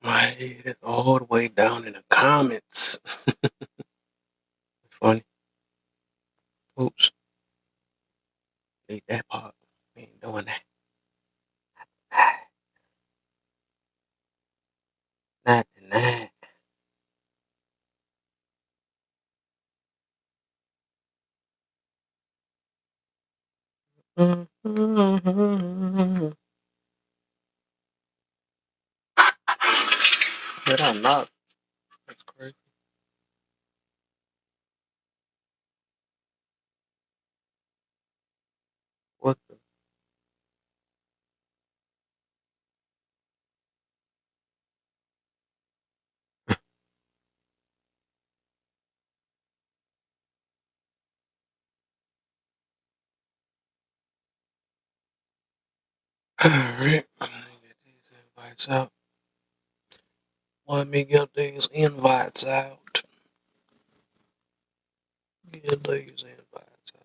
My head is all the way down in the comments. Funny. Oops. Delete that part. We ain't doing that. Not tonight. But I'm not. That's crazy. What the? Alright. Let me get these invites out. Let me get these invites out. Get these invites out.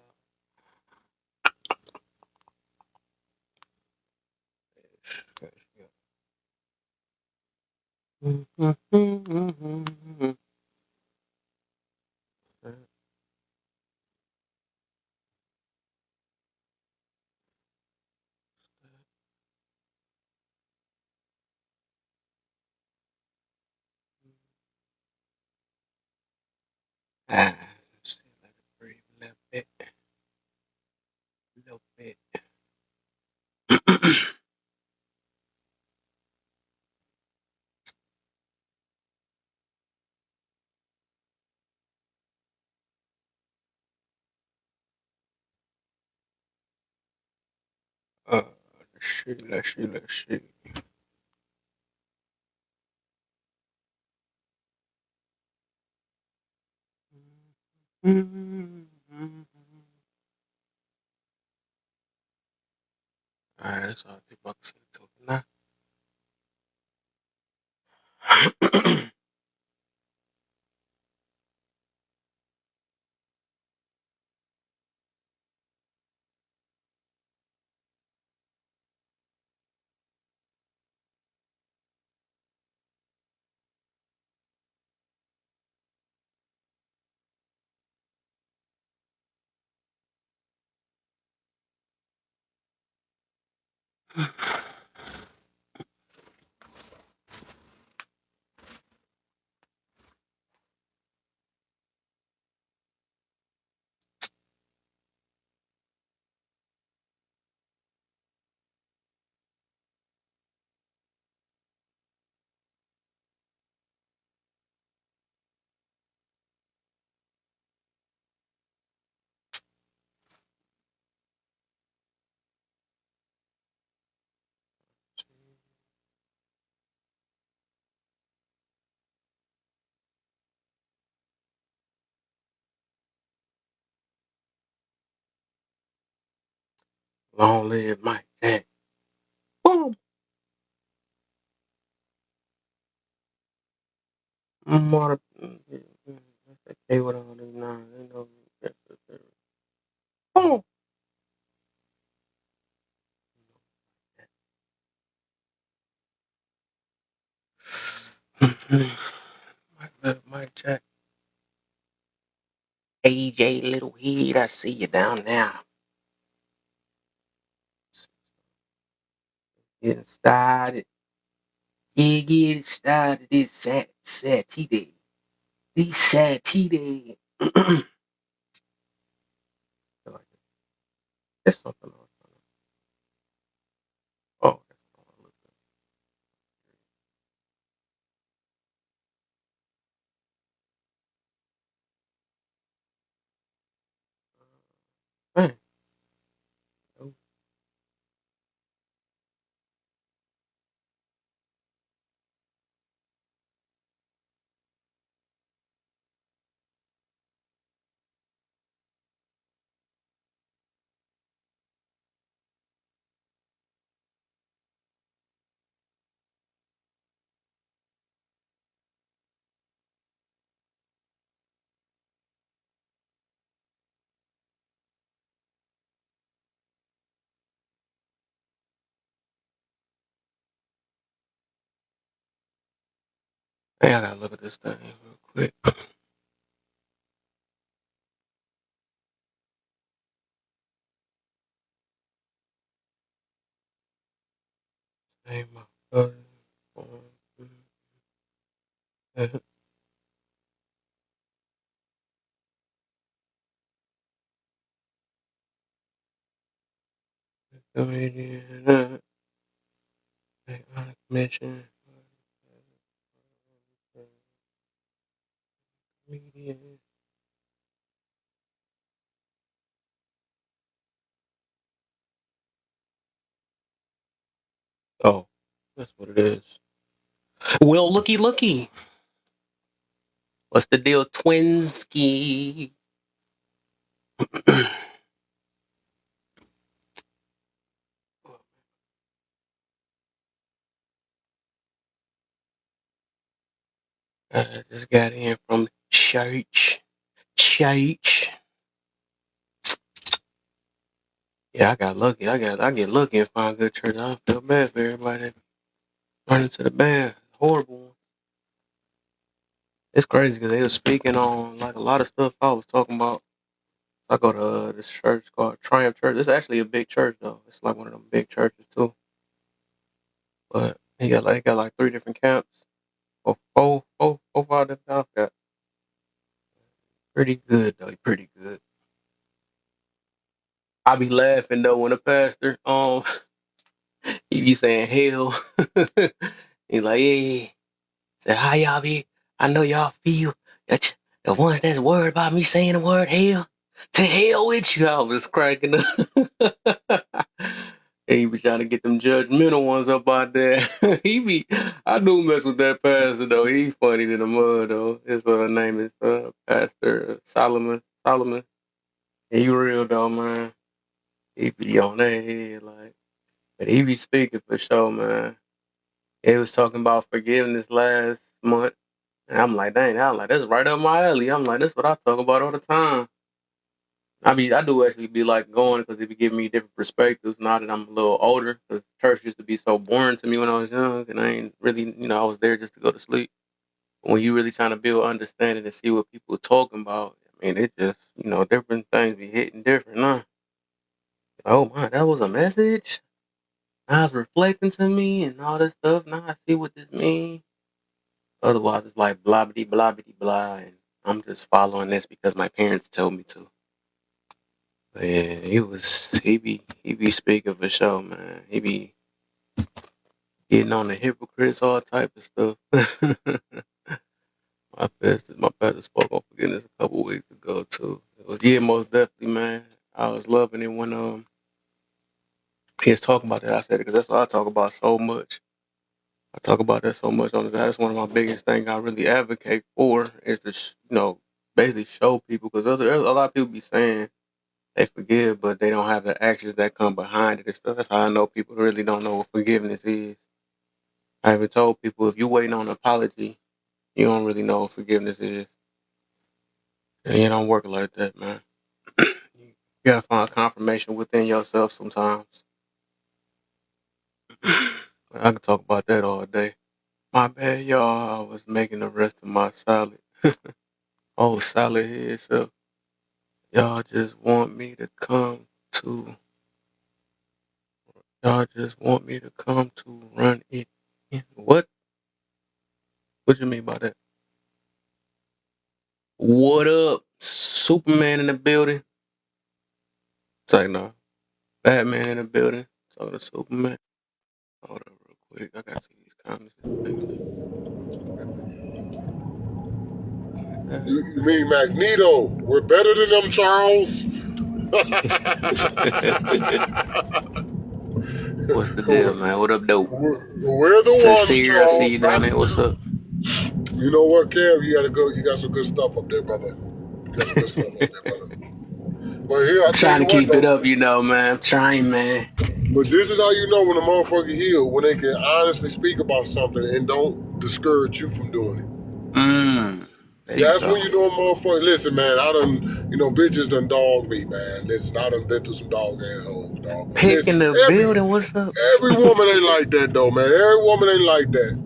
Let's see, let it breathe a little bit. A little bit. Let's see. Alright, that's all people can say to it now. Long live Mike Jack. Boom. Mother. Okay, what I'm gonna do now? You know, boom. Mike Jack. AJ Little Head, I see you down there. Getting started. Yeah, get it started this Saturday. This Saturday. There's something else. Oh, man. Hey, I gotta look at this thing real quick. Hey, my brother. Comedian. Commission. Comedian. Oh, that's what it is. Well, looky. What's the deal, Twinsky? I just got in from church. Church. Yeah, I got lucky. I get lucky and find good church. I don't feel bad for everybody running to the bad. Horrible. It's crazy because they were speaking on like a lot of stuff I was talking about. I go to this church called Triumph Church. It's actually a big church though. It's like one of them big churches too. But he got like 3 different camps. Or four, 5 different camps. Got pretty good though. Pretty good. I be laughing though when the pastor he be saying hell. He's like, hey, say how y'all be? I know y'all feel that the ones that's worried about me saying the word hell, to hell with you. I was cracking up. He be trying to get them judgmental ones up out there. I do mess with that pastor though. He funny to the mud though. His name is Pastor Solomon. Solomon. He real though, man. He be on that head like, but he be speaking for sure, man. He was talking about forgiveness last month. And I'm like, dang, I'm like, that's right up my alley. I'm like, that's what I talk about all the time. I do actually be like going because it be giving me different perspectives now that I'm a little older. Because church used to be so boring to me when I was young, and I ain't really, I was there just to go to sleep. But when you really trying to build understanding and see what people are talking about, I mean, it just, different things be hitting different, huh? Oh my, that was a message. I was reflecting to me and all this stuff. Now I see what this means. Otherwise, it's like blah bitty blah bitty blah, and I'm just following this because my parents told me to. But yeah, he be speaking for sure, man. He be getting on the hypocrites, all type of stuff. my pastor spoke on forgiveness a couple weeks ago too. It was, yeah, most definitely, man. I was loving it when he was talking about that. I said it because that's what I talk about so much. I talk about that so much on the. That's one of my biggest things I really advocate for is to basically show people because a lot of people be saying they forgive, but they don't have the actions that come behind it and stuff. That's how I know people really don't know what forgiveness is. I even told people if you're waiting on an apology, you don't really know what forgiveness is. And it don't work like that, man. You gotta find confirmation within yourself sometimes. I could talk about that all day. My bad, y'all. I was making the rest of my salad. Oh, salad head. So y'all just want me to come to. Y'all just want me to come to run it. What? What you mean by that? What up? Superman in the building. It's like, no. Batman in the building. Talking to Superman. Hold up real quick. I gotta see these comments. You mean Magneto? We're better than them, Charles. What's the deal, man? What up, dope? We're the ones, Sincere, I see Charles. you down there. What's up? You know what, Kev? You gotta go. You got some good stuff up there, brother. You got some good stuff up there, brother. But here, I I'm tell trying you to what, keep it though. up, man. I'm trying, man. But this is how you know when a motherfucker healed, when they can honestly speak about something and don't discourage you from doing it. There you That's when go. you know a motherfucker. Listen, man, I done, bitches done dog me, man. Listen, I done been through some dog assholes, dog. But Pick in listen, the building. What's up? every woman ain't like that, though, man. Every woman ain't like that.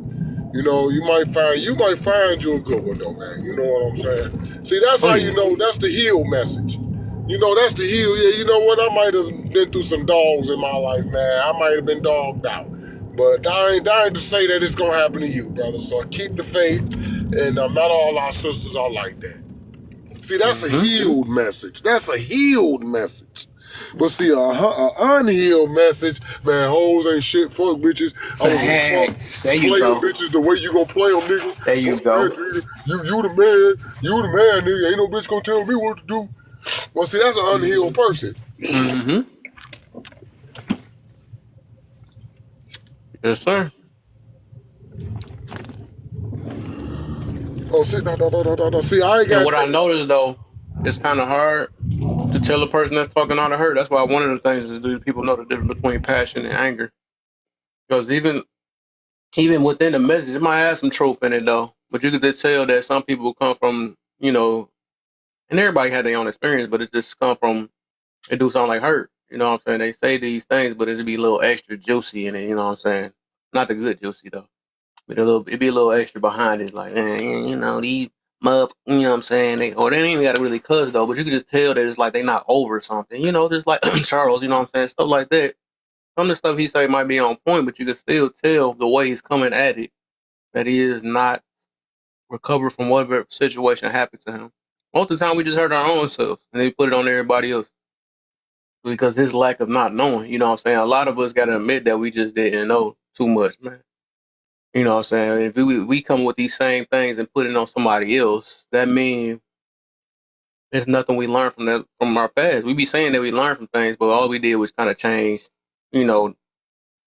You know, you might find you a good one though, man. You know what I'm saying? See, that's Oh how you yeah. know that's the heal message. You know, that's the heal. Yeah, you know what? I might have been through some dogs in my life, man. I might have been dogged out. But I ain't to say that it's gonna happen to you, brother. So keep the faith, and not all our sisters are like that. See, that's a Mm-hmm. healed message. That's a healed message. But see, a unhealed message, man, hoes ain't shit, fuck bitches. I was gonna Facts. There you play them go. bitches the way you gonna play them, nigga. There Fuck you that, go. nigga. You the man, nigga. Ain't no bitch gonna tell me what to do. Well, see, that's an unhealed person. Mm-hmm. Yes, sir. Oh, see, no. See, I ain't And got what I to. noticed though, it's kind of hard to tell a person that's talking out of hurt. That's why one of the things is do people know the difference between passion and anger. Because even within the message, it might have some truth in it though. But you could just tell that some people come from, and everybody had their own experience, but it just come from it do sound like hurt. You know what I'm saying? They say these things, but it'd be a little extra juicy in it. You know what I'm saying? Not the good juicy though, but it'd be a little extra behind it. Like, these mother, you know what I'm saying? They ain't even got to really cuss though, but you could just tell that it's like they not over something. Just like Charles. You know what I'm saying? Stuff like that. Some of the stuff he say might be on point, but you can still tell the way he's coming at it that he is not recovered from whatever situation happened to him. Most of the time, we just hurt our own selves and they put it on everybody else because his lack of not knowing. You know what I'm saying? A lot of us got to admit that we just didn't know too much, man. You know what I'm saying? If we come with these same things and put it on somebody else, that means there's nothing we learned from our past. We be saying that we learned from things, but all we did was kind of change, you know,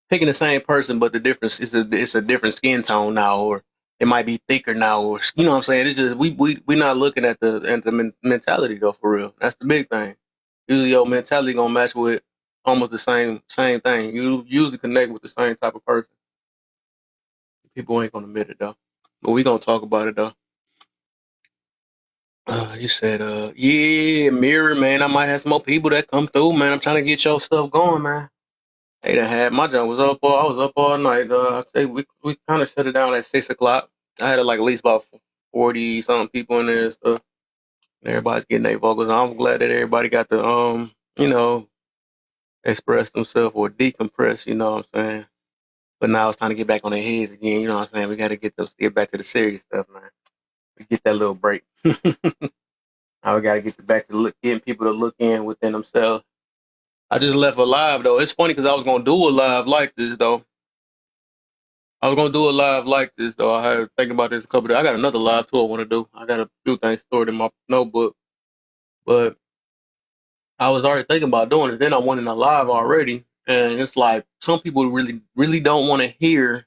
picking the same person, but the difference is it's a different skin tone now, or it might be thicker now, or you know what I'm saying. It's just we not looking at the mentality though for real. That's the big thing. Usually your mentality gonna match with almost the same thing. You usually connect with the same type of person. People ain't gonna admit it though, but we gonna talk about it though. You said, yeah, mirror, man. I might have some more people that come through, man. I'm trying to get your stuff going, man. They done had my job was up all I was up all night. I say we kind of shut it down at 6 o'clock. I had like at least about 40 something people in there and stuff. Everybody's getting their vocals. I'm glad that everybody got to you know, express themselves or decompress. You know what I'm saying? But now it's time to get back on their heads again. You know what I'm saying? We got to get back to the serious stuff, man. We get that little break. Now we got to get back to getting people to look in within themselves. I just left a live though. It's funny because I was gonna do a live like this though. I was gonna do a live like this though. I had to think about this a couple of days. I got another live too I want to do. I got a few things stored in my notebook, but I was already thinking about doing it. Then I went in a live already, and it's like some people really, really don't want to hear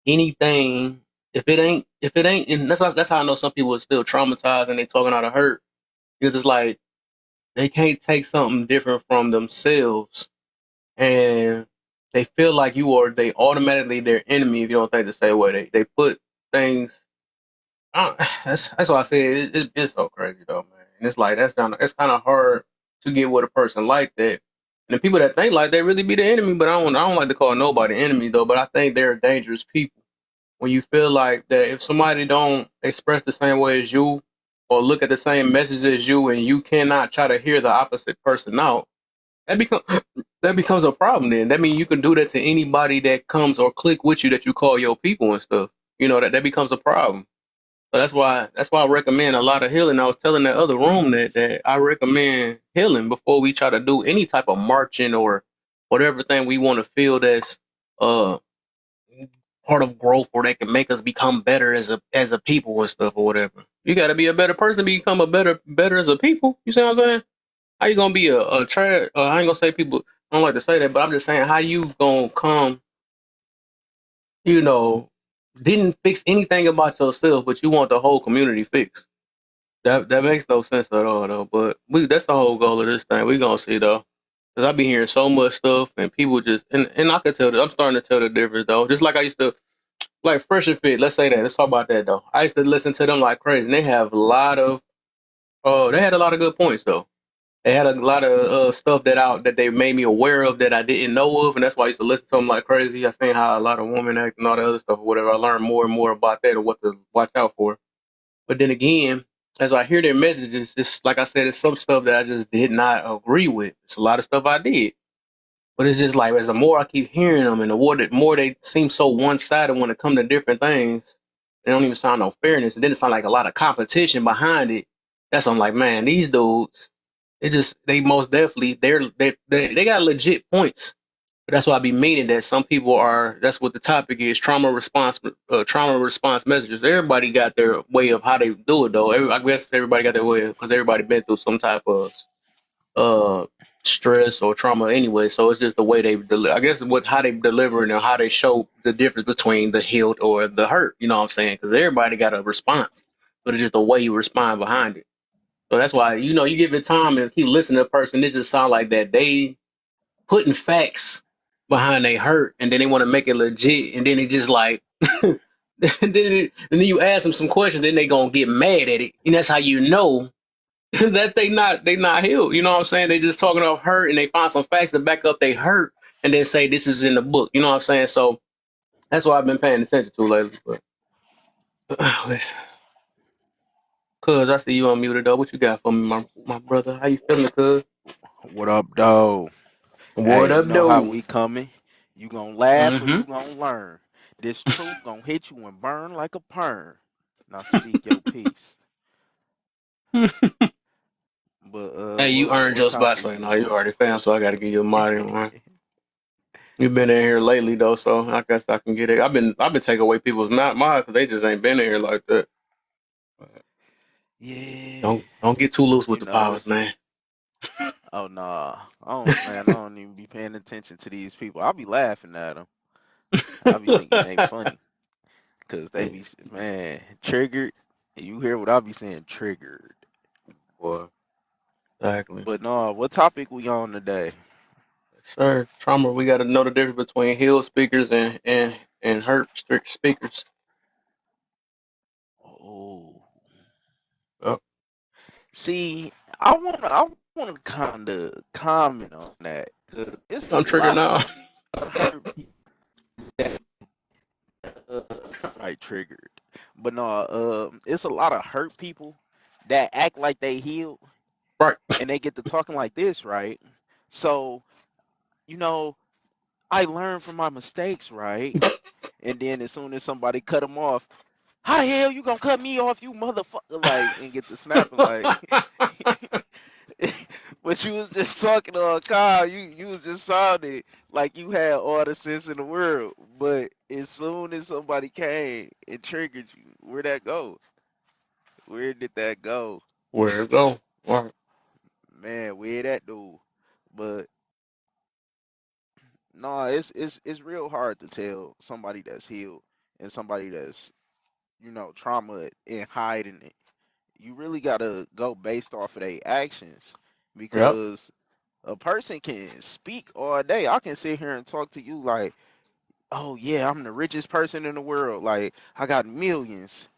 anything if it ain't. And that's how I know some people are still traumatized and they talking out of hurt because it's like they can't take something different from themselves and they feel like they automatically their enemy if you don't think the same way. They put things. That's why I say it's so crazy though, man. And it's like it's kind of hard to get with a person like that. And the people that think like they really be the enemy, but I don't like to call nobody enemy though. But I think they're dangerous people when you feel like that if somebody don't express the same way as you or look at the same message as you, and you cannot try to hear the opposite person out that become that becomes a problem. Then that means you can do that to anybody that comes or click with you that you call your people and stuff. That becomes a problem. So that's why I recommend a lot of healing. I was telling that other room that I recommend healing before we try to do any type of marching or whatever thing we want to feel that's uh part of growth or that can make us become better as a people and stuff or whatever. You got to be a better person to become a better as a people. You see what I'm saying? How you gonna be a trash? I ain't gonna say people I don't like to say that, but I'm just saying how you gonna come, you know, didn't fix anything about yourself, but you want the whole community fixed. That makes no sense at all though. But that's the whole goal of this thing. We gonna see though. Cause I be hearing so much stuff and people just and I can tell that I'm starting to tell the difference though. Just like I used to like Fresh and Fit, let's say that. Let's talk about that though. I used to listen to them like crazy and they had a lot of good points though. They had a lot of stuff that they made me aware of that I didn't know of, and that's why I used to listen to them like crazy. I seen how a lot of women act and all the other stuff or whatever. I learned more and more about that and what to watch out for. But then again, as I hear their messages, it's like I said, it's some stuff that I just did not agree with. It's a lot of stuff I did. But it's just like as the more I keep hearing them and the more they seem so one sided when it comes to different things, they don't even sound no fairness. And then it sounds like a lot of competition behind it. That's I'm like, man, these dudes, they most definitely they got legit points. But that's why I be meaning that some people are. That's what the topic is: trauma response messages. Everybody got their way of how they do it, though. I guess everybody got their way because everybody been through some type of uh stress or trauma anyway. So it's just the way they I guess what how they deliver it and how they show the difference between the healed or the hurt. You know what I'm saying? Because everybody got a response, but it's just the way you respond behind it. So that's why you give it time and keep listening to a person. It just sound like that they putting facts behind they hurt, and then they want to make it legit, and then it just like. then you ask them some questions, then they gonna get mad at it, and that's how you know that they not healed. You know what I'm saying? They just talking off hurt and they find some facts to back up they hurt and then say this is in the book. You know what I'm saying? So that's what I've been paying attention to lately. But cuz I see you unmuted though. What you got for me, my brother? How you feeling, cuz? What up, though? What Hey, you up, know how though? we coming? You gonna laugh or Mm-hmm. you gonna learn? This truth gonna hit you and burn like a perm. Now speak your piece. But Hey, you earned what your spot, topic so you we know you on? already fam, so I gotta give you a mod in, man. You've been in here lately though, so I guess I can get it. I've been taking away people's mod because they just ain't been in here like that. Yeah, Don't get too loose with you the know powers, it's. man. Oh nah, I don't even be paying attention to these people. I'll be laughing at them. I'll be thinking they funny, cause they Yeah, be man triggered. You hear what I be saying? Triggered. boy, exactly. But no, what topic we on today? Sir, trauma. We got to know the difference between healed speakers and hurt strict speakers. Oh. Oh, See, I wanna kind of comment on that because it's a I'm triggered lot now. of hurt people that uh, like triggered, but no, it's a lot of hurt people that act like they healed Right. and they get to talking like this, right? So you know, I learn from my mistakes, right? And then as soon as somebody cut them off, how the hell you gonna cut me off, you motherfucker? Like, and get the snapping like. But you was just talking on Kyle. You was just sounding like you had all the sense in the world. But as soon as somebody came and triggered you, where'd that go? Where did that go? Where it go? Right. Man, where that do? But no, it's real hard to tell somebody that's healed and somebody that's trauma and hiding it. You really gotta go based off of their actions Yep. because a person can speak all day. I can sit here and talk to you like, oh yeah, I'm the richest person in the world. Like I got millions.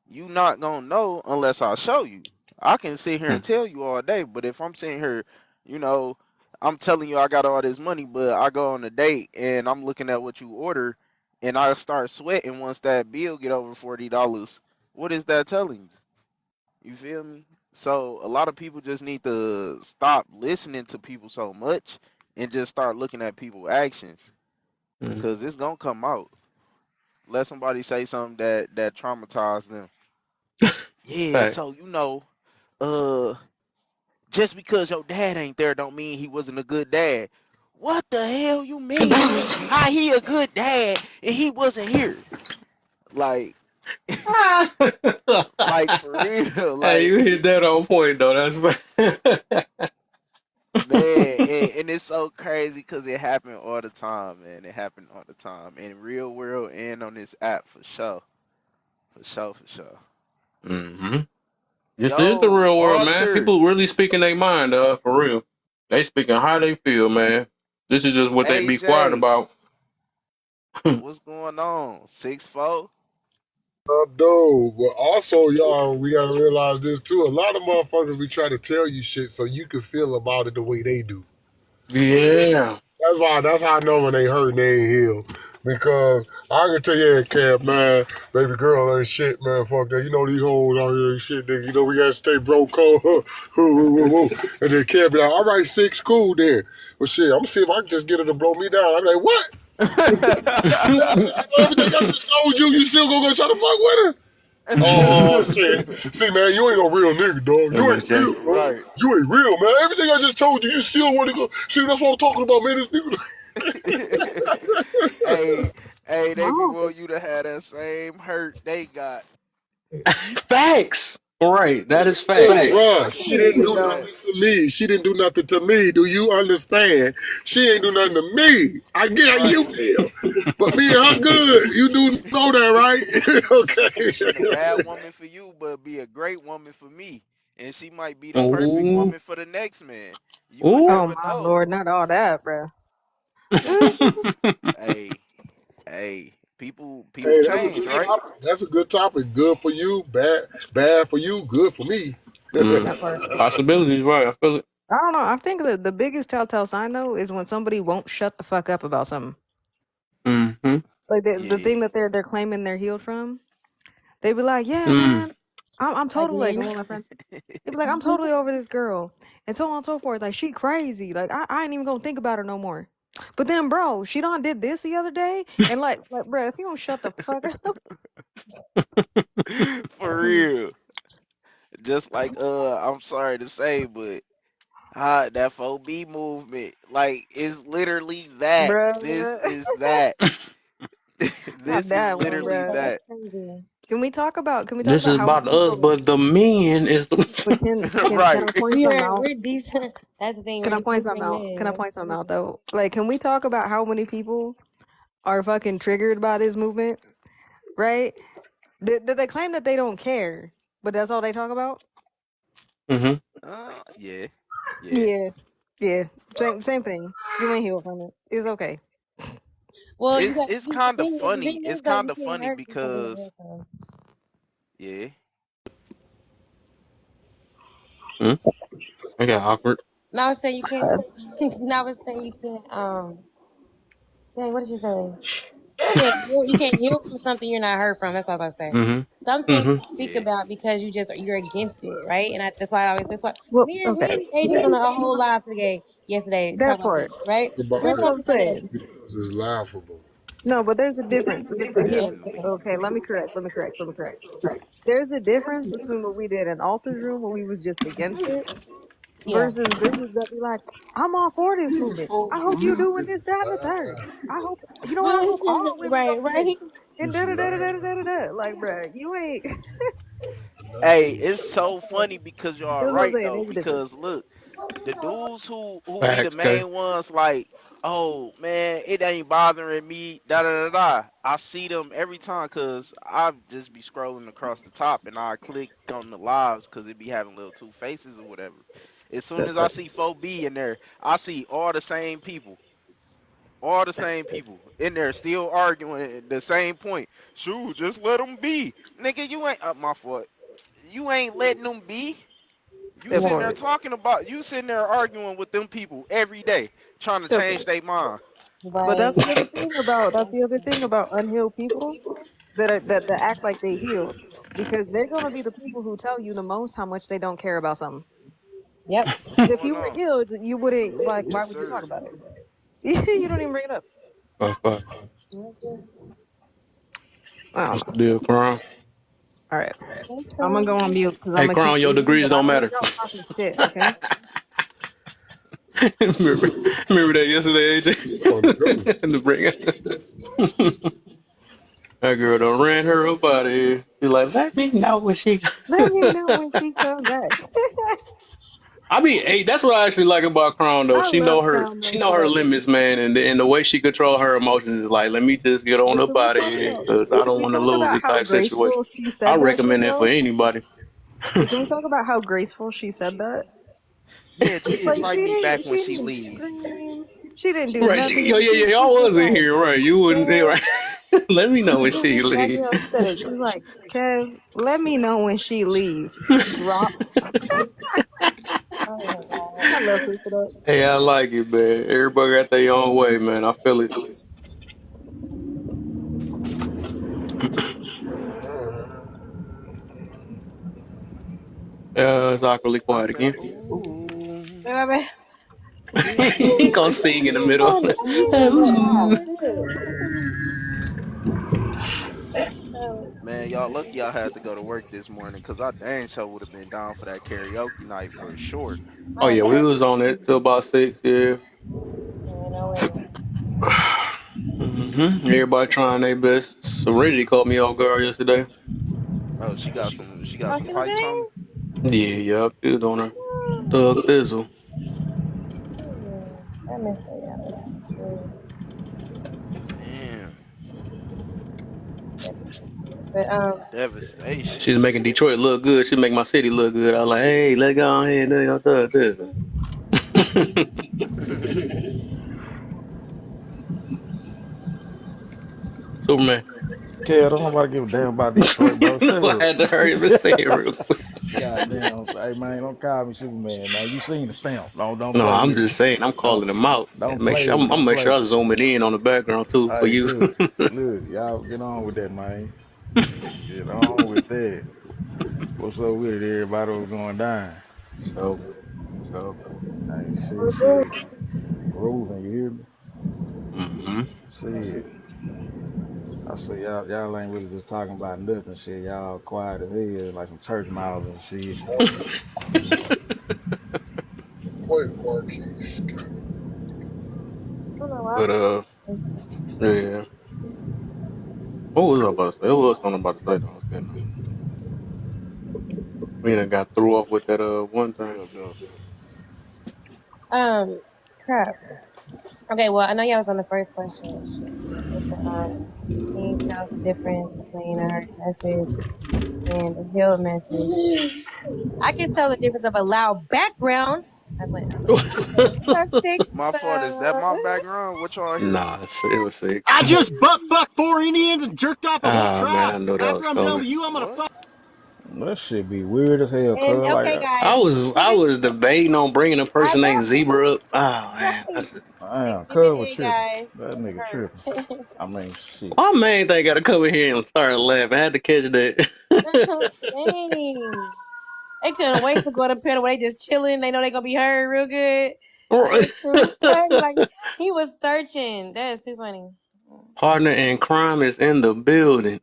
You not gonna know unless I show you. I can sit here Hmm. and tell you all day, but if I'm sitting here, you know, I'm telling you I got all this money, but I go on a date and I'm looking at what you order and I start sweating once that bill get over $40. What is that telling you? You feel me? So a lot of people just need to stop listening to people so much and just start looking at people's actions Hmm. because it's gonna come out. Let somebody say something that traumatized them. Yeah, Hey. so uh, just because your dad ain't there don't mean he wasn't a good dad. What the hell you mean? How he a good dad and he wasn't here? Like, like for real, Hey, you like. hit that on point though. That's Man, and it's so crazy because it happened all the time, man. It happened all the time in real world and on this app for sure, for sure, for sure. hmm. This is the Yo, real world, man. Alter, People really speaking their mind, for real. They speaking how they feel, man. This is just what they be quiet AJ, about. what's going on? 6'4"? No, but also, y'all, we gotta realize this too. A lot of motherfuckers be trying to tell you shit so you can feel about it the way they do. Yeah. That's how I know when they hurt and they ain't healed. Because I can tell you, Cap, man, baby girl ain't shit, man. Fuck that. You know these hoes out here and shit, nigga. You know we gotta stay broke, cold. And then Cap be like, all right, six, cool then. Well, shit, I'm gonna see if I can just get her to blow me down. I'm like, what? Everything I just told you, you still gonna go try to fuck with her? Oh shit! See, man, you ain't no real nigga, dog. That You was ain't real, Jay. bro. Right. You ain't real, man. Everything I just told you, you still want to go. See, that's what I'm talking about, man. This nigga. Hey, hey, they be Oh, want you to have that same hurt they got. Facts. Right. That is Hey, facts. bruh, she didn't do no. nothing to me. She didn't do nothing to me. Do you understand? She ain't do nothing to me. I get how Right. you feel, but me and her good. You do know that, right? She ain't a Okay. bad woman for you, but be a great woman for me. And she might be the perfect Ooh. woman for the next man. You would Ooh. Oh never my know. lord, not all that, bro. Hey, hey, people Hey, that's a change, good right? topic. That's a good topic. Good for you, bad for you, good for me. Mm. That part. Possibilities, right? I feel it. I don't know. I think the biggest telltale sign though is when somebody won't shut the fuck up about something. Mm-hmm. Like the Yeah. thing that they're claiming they're healed from. They be like, yeah, Mm. man, I'm Like totally like men. one of my friends. They be like, I'm totally over this girl, and so on and so forth. Like she crazy. Like I ain't even gonna think about her no more. But then, bro, she done did this the other day, and bro, if you don't shut the fuck up, For real. Just like I'm sorry to say, but that 4B movement, like, is literally that. This bro. is that. Not This is that one, literally bro. That's that. crazy. Can we talk This is about how many about us, people? but the men is the. But can Right. I point We something are out? we're decent. That's the thing. Can We're I point something decent out? Can I men. point something out though? Like, can we talk about how many people are fucking triggered by this movement? Right? They claim that they don't care, but that's all they talk about. Mm-hmm. Yeah. Yeah. Yeah, yeah. Same thing. You ain't healed from it. It's okay. Well, you It's got it's the kind of thing. The funny. thing It's is though, kind you of can't funny hurt yourself in the because bathroom. yeah. Mm. I got awkward. Now I was saying you can't. Now I was saying you can't. Dang, what did you say? You can't heal from something you're not hurt from. That's what I was about to say. Some Mm-hmm. things Mm-hmm. you speak Yeah. about because you're against it, right? And that's why I always that's why Well, me okay, and AJ was on a whole live today yesterday that talking about part. this, right? About We're That's what that I'm focused on that. saying. because it's laughable. No, but there's a difference. Here, Definitely. okay, let me correct. There's a difference between what we did in Altar's room, where we was just against it, Yeah. versus bitches that be like, I'm all for this movement. I hope you doing this, that, and the third. I hope, you know what? I hope all women go Right, for this. right. And It's da da da da da laughable. da da da. Like, bruh, you ain't. That's Hey, what it's so funny because y'all That's what I'm right saying. though. There's a difference. Because look, the dudes who be the Facts, okay. main ones, like, oh man, it ain't bothering me, da da da da. I see them every time because I just be scrolling across the top and I click on the lives because it be having little two faces or whatever. As soon That as I part. see 4B in there, I see all the same people in there still arguing the same point. Shoot, just let them be, nigga. You ain't my fault. You ain't letting them be. You That sitting Yeah. there part. talking about, you sitting there arguing with them people every day, trying to That change part. their mind. But Right. that's the other thing about unhealed people that act like they healed, because they're gonna be the people who tell you the most how much they don't care about something. Yep. What's Because if going you were on? healed, you wouldn't like. Why Yes, would you talk sir. about it? You don't even bring it up. Fuck. Okay. I don't What's know. the deal, Crown? All right, I'm gonna Okay. go on mute because I'm Hey, gonna keep Crown, your reading, degrees but I don't don't need matter. y'all talking shit. Okay. remember, remember that yesterday, on the go. AJ? To bring it. That girl done ran her up out of here. She like, let me know when she. Let me know when she comes back. I mean, hey, that's what I actually like about Crown though. I love Crown She though know for her that limits, reason. man, and the way she control her emotions is like, let me just get on But up out of here because I can don't we want to talk lose about it how type situation. graceful she I said that shit recommend that for though? anybody. Hey, can we talk about how graceful she said that? Yeah, just Like invite me back when she she didn't leave. scream. She didn't do Right? nothing. Yo, yeah, She yeah, y'all was just was in like, here, right? You wouldn't, yeah, yeah. right? Let me know when She she exactly leave. how she said it. She was like, Kev, let me know when she leave. Drop. Oh my god. I love her for that. Hey, I like it, man. Everybody got their own way, man. I feel it. It's awkwardly I quiet said, again. ooh, My bad. He gonna sing in the middle. Oh, Ooh. shit. Oh, man, y'all lucky y'all had to go to work this morning, cause I dang sure would have been down for that karaoke night for sure. Oh my yeah, we god. was on it till about 6. Yeah. Man, no way. Everybody trying their best. Serenity caught me off guard yesterday. Oh, she got Oh, some she was in pipes on her. Yeah, yep. She was on her thug thizzle. I missed her. Yeah, that's for sure. Damn, But devastation. She's making Detroit look good. She make my city look good. I was like, hey, let's go ahead and do your thug thizzle. Superman. Kid, don't nobody give a damn about Detroit, bro. Shut I up. had to hurry up and say it real quick. Goddamn. Hey, man, don't call me Superman. Now, you seen the stamps. Don't No, play I'm with me. just saying. I'm Don't calling them out. don't Make play sure with I'm me. gonna Don't make play sure I with me. zoom it in on the background too for Hey, you. look, y'all get on with that, man. Get on with that. What's up with it? Everybody was going down. So, so. Hey, shit. Grooving, you hear me? Mm-hmm. Shit. I say y'all ain't really just talking about nothing, shit. Y'all quiet as hell, like some church mouths and shit. Wait, Marquise. I don't know why. But yeah. What was I about to say? It was something about to say that I was getting. We done got threw off with that one thing. Crap. Okay, well, I know y'all was on the first question. With the, can you tell the difference between a hurt message and a healed message? I can tell the difference of a loud background. That's what. That's six. My fault. Is that my background? What y'all hear? Nah, it was 6. I just butt fucked 4 Indians and jerked off a whole Ah man, tribe. I knew that After was I'm done coming. with you, I'm gonna What? fuck. That shit be weird as hell, And cuz. Like, okay, I guys, was to I be, was debating on bringing a I person named know, Zebra up. Oh man, right? damn, To be cuz was fair, tripping. guys, That it nigga hurt. tripping. I mean, shit. my main thing got to come in here and start laughing. I had to catch that. Dang. They couldn't wait to go to pedal where they just chilling. They know they gonna be heard real good. That is too funny. Like he was searching. That is too funny. Partner in crime is in the building.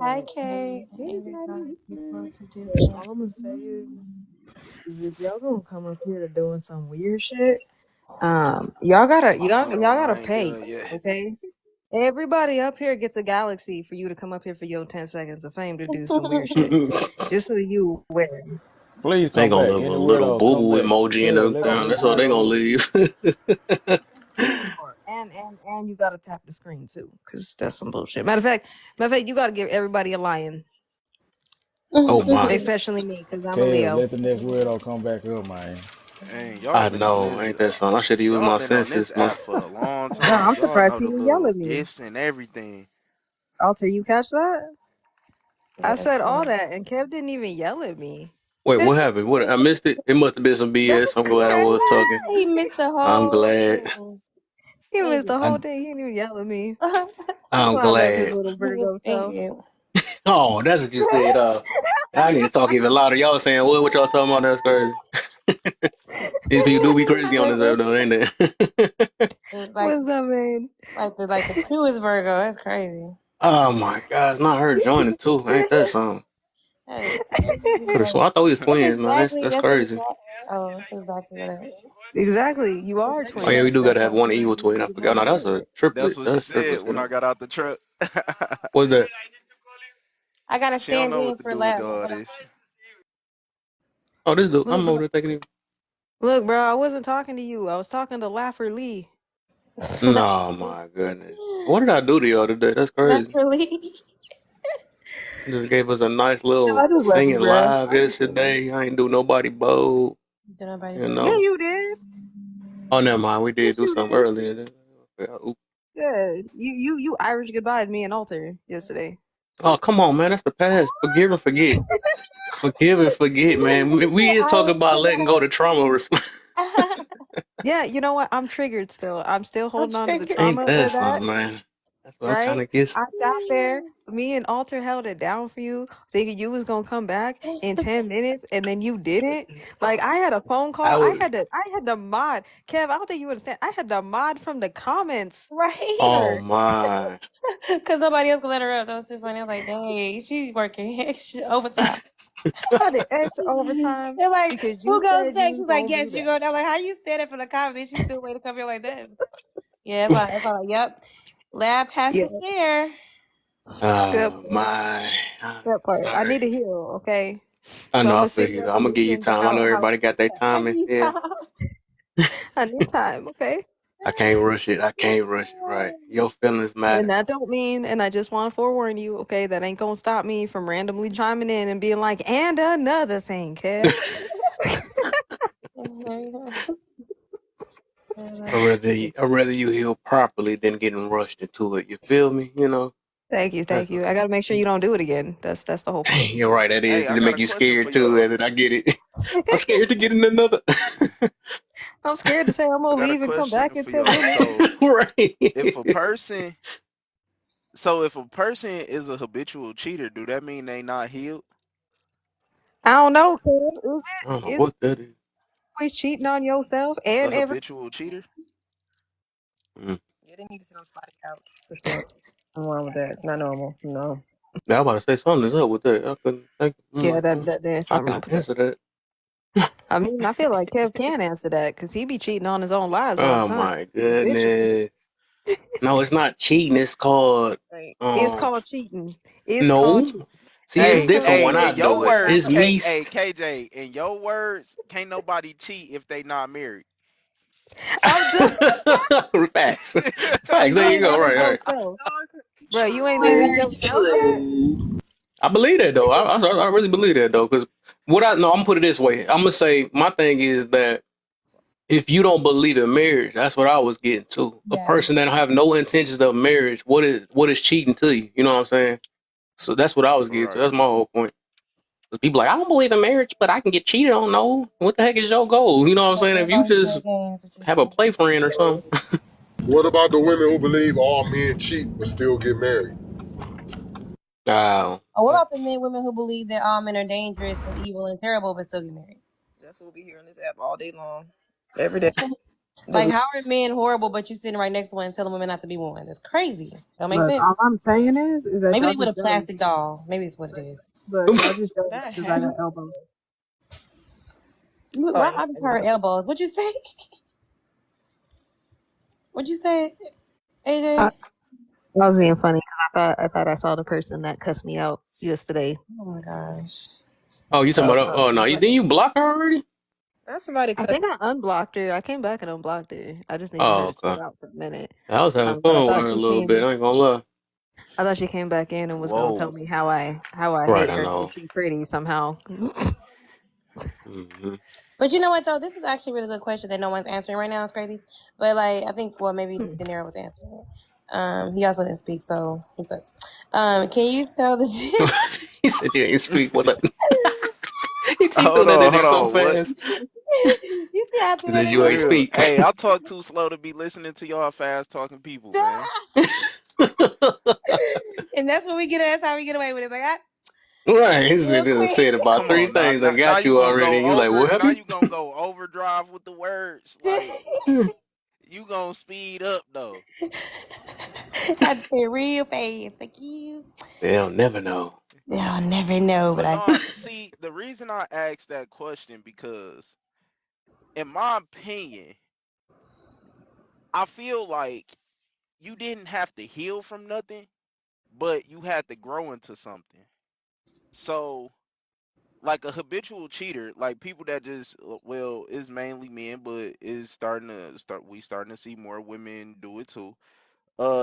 Hi, So, Kay. everybody, Everybody people to do all I'm gonna say is if y'all gonna come up here to doing some weird shit, y'all Hold on, gotta I ain't pay, done yet. okay? Everybody up here gets a galaxy for you to come up here for your 10 seconds of fame to do some weird shit. Just so you aware. Please They come gonna back. leave a Any little weirdo, boo come boo back. emoji in Cuz, the let ground. any That's all they gonna weirdo. leave. That part. And you gotta tap the screen too, because that's some bullshit. Matter of fact, you gotta give everybody a lion. Oh my! Especially me, because I'm a Cuz, Leo. let the next weirdo come back up, man. Dang, I know, ain't that something? I should have used y'all my been on this senses, man. app for a long Girl, time. I'm Y'all surprised know he the didn't yell little at me. gifts and everything. Alter, you catch that? I Yes, said all ma'am. that, and Kev didn't even yell at me. Wait, what happened? What I missed it? It must have been some BS. That's I'm glad I crazy. was talking. He missed the I'm whole glad. thing. He Thank missed the whole I, thing. He didn't even yell at me. That's I'm why I love his glad. little Virgo Thank self. you. Oh, that's what you said. I need to talk even louder. Y'all saying what y'all talking about? That's crazy. These people do be crazy on this Like episode, though, ain't they? like What's up, man? the truest Virgo. That's crazy. Oh my God, it's not her joining too. Ain't that something? That is crazy Could have work. sworn I thought we was That's twins, man. exactly That's that's crazy. exactly that's exactly what it is. Exactly. You are Oh yeah, we twins. do That's gotta have why one you evil twin. I you forgot. match No, that's a together. That's triplet. what she That's said triplets, you when I know. got out the truck. What's that? I gotta She don't stand know in what to for do with lab. all this. Oh, this dude. Look, I'm bro. over there taking it. Look, bro. I wasn't talking to you. I was talking to Laffer Lee. No, my goodness. What did I do to y'all today? That's crazy. Naturally. Just gave us a nice Yeah, little I just love you, singing bro. live yesterday. I ain't do nobody bold, Do nobody you vote. Yeah, know. you did. Oh, never mind. We did Yes, do you something did. earlier. Oops. Yeah, you Irish goodbye me and Alter yesterday. Oh, come on, man. That's the past. Forgive and forget. Forgive and forget, man. We is talking about letting go the trauma response. Yeah, you know what? I'm triggered still. I'm still holding on to the triggered. Ain't trauma that of that, something, man? That's what I'm trying right? to get. I sat there, me and Alter held it down for you, thinking you was gonna come back in 10 minutes, and then you didn't. Like I had a phone call. I was. I had to mod. Kev, I don't think you understand. I had to mod from the comments. Right. Oh Sir, my. Because nobody else could let her up. That was too funny. I was like, dang, she working extra overtime. I did extra overtime They're like, because who you goes said you next? was She's like, gonna do yes, you that. go. I'm like, how you said it for the comment? She still waiting to come here like this. Yeah, that's why like, yep. Lab has Yeah, to share. that, Oh my. I'm that part. I sorry. need to heal, okay? I So I'm know. I gonna feel sit you. back I'm and gonna give you listen to time. I know how everybody got their I time and need yeah. time. I need time, okay? I can't rush it. I can't rush it. Right. Your feelings And matter. that don't mean, and I just want to forewarn you, okay, that ain't gonna stop me from randomly chiming in and being like, and another thing, Kev. I'd rather you heal properly than getting rushed into it. You feel me? You know. Thank you, That's thank you. I gotta make sure you don't do it again. That's the whole point. Dang, you're right. That is Hey, I to got make a you question for scared too. y'all. And I get it. I'm scared to get in another. I'm scared to say I'm I gonna got a leave and come back question in for 10 y'all. minutes. So Right. if a person if a person is a habitual cheater, do that mean they not healed? I don't know, Kev. I don't know Is what that is. always cheating on yourself A and every habitual cheater? Mm. Yeah, they need to sit on somebody's couch for sure. I'm wrong with that. It's not normal. No. Now I'm about to say something is up with that. I couldn't think. I'm yeah, like, that there's I something can wrong with that. answer that. I mean, I feel like Kev can answer that because he be cheating on his own lives all the Oh time. my Habitually. goodness. No, it's not cheating. It's called Right. It's um. called cheating. It's called cheating. No. See, it's different when Hey, I in your do it. words, It's me. KJ, in your words, can't nobody cheat if they not married. I'm done. Facts. Bro, Facts. you There you ain't go. married Right. Right. yourself. Bro, you ain't married yourself yet? I believe that though. I really believe that though. Because what I no, I'm gonna put it this way. I'm gonna say my thing is that if you don't believe in marriage, that's what I was getting to. A Yeah. person that don't have no intentions of marriage, what is cheating to you? You know what I'm saying? So that's what I was getting to. Right. That's my whole point. 'Cause people like I don't believe in marriage, but I can get cheated on. No, what the heck is your goal? You know what I'm saying? If you Everybody just play games with have a you. play friend or something. What about the women who believe all men cheat but still get married? Oh, Or what about the women who believe that all men are dangerous and evil and terrible but still get married? That's what we hear on this app all day long, every day. Like, how are men horrible but you sitting right next to one and telling women not to be one? That's crazy. Don't make Look, sense. all I'm saying is that Maybe y'all they with a just plastic jealous. doll. Maybe it's what it is. Look, y'all just jealous That because I got happened. elbows. Look, Oh, why yeah. I just heard elbows? What'd you say? What'd you say, I, AJ? I was being funny. I thought I saw the person that cussed me out yesterday. Oh my gosh. oh, you talking So about? Oh no, didn't you block her already? That's somebody I cut. think I unblocked her. I came back and unblocked her. I just needed her Oh, to chill okay. out for a minute. I was having But I fun with thought her a she little bit. came. I ain't gonna lie. I thought she came back in and was gonna tell Whoa. me how I Right, hate I her because know. she pretty somehow. Hmm. But you know what though? This is actually a really good question that no one's answering right now. It's crazy. But like I think maybe De Niro was answering it. He also didn't speak, so he sucks. Can you tell the He said you ain't speak. What up? He threw Hold that in on, there hold so on. What? fast. you see how I He threw that said in you For ain't there? real. speak. Hey, I talk too slow to be listening to y'all fast talking people, man. And that's what we get. That's how we get away with it. Like, Right. He real said quick. about Come three on now. things. I Now got you you gonna already. go And you like, over. what Now happened? you gonna go overdrive with the words. Like you gonna speed up though. Had to say real fast. Like you. They'll never know. They'll never know, but But I. no, see, the reason I asked that question because, in my opinion, I feel like you didn't have to heal from nothing, but you had to grow into something. So, like a habitual cheater, like people that just well, is mainly men, but is starting to see more women do it too.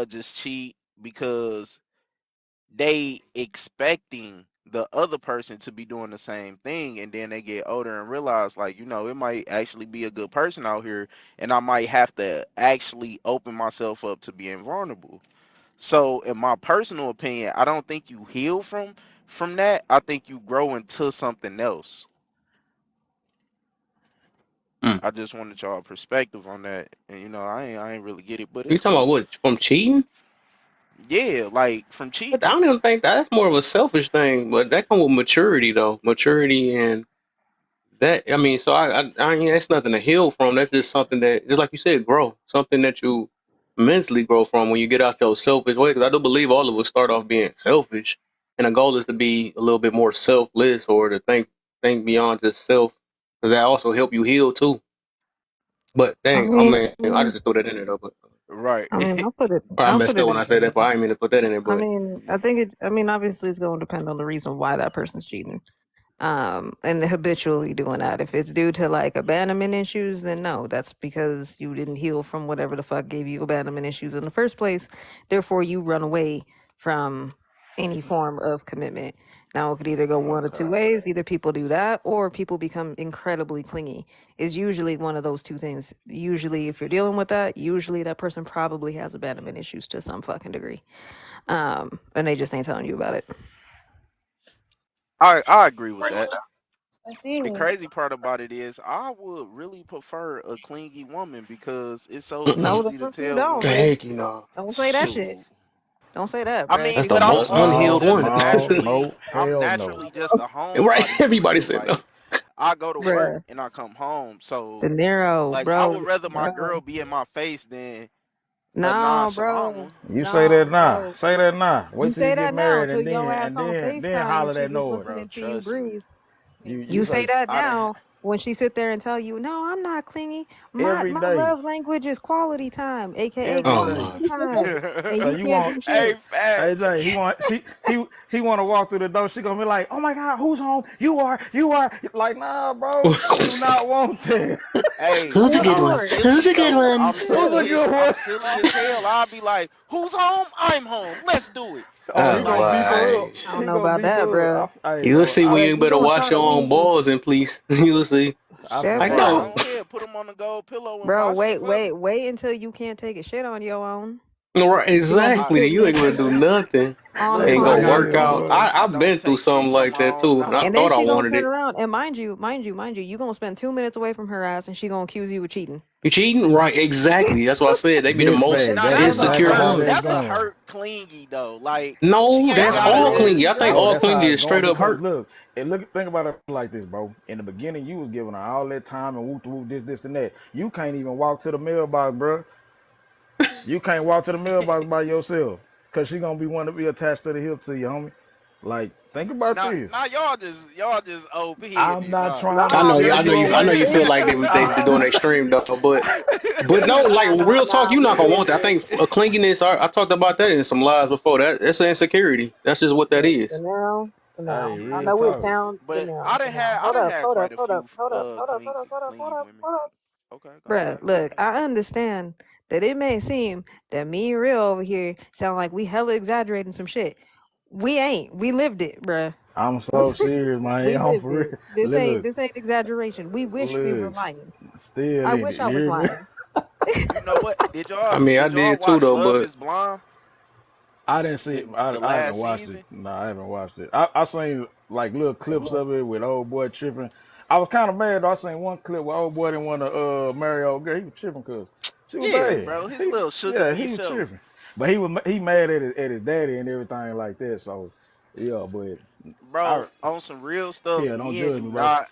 Just cheat because they expecting the other person to be doing the same thing, and then they get older and realize, like, you know, it might actually be a good person out here, and I might have to actually open myself up to being vulnerable. So in my personal opinion, I don't think you heal from that. I think you grow into something else. Mm. I just wanted y'all perspective on that, and you know, I ain't really get it, but You it's talking about cool. what? From cheating? Yeah, like from But I cheating. don't even think that's more of a selfish thing. But that comes with maturity, though. Maturity and that. I mean, so I mean, that's nothing to heal from. That's just something that, just like you said, grow. Something that you mentally grow from when you get out your selfish way. Because I do believe all of us start off being selfish, and the goal is to be a little bit more selfless or to think beyond just self. Because that also help you heal too. But I dang, I mean, mean, I just threw that in there though. But Right. I'll put it. or I I'll put messed it up when this I said way. that. But I didn't mean to put that in there. I But mean, I think it. I mean, obviously, it's going to depend on the reason why that person's cheating. And habitually doing that. If it's due to like abandonment issues, then no, that's because you didn't heal from whatever the fuck gave you abandonment issues in the first place. Therefore, you run away from any form of commitment. Now, it could either go one or two Okay. ways. Either people do that or people become incredibly clingy. Is usually one of those two things. Usually, if you're dealing with that, usually that person probably has abandonment issues to some fucking degree. And they just ain't telling you about it. I agree with that. I see. The crazy part about it is I would really prefer a clingy woman because it's so No, mm-mm. the easy to fuck you tell don't, when bruh. Heck, you know, Don't say that shit. shoot. Don't say that, I bruh. that's mean, the but I'm most also unhealed No, just one. a no, no, I'm hell no. naturally just a Right? homebody for Everybody real. said no. Like I go to work Bruh. and I come home. So De Niro, like I bro, would rather my bro. girl be in my face than a No, nonchalant bro. one. You say No, that now. bro. Say that now. You Wait till you say get that now married till and your then ass on holler FaceTime. She that was noise. Bro, listening to you trust me. breathe. You You say say that I done now when she sit there and tell you, "No, I'm not clingy. My every my day. love language is quality time, aka Every Oh day. my. quality time, and So you you can't want do Hey, shit." AJ, facts. he want to walk through the door. She gonna be like, "Oh my God, who's home? You are." Like, nah, bro, I do not want that. Hey, Who's a but good I'm one? Or Who's silly a good though. one? Who's a good I'm one? silly as hell. I'll be like, "Who's home? I'm home. Let's do it." Oh, he Oh gonna Like, beef her up. boy. I don't He know gonna about beef that, her bruh. up. Hey, You'll bro, see when But you if you better gonna wash try to your own be balls and please. You'll see. I shit, feel Like hey, like bro, no. go ahead, put them on the gold pillow and bro, wash them wait, for wait, me. wait until you can't take a shit on your own. Right, You gonna be I exactly. sitting You there ain't gonna do nothing. on the look. hey, Ain't I gonna got work yeah, out. goals. boy. I I've don't been through take something shits on like my that own too. And I and now. then thought I she gonna wanted turn it. around and mind you, you gonna spend 2 minutes away from her ass, and she gonna accuse you of cheating. You cheating? Right, exactly. That's what I said. They be the Big most fact. Now That's that's a insecure exactly hurt. how ones. that's That's a going. hurt clingy though. Like she No, ain't that's No, gotta all it clingy. just. I ain't, think No, bro. all that's how clingy it's is going straight up because hurt. look, and look, think about it like this, bro. In the beginning, you was giving her all that time and whoop, this, and that. You can't even walk to the mailbox, bro. You can't walk to the mailbox by yourself because she gonna be wanting to be attached to the hip to you, homie. Like, think about Now, this. now y'all just OPing I'm it. not Nah. trying I to know you. scare I know you you. I know away. you feel like they're doing extreme though, but no, like real talk, you're not gonna want that. I think a clinginess. I talked about that in some lies before. That's an insecurity. That's just what that Look, is. Hey, I real know it talk. sounds But I Hold done up, had hold up, quite a hold up, few hold up, hold up, hold up, clingy hold up, hold clingy up, women. hold up. Okay, Bruh, go look, ahead. I understand that it may seem that me and Real over here sound like we hella exaggerating some shit. We ain't. We lived it, bruh. I'm so serious, man. We I'm lived for it. real. This Look, ain't exaggeration. We wish we were look, lying. still I in it. wish You I was hear me? lying. You know what? I mean, I Did y'all did too watch though, Love but Is Blind? I didn't see The it. the I haven't last watched it. season? No, I haven't watched it. I seen like little clips of it with old boy tripping. I was kind of mad though. I seen one clip where old boy didn't want to marry old girl. He was tripping because she was Yeah, bad. bro. His little sugar Yeah, bee he was self. tripping. But he mad at his daddy and everything like that. So yeah, but I Bro, on some real stuff, hell don't men judge do me, bro. not.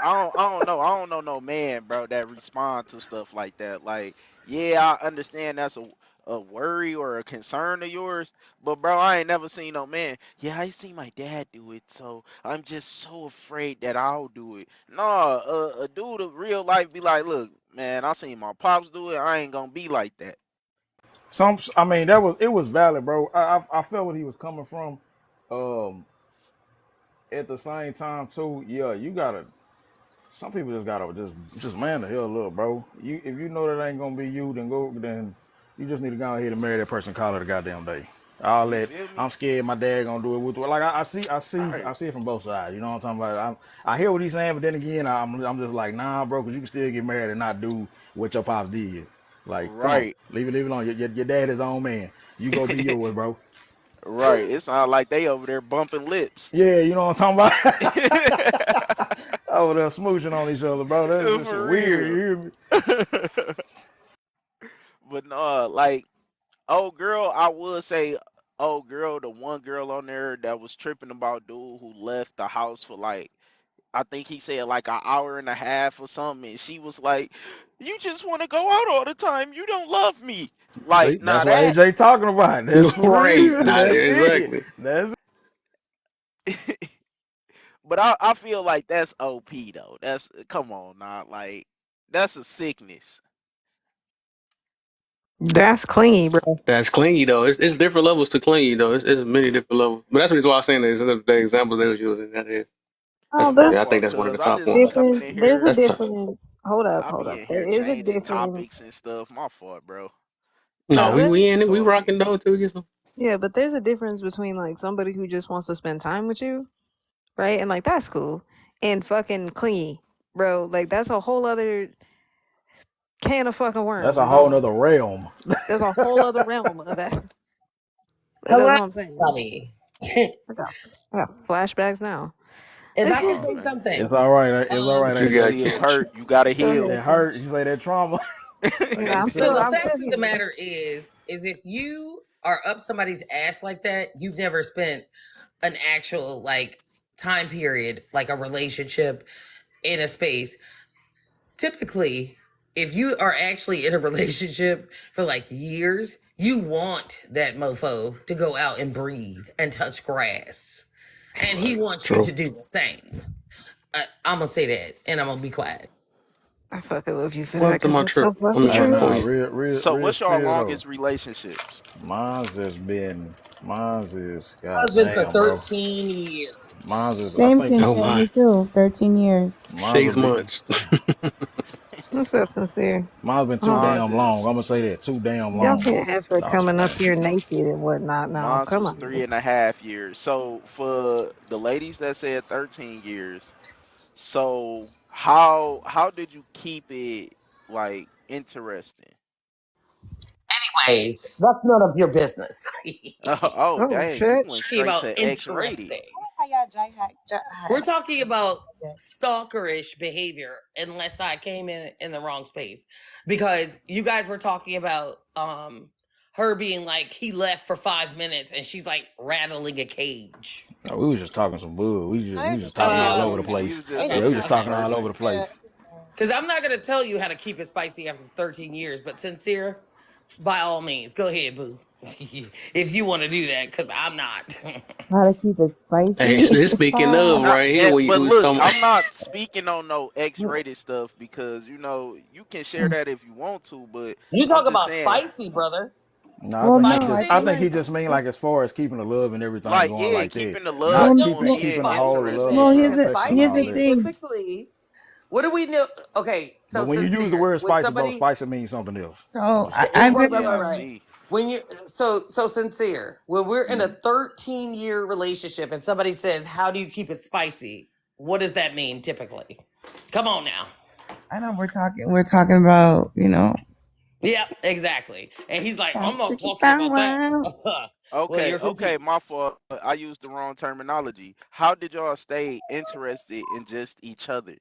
I don't know no man, bro, that respond to stuff like that. Like, yeah, I understand that's a worry or a concern of yours, but bro, I ain't never seen no man. Yeah, I see my dad do it, so I'm just so afraid that I'll do it. Nah, a dude of real life be like, look, man, I seen my pops do it. I ain't gonna be like that. I mean that was it was valid, bro. I felt what he was coming from. Um, at the same time too, yeah, you gotta. Some people just gotta just man the hell up, bro. You if you know that ain't gonna be you, then you just need to go ahead and marry that person. Call it a goddamn day. All You that. feel me? I'm scared my dad gonna do it with. Like I Right. see it from both sides. You know what I'm talking about? I hear what he's saying, but then again, I'm just like, nah, bro, because you can still get married and not do what your pops did. Like, come on, Right. leave it alone. Your dad is own man. You go do yours, bro. Right. It sounds like they over there bumping lips. Yeah, you know what I'm talking about? Over there smooching on each other, bro. That shit For weird. You real. hear me? But no, like, oh girl, I would say, oh girl, the one girl on there that was tripping about dude who left the house for like, I think he said like an hour and a half or something, and she was like, "You just want to go out all the time. You don't love me." See, Like, that's now what that, AJ talking about. That's for Right. real. Nah, That's it. exactly. That's but I feel like that's OP though. That's come on, now, like that's a sickness. That's clingy, bro. That's clingy though. It's different levels to clingy though. It's many different levels. But that's what why I was saying is the examples they was using. That is. Oh, That's, My there's yeah, I think fault, that's one of cuz the I top just be ones. coming difference. in There's a here. That's t- difference. Hold up, I hold be up. in There here is a changing topics difference. and stuff. My fault, bro. no. No, Y'all We just in be it. We talking. rocking though till we get some. yeah, but there's a difference between like somebody who just wants to spend time with you, right? And like that's cool. And fucking clingy, bro. Like that's a whole other can of fucking that's worms. a Is whole all. nother realm. There's a whole other realm of that. That's Hello, what I'm saying. everybody. I got flashbacks now. If I can Oh say man, It's something, all right. It's all um, right, What you you got, AJ. still Kitch? hurt. You gotta Go heal. It ahead, hurt. Ken. You say that trauma. I Yeah, gotta I'm get so still the that. I'm still fact of the here. matter is if you are up somebody's ass like that, you've never spent an actual like time period, like a relationship in a space. Typically, if you are actually in a relationship for like years, you want that mofo to go out and breathe and touch grass. And he Right. wants you to True. do the same. I'm gonna say that and I'm gonna be quiet. I fucking love you for that Welcome to because my that's so trip. I'm fucking gonna Hey, answer true. for nah, you. So, real what's your spill though. longest relationships? Mine's is Husband for goddamn, bro. 13 years. Mine's is I Same think can Oh say my, me too. 13 years. mine's a 6 months. What's up, sincere? mine's been too Oh, Mine's damn long. is I'm gonna say that too damn y'all long. can't have her No, I'm just coming up playing. here naked and whatnot. Now, mine's come was on. 3.5 years. So for the ladies that said 13 years, so how did you keep it like interesting? Hey, that's none of your business. Oh Oh dang, you shit! went Talking straight about to X rated. interesting. How y'all We're talking about that? stalkerish behavior, unless I came in the wrong space, because you guys were talking about her being like he left for 5 minutes and she's like rattling a cage. No, we was just talking some bull. No, they We were was just just talking saying all Yeah, over Oh, the okay. we place. was just they Okay. Yeah, we talking just in Okay. talking all over conversing. the place. Because I'm not gonna tell you how to keep it spicy after 13 years, but sincere, by all means, go ahead, boo. If you want to do that, because I'm not. How to keep it Hey, spicy. so speaking of Not, right here, we but was look, talking. I'm not speaking on no X rated stuff because you know you can share that if you want to, but You I'm talk just about saying, spicy, brother. No, Well, no, I I Spicy. think he like. just mean like as far as keeping the love and everything like, going yeah, like that, keeping the I love not Well, don't going, keeping well, think being keeping the whole love spicy. well, affair interested. here's sexual and all the Spicy, that. thing. typically. What do we know? Okay, so But when you use the sincere. word When spicy, bro, somebody spicy means something else. So So I'm right, very right, Yeah, right, I right. see. When you so sincere, when we're in a mm. 13-year relationship and somebody says, "How do you keep it spicy?" What does that mean typically? Come on now. I know we're talking about, Yep, exactly. And he's like, got "I'm to not keep talking about that." on. Well, Okay, you're okay, my confused. fault. I used the wrong terminology. How did y'all stay interested in just each other?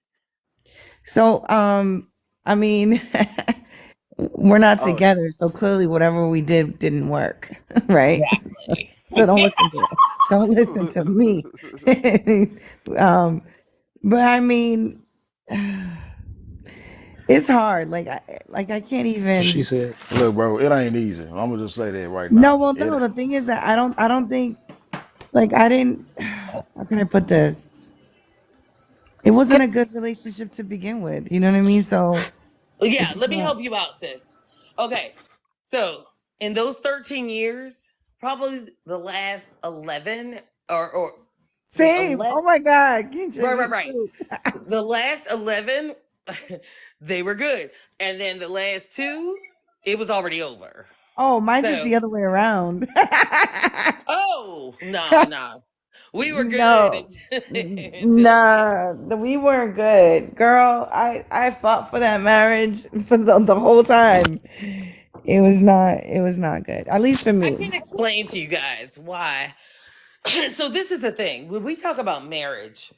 So, I mean, we're not Oh, together, so clearly whatever we did didn't work, right? Exactly. So don't listen to me. um, but I mean, it's hard. I can't She even. said, Look, bro, it ain't easy. I'm gonna just say that right No, now. well, It no. The thing is that I don't think I didn't. How can I put this? It wasn't a good relationship to begin with. You know what I mean? So it's Yeah, just let me not. help you out, sis. Okay, so in those 13 years, probably the last 11 or the Same. 11, Oh my God, Kendra, right, me right, right. too. The last 11, they were good. And then the last two, it was already over. Oh, mine's is So, the other way around. oh, no. We were good No, until nah, we weren't good, girl. I fought for that marriage for the whole time. It was not good, at least for I me. can explain to you guys why. So this is the thing. When we talk about marriage,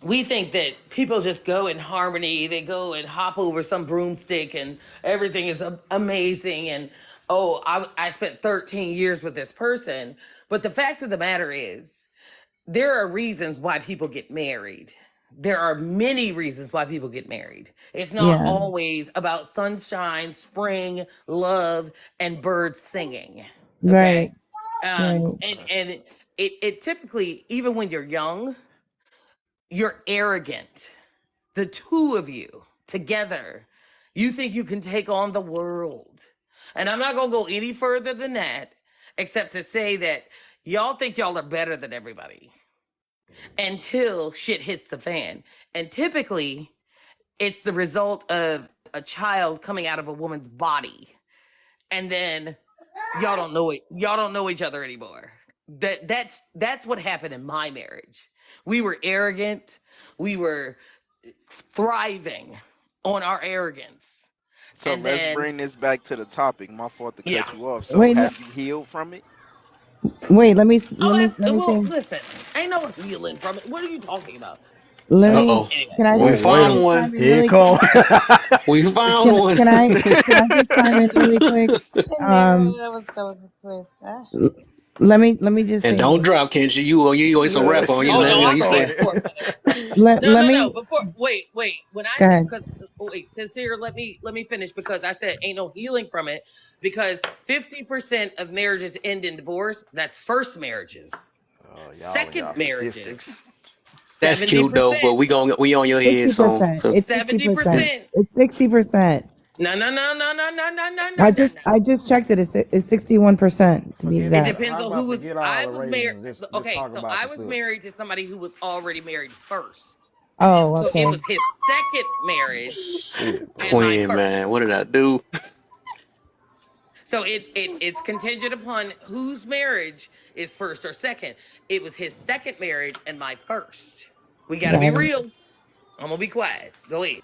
we think that people just go in harmony, they go and hop over some broomstick and everything is amazing. And oh, I spent 13 years with this person. But the fact of the matter is, there are reasons why people get married. There are many reasons why people get married. It's not Yeah, always about sunshine, spring, love, and birds singing. right, Okay. right, And it typically, even when you're young, you're arrogant. The two of you together, you think you can take on the world. And I'm not going to go any further than that, except to say that y'all think y'all are better than everybody until shit hits the fan. And typically, it's the result of a child coming out of a woman's body. And then y'all don't know it. Y'all don't know each other anymore. That's what happened in my marriage. We were arrogant. We were thriving on our arrogance. So And let's then, bring this back to the topic. My fault to yeah. cut you off. So wait, have you healed from it? wait. Oh, Let me well, say. listen, ain't no healing from it. What are you talking about? Let Okay, me. Uh-oh. anyway. Can I We Oh just? Can I found well, just one. chime in here it really come. quick? We found one. Can I just chime in really quick? Never. Um, That was a twist. Ah. let me just And say don't this. drop, Kenji. You always a Look, rapper. she You Oh know, no, already you know, I'm you going stay. started. for it, brother. Let No. me. Before, wait. When I Go said, ahead. because sincere, let me finish, because I said ain't no healing from it, because 50% of marriages end in divorce. That's first marriages. Oh, y'all and y'all Second marriages, statistics. That's cute though, but 70%. we on your head soon. 60%. So It's 60%. 70%. It's 60%. No. I just checked it. It's 61% to be Forget. It exact. depends How on about who was. forget all I the was married. ratings? Let's Okay, talk so about I the was stuff. married to somebody who was already married first. Oh, So it okay. was his second marriage Shit. and my twin, man. first. What did I do? So it's contingent upon whose marriage is first or second. It was his second marriage and my first. We got to be Got it. real. I'm gonna be quiet. Go ahead.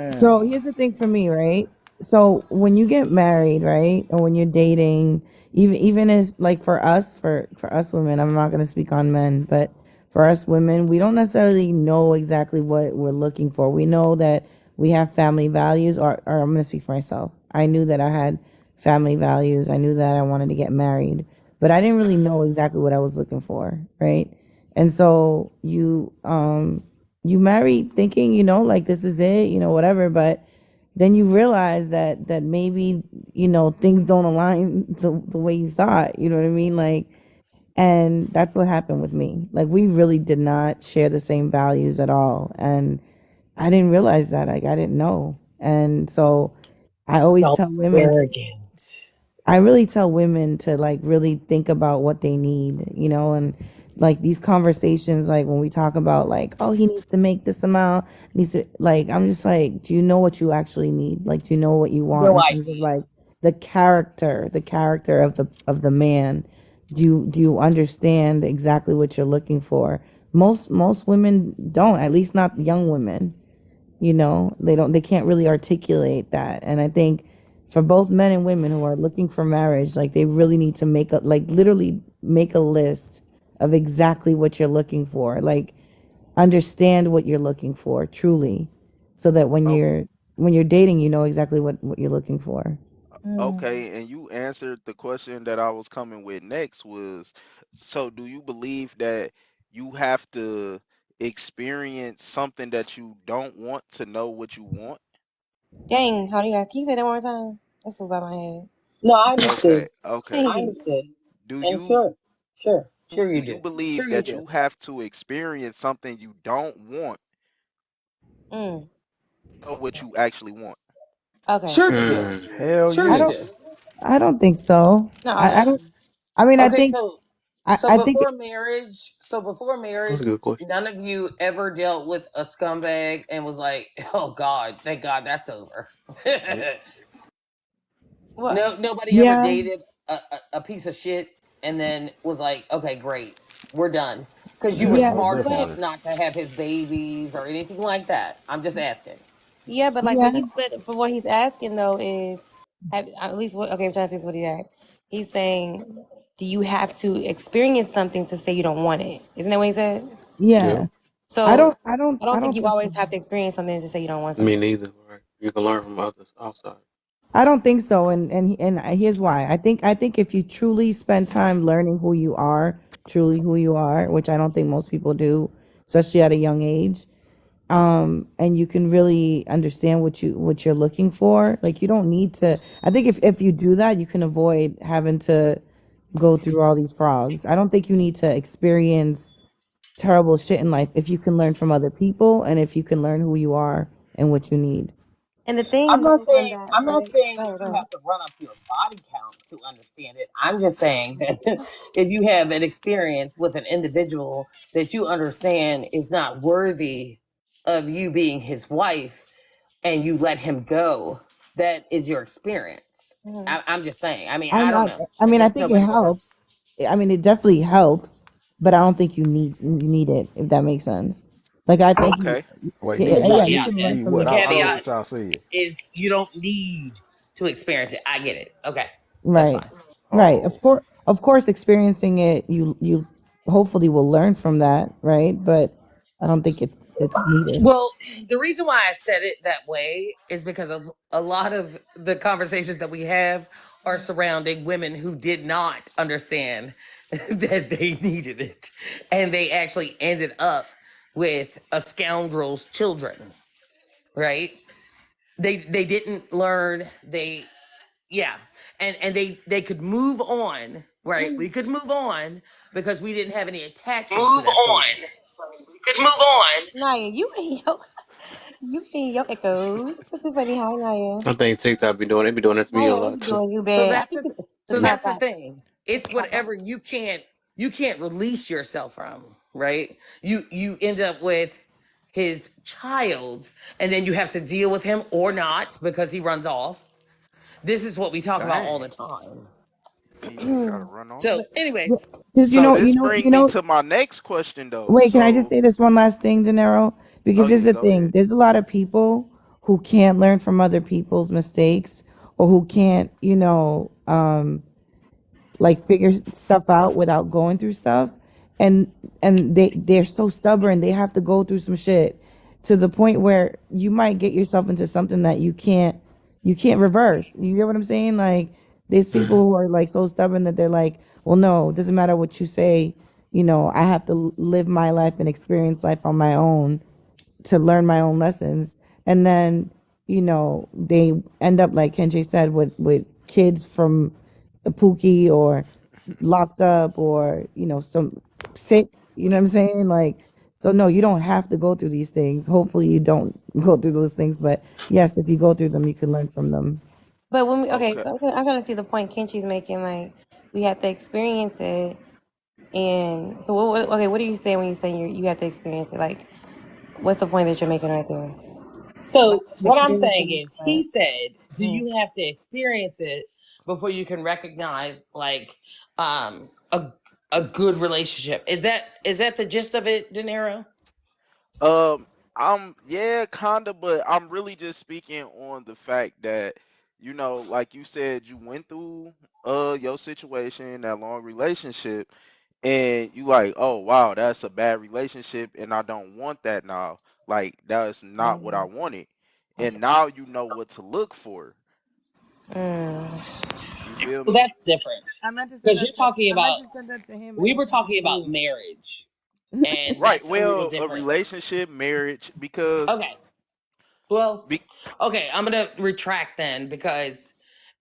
So Damn. here's the thing for me, right? So when you get married, right, or when you're dating, even as like for us women, I'm not gonna speak on men, but for us women, we don't necessarily know exactly what we're looking for. We know that we have family values, or I'm gonna speak for myself. I knew that I had family values. I knew that I wanted to get married, but I didn't really know exactly what I was looking for, right? And so you marry thinking, like this is it, whatever, but then you realize that maybe, things don't align the way you thought, you know what I mean? Like, and that's what happened with me. Like, we really did not share the same values at all. And I didn't realize that. Like, I didn't know. And so I always So tell women to arrogant. I really tell women to like really think about what they need, and like these conversations, like when we talk about like, oh, he needs to make this amount, needs to like, I'm just like, do you know what you actually need? Like, do you know what you want No in terms of idea. like the character of the man? Do you understand exactly what you're looking for? Most women don't, at least not young women. They can't really articulate that. And I think for both men and women who are looking for marriage, like they really need to literally make a list of exactly what you're looking for, like understand what you're looking for truly, so that when Oh, you're dating, you know exactly what you're looking for. okay. And you answered the question that I was coming with next was, so do you believe that you have to experience something that you don't want to know what you want? Dang, how do you? Can you say that one more time? That's about my head. No, I Okay, understood. okay. I Dang it. understood. Do And you sure do you you do. believe Sure you that do. you have to experience something you don't want Mm. to know what you actually want? Okay. Sure you do. Mm. Hell Sure I you don't yes. do. I don't think so. I No. don't I mean, I Okay, think I think before That's a marriage, good question. none of you ever dealt with a scumbag and was like, "Oh God, thank God that's over." Nope. Well, No, nobody ever Yeah, dated a piece of shit and then was like, okay, great, we're done. Because you were Yeah, yeah, most smart but enough definitely. not to have his babies or anything like that. I'm just asking. yeah, but like, yeah, but what he's asking though is, have, at least what? Okay, I'm trying to think what he's asked. He's saying, do you have to experience something to say you don't want it? Isn't that what he said? Yep. yeah. I So don't, I don't, I I don't think don't you think always so. have to experience something to say you don't want Me something. neither. Right? You can learn from others outside. I don't think so, and here's why. I think if you truly spend time learning who you are, truly who you are, which I don't think most people do, especially at a young age, and you can really understand what you're looking for. Like you don't need to. I think if you do that, you can avoid having to go through all these frogs. I don't think you need to experience terrible shit in life if you can learn from other people and if you can learn who you are and what you need. And the thing is on that, I'm not right? saying Go that ahead, go you ahead. have to run up your body count to understand it. I'm just saying that if you have an experience with an individual that you understand is not worthy of you being his wife and you let him go, that is your experience. Mhm. I'm just saying. I mean, I'm I don't not. know. I I mean, I guess think it nobody ever. helps. I mean, it definitely helps, but I don't think you need it if that makes sense. Like I think you, Okay. Wait, yeah, The yeah, you caveat can learn then, need from the what? the I best. lost caveat what y'all said. is you don't need to experience it. I get it. Okay, that's Right, fine. right. Oh, Of course, experiencing it, you hopefully will learn from that, right? But I don't think it's needed. Well, the reason why I said it that way is because of a lot of the conversations that we have are surrounding women who did not understand that they needed it. And they actually ended up with a scoundrel's children, right? They didn't learn, yeah. And they could move on, right? We could move on because we didn't have any attachment to Move that baby. on. We could move on. Naya, you and your echoes. This is funny. Hi, Naya. I think TikTok be doing. They be doing that to me a Naya, what lot you too. doing? You So bad. I that's think the the so Mm. top that's the five. thing. It's Top five. whatever you can't release yourself from, right? You end up with his child and then you have to deal with him or not because he runs off. This is what we talk about all Dang. the time. He gotta run off. So, anyways, Because So you this know, bring me to my next question though. Wait, can I just So, say this one last thing, De Niro? oh Because this is yeah, the go thing. ahead. There's a lot of people who can't learn from other people's mistakes or who can't, like figure stuff out without going through stuff. And they're so stubborn. They have to go through some shit to the point where you might get yourself into something that you can't reverse. You get what I'm saying? Like there's people Mhm. who are like so stubborn that they're like, well, no, it doesn't matter what you say. I have to live my life and experience life on my own to learn my own lessons. And then, they end up like Kenji said with kids from the Pookie or locked up or, some sick, you know what I'm saying? Like, so no, you don't have to go through these things. Hopefully you don't go through those things. But yes, if you go through them, you can learn from them. But when we okay, Okay. so I'm gonna see the point Kenchi's making. Like we have to experience it, and so okay, what are you saying when you say you have to experience it? Like, what's the point that you're making right there? Like so what I'm saying experiencing, is he but said, do mm. you have to experience it before you can recognize like a good relationship? Is that the gist of it, De Niro? Um, I'm yeah, kinda, but I'm really just speaking on the fact that, like you said, you went through your situation, that long relationship, and you like, oh wow, that's a bad relationship, and I don't want that now. Like that's not what I Mm. wanted. Okay. And now you know what to look for. Mm. You feel Well, me? that's different I meant to send because you're that to talking I meant about to send that to him and we he were sent it talking to about you. marriage, and Right. that's a little Well, a different. relationship, marriage, because Okay. Well, be, okay, I'm gonna retract then because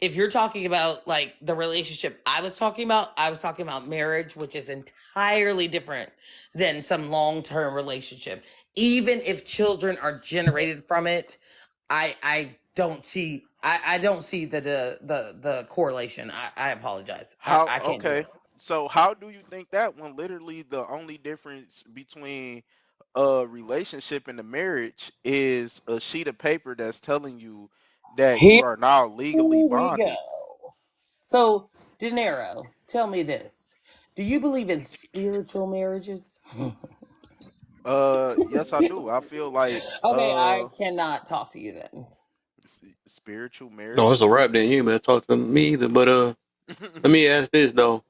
if you're talking about like the relationship I was talking about marriage, which is entirely different than some long-term relationship. Even if children are generated from it, I don't see the correlation. I apologize. how I can't do okay. it. So how do you think that when literally the only difference between a relationship and a marriage is a sheet of paper that's telling you that you Here are now legally we go. bonded? So, De Niro, tell me this. Do you believe in spiritual marriages? Yes, I do. I feel like Okay, I cannot talk to you then. spiritual No, it's a marriages. wrap then. You ain't better talk to me either. But let me ask this though.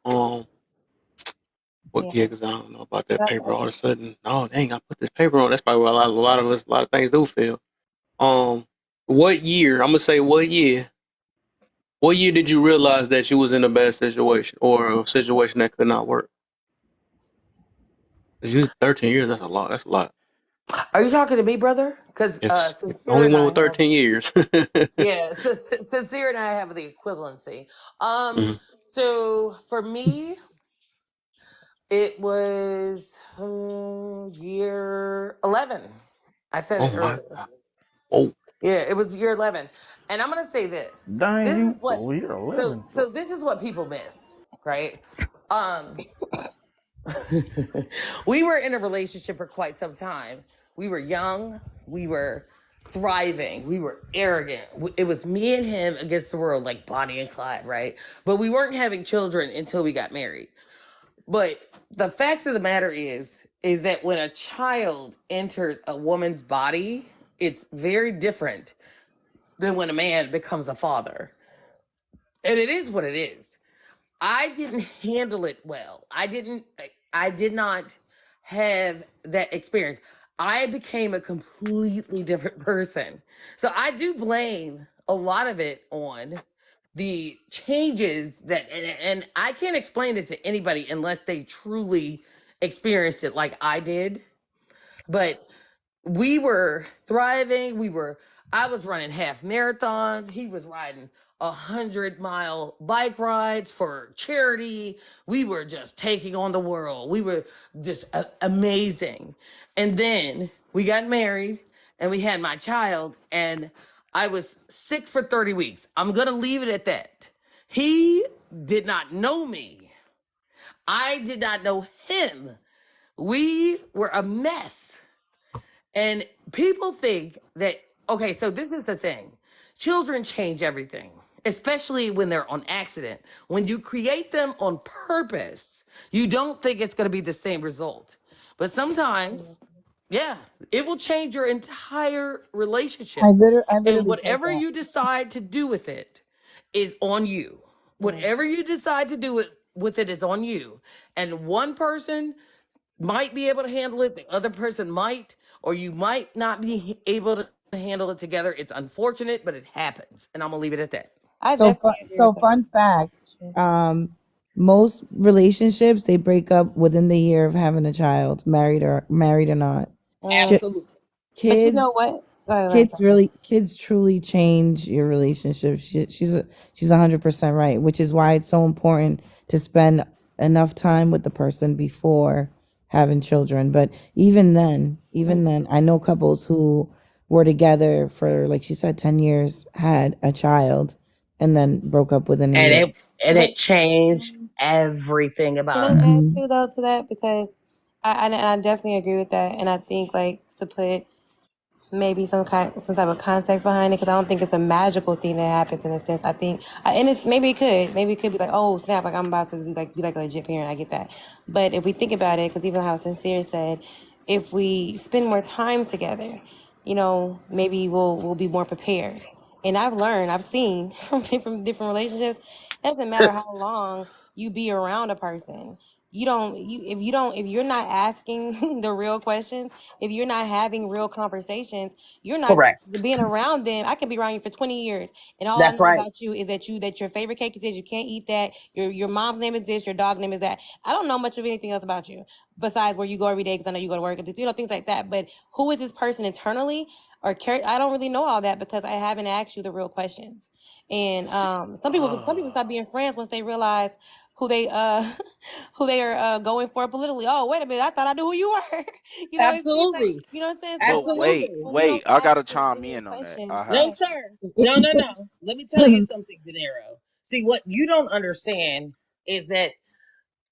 What? Yeah. Yeah, because I don't know about that That's paper. All of a sudden, oh dang, I put this paper on. That's probably why a lot of us, a lot of things do fail. What year? I'm gonna say what year. What year did you realize that you was in a bad situation or a situation that could not work? 'Cause you 13 years. That's a lot. That's a lot. Are you talking to me, brother? Because It's Sincere only and one I with have 13 years. yeah, Sincere and I have the equivalency. Mhm. So for me, it was year 11. I said Oh it my earlier. God. Oh. Yeah, it was year 11. And I'm gonna say this. Dang, This is you, what oh, you're so 11. so this is what people miss, right? Um we were in a relationship for quite some time. We were young, we were thriving, we were arrogant. It was me and him against the world, like Bonnie and Clyde, right? But we weren't having children until we got married. But the fact of the matter is that when a child enters a woman's body, it's very different than when a man becomes a father. And it is what it is. I didn't handle it well. I did not have that experience. I became a completely different person. So I do blame a lot of it on the changes that and I can't explain it to anybody unless they truly experienced it like I did. But we were thriving. I was running half marathons. He was riding 100-mile bike rides for charity. We were just taking on the world. We were just amazing. And then we got married and we had my child, and I was sick for 30 weeks. I'm going to leave it at that. He did not know me. I did not know him. We were a mess. And people think that, okay, so this is the thing. Children change everything, especially when they're on accident. When you create them on purpose, you don't think it's going to be the same result. But sometimes, yeah, it will change your entire relationship. I And literally said whatever that. you decide to do with it is on you. Whatever you decide to do with it is on you. And one person might be able to handle it, the other person might, or you might not be able to handle it together. It's unfortunate, but it happens. And I'm gonna leave it at that. I So definitely agree so with that. fun fact, most relationships they break up within the year of having a child, married or not. Ch- Absolutely. But you kids know what? Go ahead, sorry. kids truly change your relationship. She's 100% right, which is why it's so important to spend enough time with the person before having children. But even then, I know couples who were together for, like she said, 10 years, had a child, and then broke up within a year. And But it changed everything can about I add us. too though to that? Because I definitely agree with that, and I think like to put maybe some type of context behind it, because I don't think it's a magical thing that happens in a sense. I think, and it's maybe it could be like, oh snap, like I'm about to be like a legit parent. I get that, but if we think about it, because even how Sincere said, if we spend more time together, maybe we'll be more prepared. And I've seen from different relationships. It doesn't matter how long you be around a person. If you're not asking the real questions, if you're not having real conversations, you're not Correct. being around them. I can be around you for 20 years, and all I That's know right. about you is that your favorite cake is this, you can't eat that, your mom's name is this, your dog's name is that. I don't know much of anything else about you besides where you go every day, because I know you go to work, things like that. But who is this person internally, I don't really know all that because I haven't asked you the real questions. And some people stop being friends once they realize who they who they are going for politically. Oh, wait a minute, I thought I knew who you were. It's like, Absolutely. you know what I'm saying? So But like, wait, Absolutely. when we don't I ask gotta those chime genuine in on that. questions, I No, have. yeah. sir. No. Let me tell you something, De Niro. See, what you don't understand is that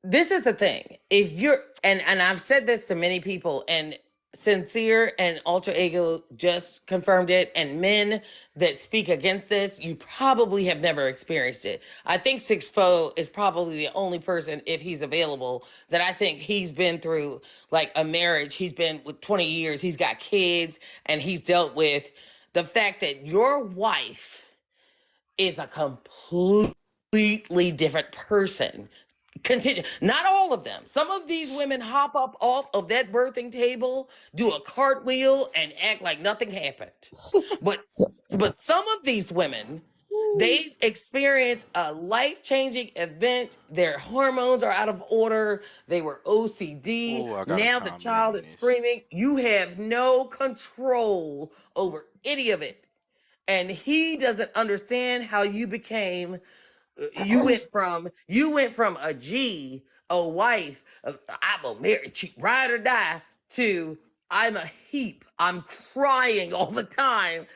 this is the thing. If you're and I've said this to many people, and Sincere and Alter Ego just confirmed it, and men that speak against this, you probably have never experienced it. I think Six Foe is probably the only person, if he's available, that I think he's been through like a marriage. He's been with 20 years, he's got kids, and he's dealt with the fact that your wife is a completely different person. Continue. Not all of them. Some of these women hop up off of that birthing table, do a cartwheel, and act like nothing happened. But some of these women, they experience a life-changing event. Their hormones are out of order. They were OCD. Oh, I gotta Now the chime in child on is this. screaming. You have no control over any of it. And he doesn't understand how you became. You went from a G, a wife, I'm a married cheat, ride or die, to I'm a heap. I'm crying all the time.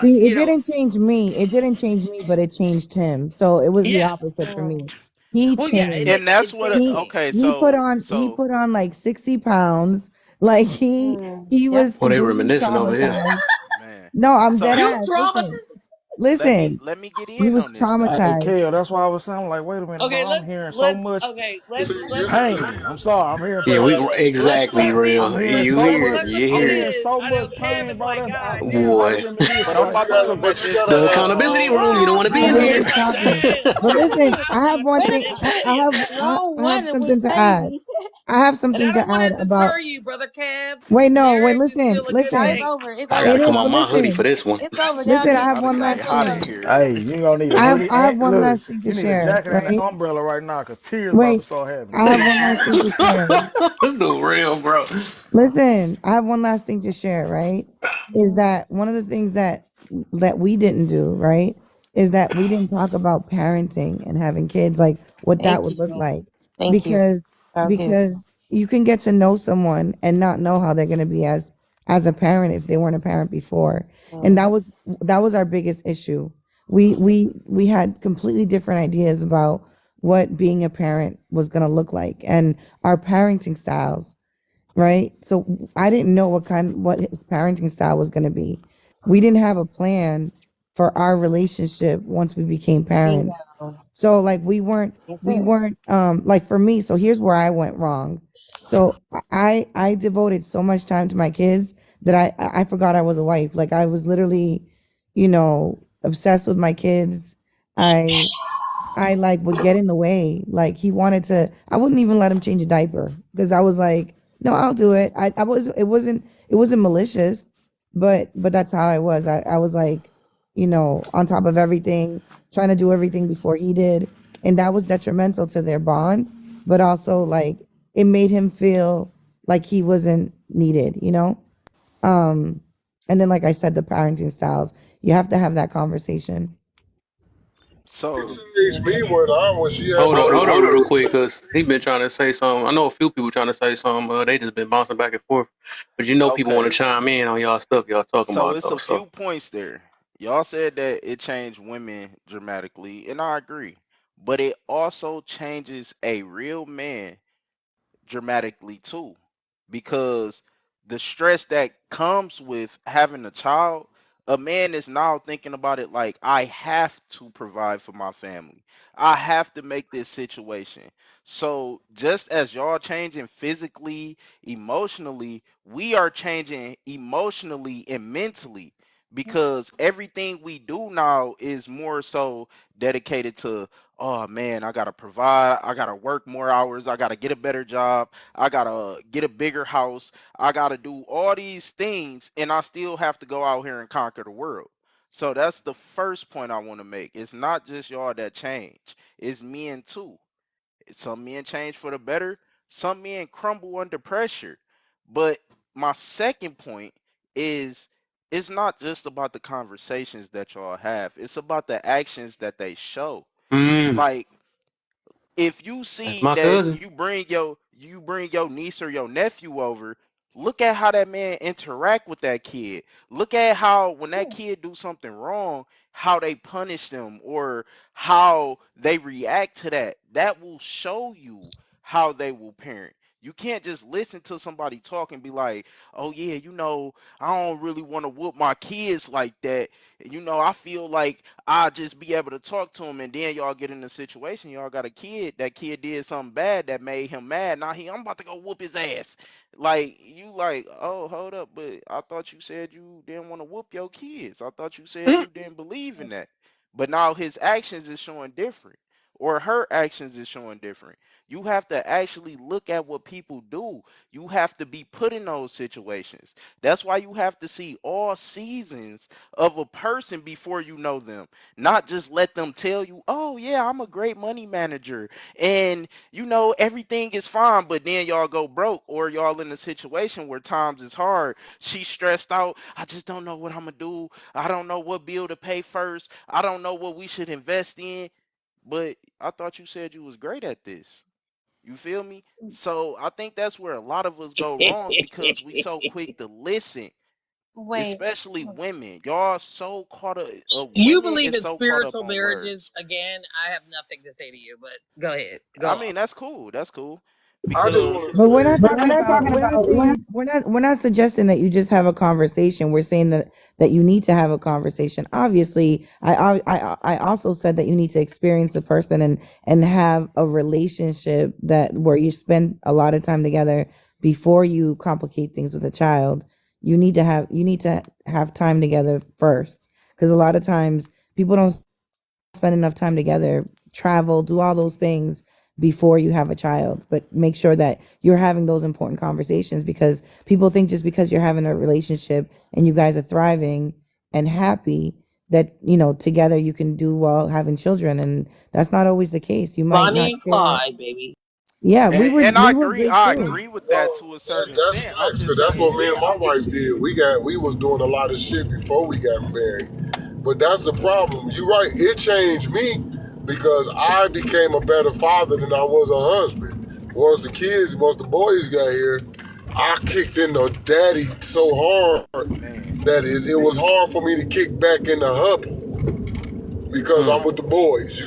See, it didn't change me. It didn't change me, but it changed him. So it was the Yeah. opposite for me. He Well, yeah, it changed. And makes that's it what. changed me. Okay, He put on so like 60 pounds. Like he Yep. was Oh, they completely reminiscing over here. traumatized. man, No, I'm dead so You ass. traumatized. Listen. let me get He in was on this though. Hey, traumatized. Kale, that's why I was saying, like, wait a minute, Okay, bro. I'm hearing so let's much okay, See, let's pain. I'm sorry. I'm hearing Yeah, pain. we let's exactly let these I'm real. hearing You so hear? much. let's You I'm hear? hearing because so I know much Kev pain, is bro. like, That's God damn. Not Boy, even reminiscing. But I'm Like, about cut to, it, but bro. you the gotta, accountability room. You don't want to be in Nobody's here. talking. God But listen, damn, I have one but thing. No I have wonder we something to add. crazy. I have and I something to don't want add to deter about. you, brother Kev. Wait, no, wait, Marriage is listen, still a good No, it's listen. thing. over. It's I over gotta It come is, down on but my there. hoodie for listen, this one. It's over down listen. I there. have about to one get last hot in thing. here. Hey, you gonna need a I have hoodie I have and one look, last thing to you need a share. jacket and an Right? umbrella right now, cause tears about to Wait, start happening. I have one last thing to share. This dude real, bro. Listen, I have one last thing to share, right? Is that one of the things that we didn't do, right? Is that we didn't talk about parenting and having kids, like what that Thank would look you. like. Thank you. Because That was good. you can get to know someone and not know how they're gonna be as a parent if they weren't a parent before. And Mm. that was our biggest issue. We had completely different ideas about what being a parent was gonna look like and our parenting styles, right? So I didn't know what his parenting style was going to be. We didn't have a plan for our relationship once we became parents. Bingo. So like That's we it. weren't like for me, so here's where I went wrong. So I devoted so much time to my kids that I forgot I was a wife. Like I was literally, obsessed with my kids. I like would get in the way. Like he wanted to, I wouldn't even let him change a diaper because I was like, no, I'll do it. It wasn't malicious, but that's how I was. I was like, on top of everything, trying to do everything before he did. And that was detrimental to their bond, but also like it made him feel like he wasn't needed. Um, and then, like I said, the parenting styles, you have to have that conversation. So changed me when she had Hold my on, real daughter. quick, cause he been trying to say something. I know a few people trying to say something. They just been bouncing back and forth. But people want to okay, chime in on y'all stuff y'all talking so about it's though. a So few points there. Y'all said that it changed women dramatically, and I agree. But it also changes a real man dramatically too, because the stress that comes with having a child, a man is now thinking about it like, I have to provide for my family, I have to make this situation. So just as y'all changing physically, emotionally, we are changing emotionally and mentally, because everything we do now is more so dedicated to, oh man, I gotta provide, I gotta work more hours, I gotta get a better job, I gotta get a bigger house, I gotta do all these things, and I still have to go out here and conquer the world. So that's the first point I want to make. It's not just y'all that change, it's men too. Some men change for the better, some men crumble under pressure. But my second point is, it's not just about the conversations that y'all have, it's about the actions that they show. Like, if you that's see my that cousin. you bring your niece or your nephew over, look at how that man interact with that kid. Look at how when that kid do something wrong, how they punish them or how they react to that. That will show you how they will parent. You can't just listen to somebody talk and be like, oh yeah, I don't really want to whoop my kids like that. I feel like I just be able to talk to them, and then y'all get in a situation, y'all got a kid, that kid did something bad that made him mad. Now I'm about to go whoop his ass. Like, oh, hold up, but I thought you said you didn't want to whoop your kids. I thought you said you didn't believe in that. But now his actions is showing different, or her actions is showing different. You have to actually look at what people do. You have to be put in those situations. That's why you have to see all seasons of a person before you know them. Not just let them tell you, oh, yeah, I'm a great money manager. And, everything is fine. But then y'all go broke, or y'all in a situation where times is hard. She's stressed out. I just don't know what I'm going to do. I don't know what bill to pay first. I don't know what we should invest in. But I thought you said you was great at this. You feel me? So I think that's where a lot of us go wrong, because we so quick to listen, Wait. especially women. Y'all so caught up, You women believe is in so caught up spiritual on marriages words. again? I have nothing to say to you, but go ahead. Go I off. mean, that's cool. That's cool. I just Because want to But we're say, not talking about, we're not saying, we're not suggesting that you just have a conversation. We're saying that you need to have a conversation. Obviously, I also said that you need to experience the person and have a relationship that where you spend a lot of time together before you complicate things with a child. You need to have time together first, because a lot of times people don't spend enough time together, travel, do all those things before you have a child. But make sure that you're having those important conversations, because people think just because you're having a relationship and you guys are thriving and happy that, together you can do well having children. And that's not always the case. You might Bonnie not and share. Clyde, baby. Yeah, we and, were and we were good I too. agree with that well, to a certain that's extent. I'm facts, just because that's what saying, me and my wife did. We was doing a lot of shit before we got married. But that's the problem. You're right. It changed me because I became a better father than I was a husband. Once the boys got here, I kicked in the daddy so hard man. that it was hard for me to kick back in the hubby because I'm Mm. with the boys.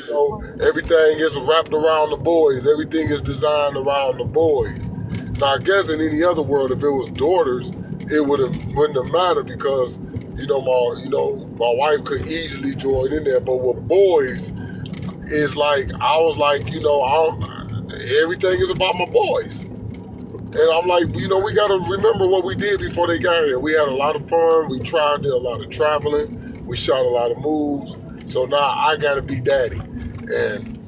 Everything is wrapped around the boys. Everything is designed around the boys. Now, I guess in any other world, if it was daughters, it wouldn't have mattered because my wife could easily join in there. But with boys, it's like I was like, everything is about my boys. And I'm like, we got to remember what we did before they got here. We had a lot of fun. We did a lot of traveling. We shot a lot of moves. So now I got to be daddy. And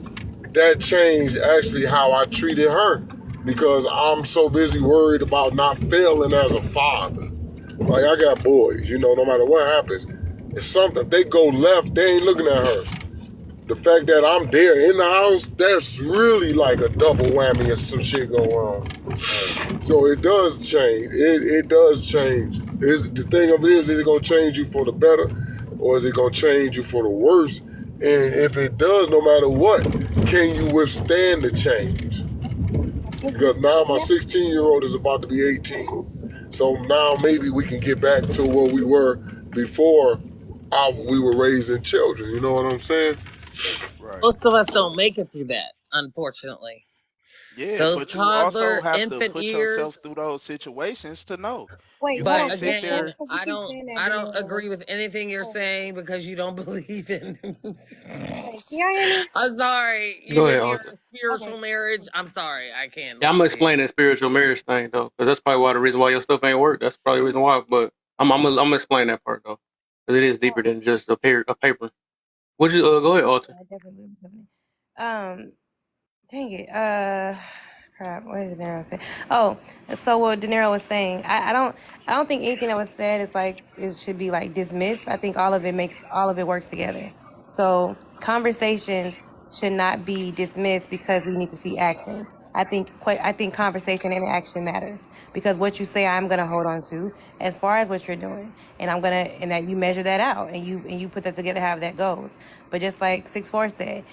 that changed actually how I treated her because I'm so busy worried about not failing as a father. Like, I got boys, no matter what happens, if they go left, they ain't looking at her. The fact that I'm there in the house, that's really like a double whammy if some shit go wrong. So it does change. It does change. The thing of it is it going to change you for the better or is it going to change you for the worse? And if it does, no matter what, can you withstand the change? Because now my 16-year-old is about to be 18. So now maybe we can get back to where we were before we were raising children. You know what I'm saying? Right. Most of us don't make it through that, unfortunately. Yeah, Those but you also toddler, have to infant put yourself years. through those situations to know. Wait, You hold But on, can't sit Danilo, again, there. because you I keep don't saying that, I don't Danilo. agree with anything you're Hold on. saying because you don't believe in Wait, can y'all hear me? I'm sorry. Go Even ahead, your Arthur. spiritual Okay. marriage, I'm sorry. I can't Yeah, I'm listen gonna to you. explain that spiritual marriage thing though, because that's probably the reason why your stuff ain't work. That's probably the reason why. But I'm gonna explain that part though, because it is deeper than just a paper. Would you go ahead, Arthur? I definitely believe in covenant. Dang it. Crap. What is De Niro saying? Oh, so what De Niro was saying, I don't think anything that was said is like it should be like dismissed. I think all of it works together. So conversations should not be dismissed because we need to see action. I think conversation and action matters because what you say I'm gonna hold on to as far as what you're doing, and and that you measure that out and you put that together how that goes. But just like 6'4" said,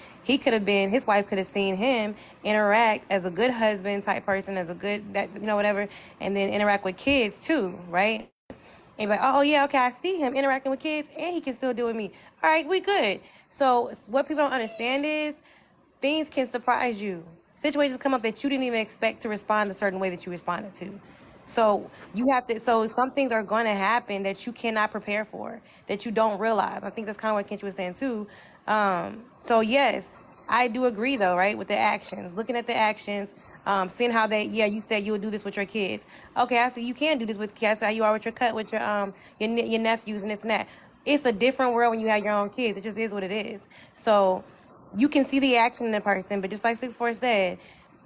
his wife could have seen him interact as a good husband type person, as a good whatever, and then interact with kids too, right? And be like, oh yeah, okay, I see him interacting with kids, and he can still do it with me. All right, we good. So what people don't understand is things can surprise you. Situations come up that you didn't even expect to respond a certain way that you responded to. So you have to. So some things are going to happen that you cannot prepare for, that you don't realize. I think that's kind of what Kenchi was saying too. So yes, I do agree though, right, with the actions. Looking at the actions, seeing how they. Yeah, you said you would do this with your kids. Okay, I see you can do this with kids. How you are with your cut with your nephews and this and that. It's a different world when you have your own kids. It just is what it is. So you can see the action in the person, but just like 6'4" said,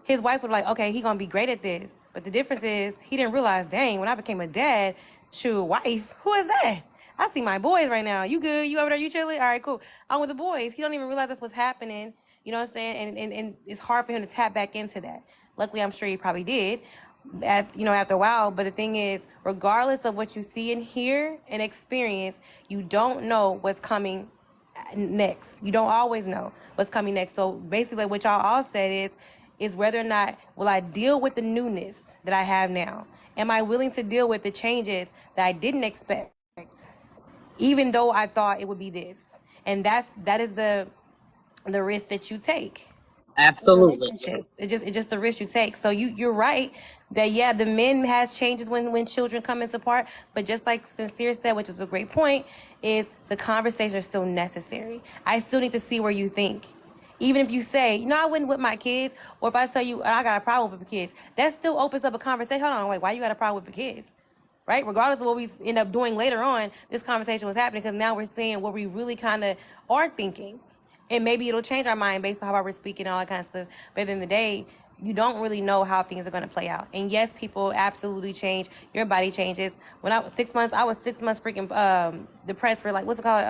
his wife would be like, okay, he gonna be great at this. But the difference is he didn't realize, dang, when I became a dad, shoot, wife, who is that? I see my boys right now. You good? You over there? You chilling? All right, cool. I'm with the boys. He don't even realize that's what's happening. You know what I'm saying? And it's hard for him to tap back into that. Luckily, I'm sure he probably did. After a while. But the thing is, regardless of what you see and hear and experience, you don't know what's coming next. You don't always know what's coming next. So basically what y'all all said is whether or not will I deal with the newness that I have now? Am I willing to deal with the changes that I didn't expect, even though I thought it would be this? And that is the risk that you take in Absolutely. relationships. It's just the risk you take. So you're right that yeah, the men has changes when children come into part, but just like Sincere said, which is a great point, is the conversations are still necessary. I still need to see where you think. Even if you say, I wouldn't with my kids, or if I tell you I got a problem with the kids, that still opens up a conversation. Hold on, wait, why you got a problem with the kids? Right? Regardless of what we end up doing later on, this conversation was happening because now we're seeing what we really kind of are thinking. And maybe it'll change our mind based on how we're speaking and all that kind of stuff. But at the end of the day, you don't really know how things are going to play out. And yes, people absolutely change. Your body changes. When I was 6 months, freaking depressed for, like, what's it called?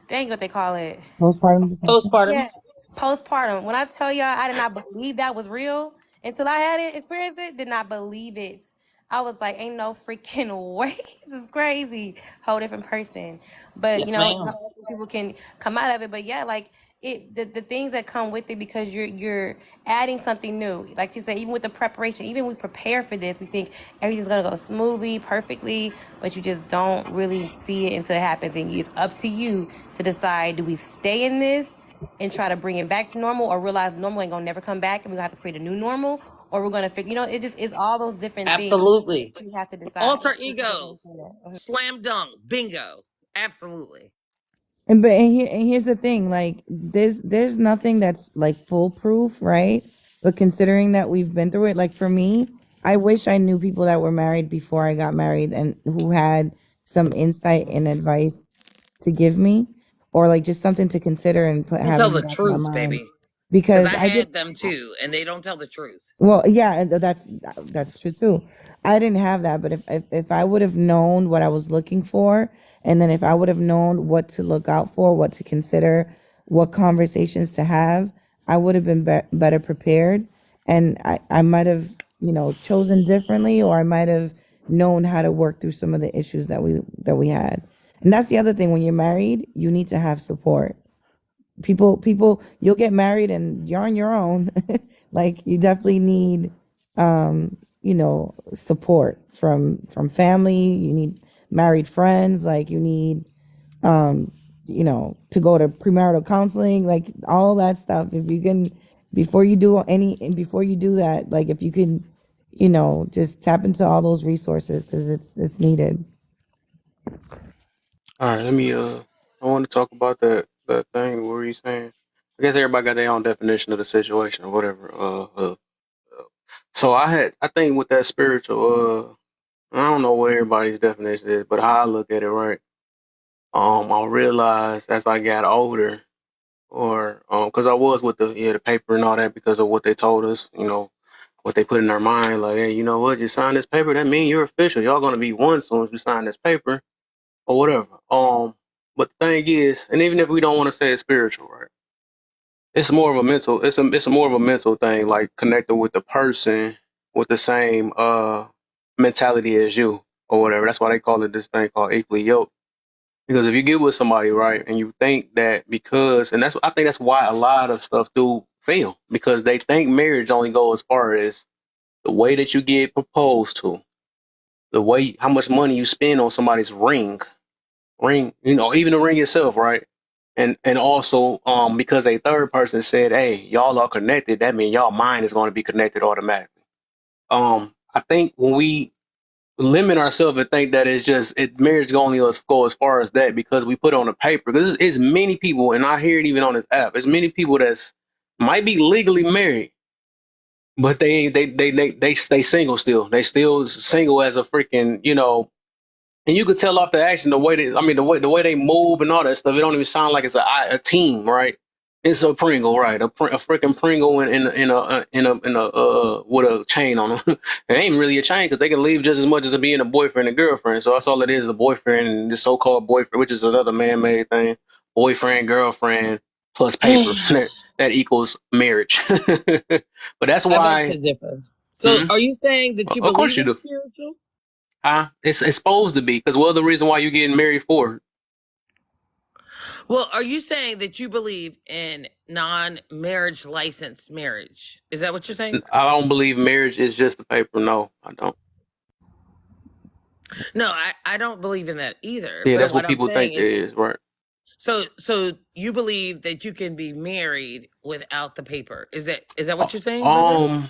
Dang, what they call it. Postpartum depression. Postpartum. Yeah, postpartum. When I tell y'all, I did not believe that was real until I had it, experienced it. Did not believe it. I was like, ain't no freaking way. This is crazy. Whole different person. But Yes, ma'am. people can come out of it. But yeah, like the things that come with it, because you're adding something new. Like you said, even with the preparation, even we prepare for this, we think everything's gonna go smoothly, perfectly, but you just don't really see it until it happens. And it's up to you to decide: do we stay in this and try to bring it back to normal, or realize normal ain't gonna never come back and we're gonna have to create a new normal, or we're gonna figure, it's all those different things Absolutely. you have to decide. Alter egos. Slam dunk. Bingo. Absolutely. And here's the thing, like there's nothing that's like foolproof, right? But considering that we've been through it, like for me, I wish I knew people that were married before I got married and who had some insight and advice to give me, or like just something to consider and Don't have tell in the the back of my truth, mind. baby. Because I I had them too, and they don't tell the truth. well, yeah, and that's true too. I didn't have that, but if I would have known what I was looking for, and then if I would have known what to look out for, what to consider, what conversations to have, I would have been better prepared, and I might have, chosen differently, or I might have known how to work through some of the issues that we had. And that's the other thing: when you're married, you need to have support. People, you'll get married and you're on your own. Like you definitely need support from family. You need married friends. Like you need to go to premarital counseling, like all that stuff. If you can, before you do that, like if you can, just tap into all those resources, because it's needed. All right, let me. I want to talk about that thing. What were you saying? I guess everybody got their own definition of the situation or whatever. So I think with that spiritual. I don't know what everybody's definition is, but how I look at it, right? I realized as I got older, or because I was with the paper and all that because of what they told us, what they put in our mind, like, hey, you know what, you sign this paper, that means you're official. Y'all gonna be one soon as you sign this paper or whatever. But the thing is, and even if we don't want to say it's spiritual, right? It's more of a mental. It's more of a mental thing, like connected with the person with the same mentality as you or whatever. That's why they call it this thing called equally yoked. Because if you get with somebody, right, and you think that I think that's why a lot of stuff do fail, because they think marriage only goes as far as the way that you get proposed to, the way how much money you spend on somebody's ring, even the ring itself, right? And also, because a third person said, "Hey, y'all are connected," that means y'all mind is going to be connected automatically. I think when we limit ourselves and think that it's just marriage can only go as far as that because we put it on the paper. Because it's many people, and I hear it even on this app. It's many people that's might be legally married, but they stay single still. They still single as a freaking, and you could tell off the action the way the way they move and all that stuff. It don't even sound like it's a team, right? It's a Pringle, right? A freaking Pringle in a with a chain on them. It ain't really a chain because they can leave just as much as it being a boyfriend and girlfriend. So that's all it is, a boyfriend and the so-called boyfriend, which is another man-made thing. Boyfriend, girlfriend plus paper. that equals marriage. But that's I beg why. to differ. So, Mhm. are you saying that you Of course believe you in do. spiritual? It's supposed to be because what other reason why you getting married for? Well, are you saying that you believe in non-marriage licensed marriage? Is that what you're saying? I don't believe marriage is just a paper. No, I don't. No, I don't believe in that either. Yeah, But that's what what I'm people saying think it is, right? so you believe that you can be married without the paper? Is that what you're saying, brother?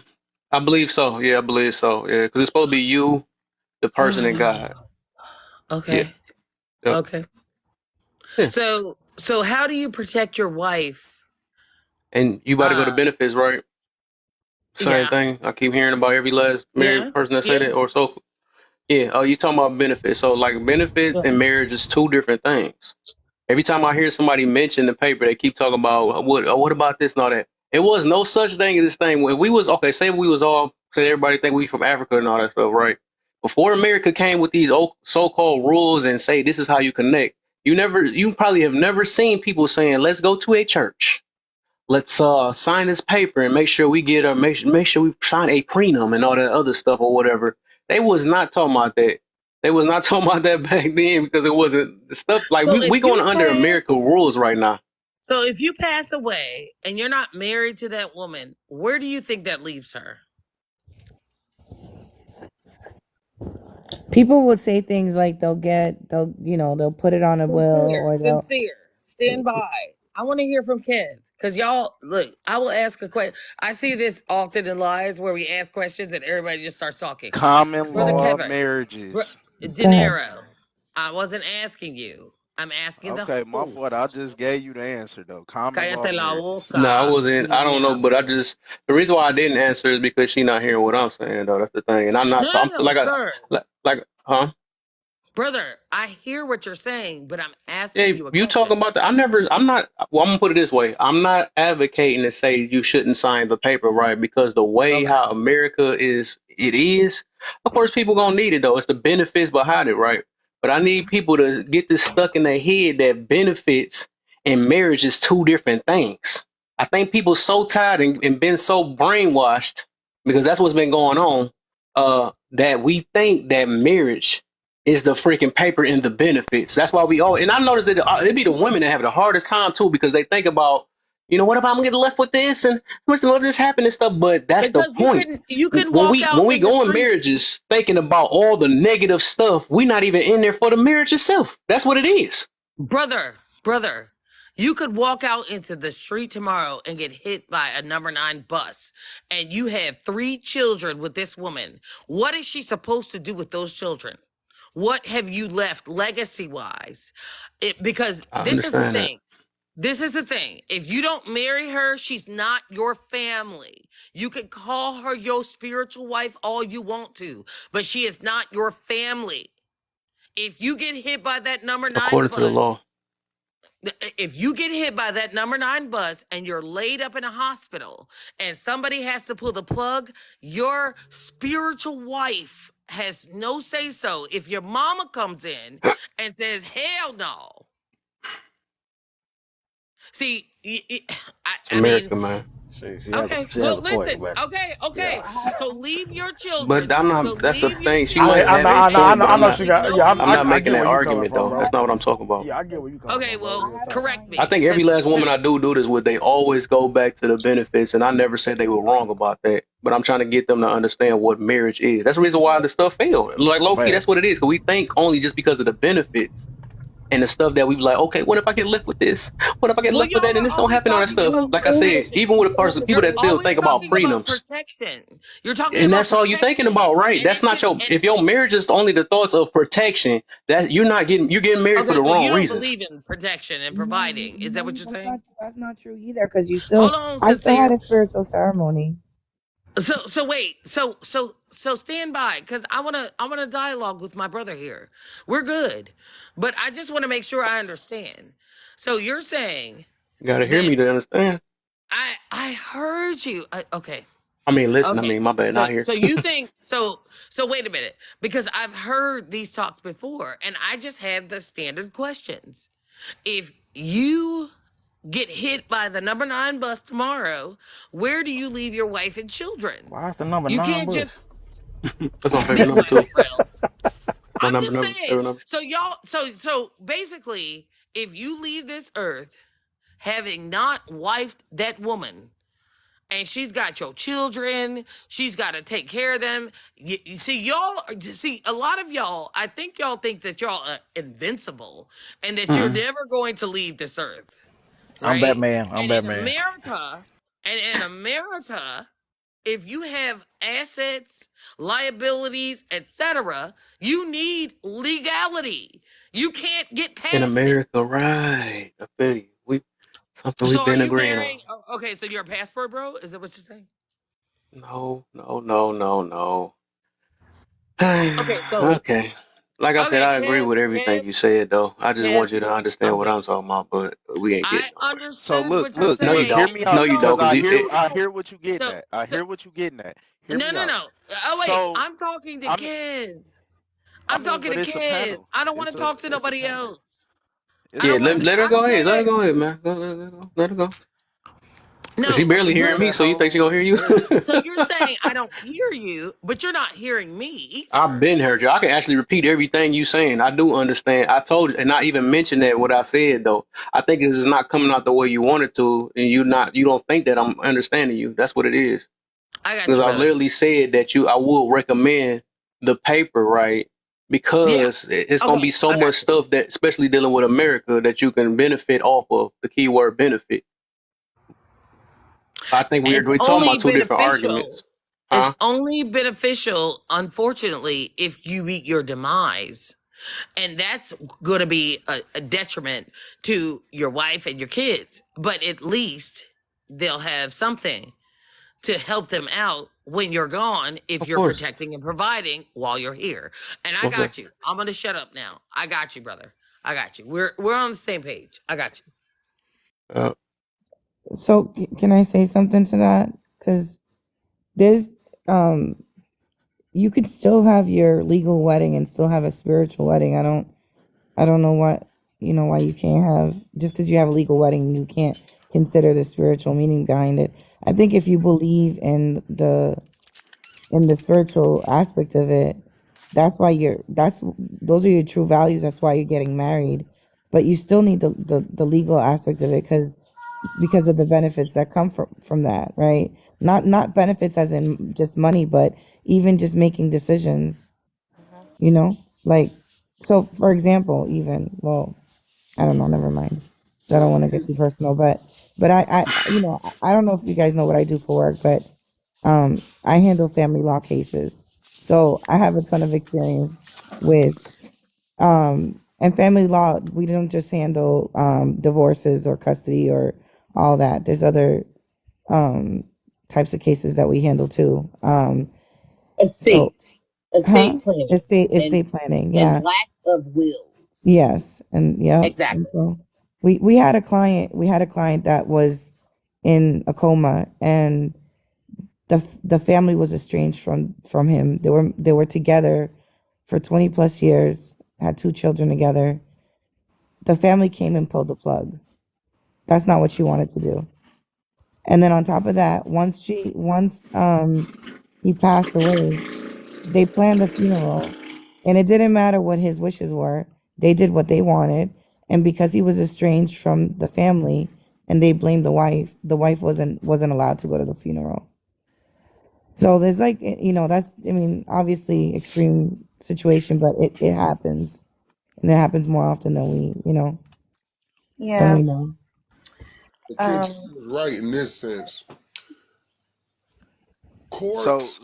I believe so. Yeah, I believe so. Yeah, because it's supposed to be you, the person, and God. Yeah. Okay. Yep. Okay. Yeah. So how do you protect your wife? And you about to go to benefits, right? Same Yeah. thing. I keep hearing about every last married Yeah. person that say Yeah. that, or so. Yeah. Oh, you talking about benefits? So like benefits Yeah. and marriage is two different things. Every time I hear somebody mention the paper, they keep talking about what about this and all that. It was no such thing as this thing. When we was okay, say we was all say everybody think we from Africa and all that stuff, right? Before America came with these so-called rules and say this is how you connect, you probably have never seen people saying, "Let's go to a church. Let's sign this paper and make sure we get make sure we sign a prenum and all that other stuff or whatever." They was not talking about that. They was not talking about that back then because it wasn't stuff like So we if going you under American rules right now. So if you pass away and you're not married to that woman, where do you think that leaves her? People will say things like they'll put it on a will or they'll. Sincere. Stand by. I want to hear from Ken. Because y'all, look, I will ask a question. I see this often in lives where we ask questions and everybody just starts talking. Common Brother law Kevin, marriages. Go ahead. Dinero, I wasn't asking you. I'm asking the Okay, my fault. I host. just gave you the answer though. Common law Cállate la marriages. No, I boca. wasn't. I don't know, but the reason why I didn't answer is because she not hearing what I'm saying though. That's the thing, and I'm not. I'm No, like sir. huh? Brother, I hear what you're saying, but I'm asking you a You question. talking about that? I'm not. Well, I'm gonna put it this way. I'm not advocating to say you shouldn't sign the paper, right? Because the way how America is, of course, people gonna need it though. It's the benefits behind it, right? But I need people to get this stuck in their head that benefits and marriage is two different things. I think people so tired and been so brainwashed because that's what's been going on. That we think that marriage is the freaking paper and the benefits. That's why we all, and I noticed that it be the women that have the hardest time too because they think about, what if I'm gonna get left with this and what if this happen and stuff. But that's because the point. You can when walk we out when we in the go in street. marriages thinking about all the negative stuff, we're not even in there for the marriage itself. That's what it is. Brother, you could walk out into the street tomorrow and get hit by a number 9 bus, and you have 3 children with this woman. What is she supposed to do with those children? What have you left legacy-wise? Because this is the understand that. thing. This is the thing. If you don't marry her, she's not your family. You can call her your spiritual wife all you want to, but she is not your family. If you get hit by that number 9 According bus, to the law. if you get hit by that number 9 bus and you're laid up in a hospital and somebody has to pull the plug, your spiritual wife has no say so. If your mama comes in and says, hell no. See, It's America, man. Okay, well, listen. Okay. So leave your children. But I'm not. So that's the leave your thing. She children. might have a point, but I know she got. Yeah, I'm not I making get that where you coming argument from, though. bro. That's not what I'm talking about. Yeah, I get where you coming Okay, from. well, correct me. I think every last woman I do this with, they always go back to the benefits, and I never said they were wrong about that. But I'm trying to get them to understand what marriage is. That's the reason why the stuff failed. Like low key, that's what it is. Because we think only just because of the benefits and the stuff that we be like, okay, what if I get left with this? What if I get Well, left with y'all that? And are this don't always happen on that talking stuff. about Like I said, protection. even with a person, people You're that still always think about talking about freedoms. protection. You're talking And about that's all you're thinking protection. about, right? And That's it not should, your. If your marriage is only the thoughts of protection, that you're getting married for okay, the so you wrong don't reasons. believe in protection and No, providing. Is that what no, you're saying? that's not true either. Because Hold on, I still had sincere. a spiritual ceremony. So wait, so stand by, because I wanna dialogue with my brother here. We're good, but I just want to make sure I understand. So you're saying You gotta hear that me to understand. I heard you. Okay. I mean, listen. I Okay. mean, my bad. Not here. So you think so wait a minute, because I've heard these talks before and I just have the standard questions. If you get hit by the number 9 bus tomorrow, where do you leave your wife and children? Why is the number You 9 can't bus? just That's my favorite number Midway, too. well. My I'm number, just saying. favorite number. So y'all so basically, if you leave this earth having not wifed that woman, and she's got your children, she's got to take care of them. You see, a lot of y'all, I think y'all think that y'all are invincible and that you're never going to leave this earth, I'm right? Batman. I'm And Batman. in America, if you have assets, liabilities, etc., you need legality. You can't get past In it. America, right? I feel you. Something So we've are been you agreeing marrying? Okay, so you're a passport bro? Is that what you're saying? on. No. Okay, so Okay. Like I said, I agree with everything Kev, you said, though. I just Kev, want you to understand I'm what done. I'm talking about, but we ain't I getting nowhere. So understood look, what you're look, No, you look. saying, Hear don't. me and you No, out you because don't, know, because I hear what you getting so at. I so hear what you getting at. Hear me no. out. Oh wait, So I'm talking to I mean, Kev. I I'm mean, talking but to it's a Kev. panel. I don't want to talk to It's a nobody panel. else. It's I a yeah, don't want. panel. let her I'm go ahead. Let her good. go ahead, man. Let her go. She No, barely hearing Cause me, that so you think she whole gonna hear you? narrative. so you're saying I don't hear you, but you're not hearing me I've either. been heard you. I can actually repeat everything you saying. I do understand. I told you, and not even mention that what I said though. I think this is not coming out the way you wanted to, and you don't think that I'm understanding you. That's what it is. I got Because you, I brother. literally said that I would recommend the paper, right? Yeah. Because it's gonna be Okay. so I much got you. stuff that, especially dealing with America, that you can benefit off of. The keyword benefit. I think we're It's talking only about two different beneficial. arguments, It's huh? only beneficial, unfortunately, if you meet your demise. And that's going to be a detriment to your wife and your kids. But at least they'll have something to help them out when you're gone if Of you're course. protecting and providing while you're here. And I Okay. got you. I'm going to shut up now. I got you, brother. I got you. We're on the same page. I got you. So can I say something to that? Because there's you could still have your legal wedding and still have a spiritual wedding. I don't know what why you can't have, just because you have a legal wedding, you can't consider the spiritual meaning behind it. I think if you believe in the spiritual aspect of it, those are your true values. That's why you're getting married. But you still need the legal aspect of it because of the benefits that come from that, right? Not benefits as in just money, but even just making decisions, like, so for example, even, well, I don't know, never mind. I don't want to get too personal, but I don't know if you guys know what I do for work, but I handle family law cases. So I have a ton of experience with and family law. We don't just handle divorces or custody or all that. There's other types of cases that we handle too. So Estate planning. estate planning, yeah. lack of wills. Yes, and yeah. Exactly. And so we had a client that was in a coma, and the family was estranged from him. They were together for 20 plus years, had 2 children together. The family came and pulled the plug. That's not what she wanted to do. And then on top of that, once he passed away, they planned a funeral, and it didn't matter what his wishes were. They did what they wanted, and because he was estranged from the family and they blamed the wife wasn't allowed to go to the funeral. So there's that's, I mean, obviously extreme situation, but it happens. and it happens more often than we than Yeah. we know. The kitchen was right in this sense. So, Courts,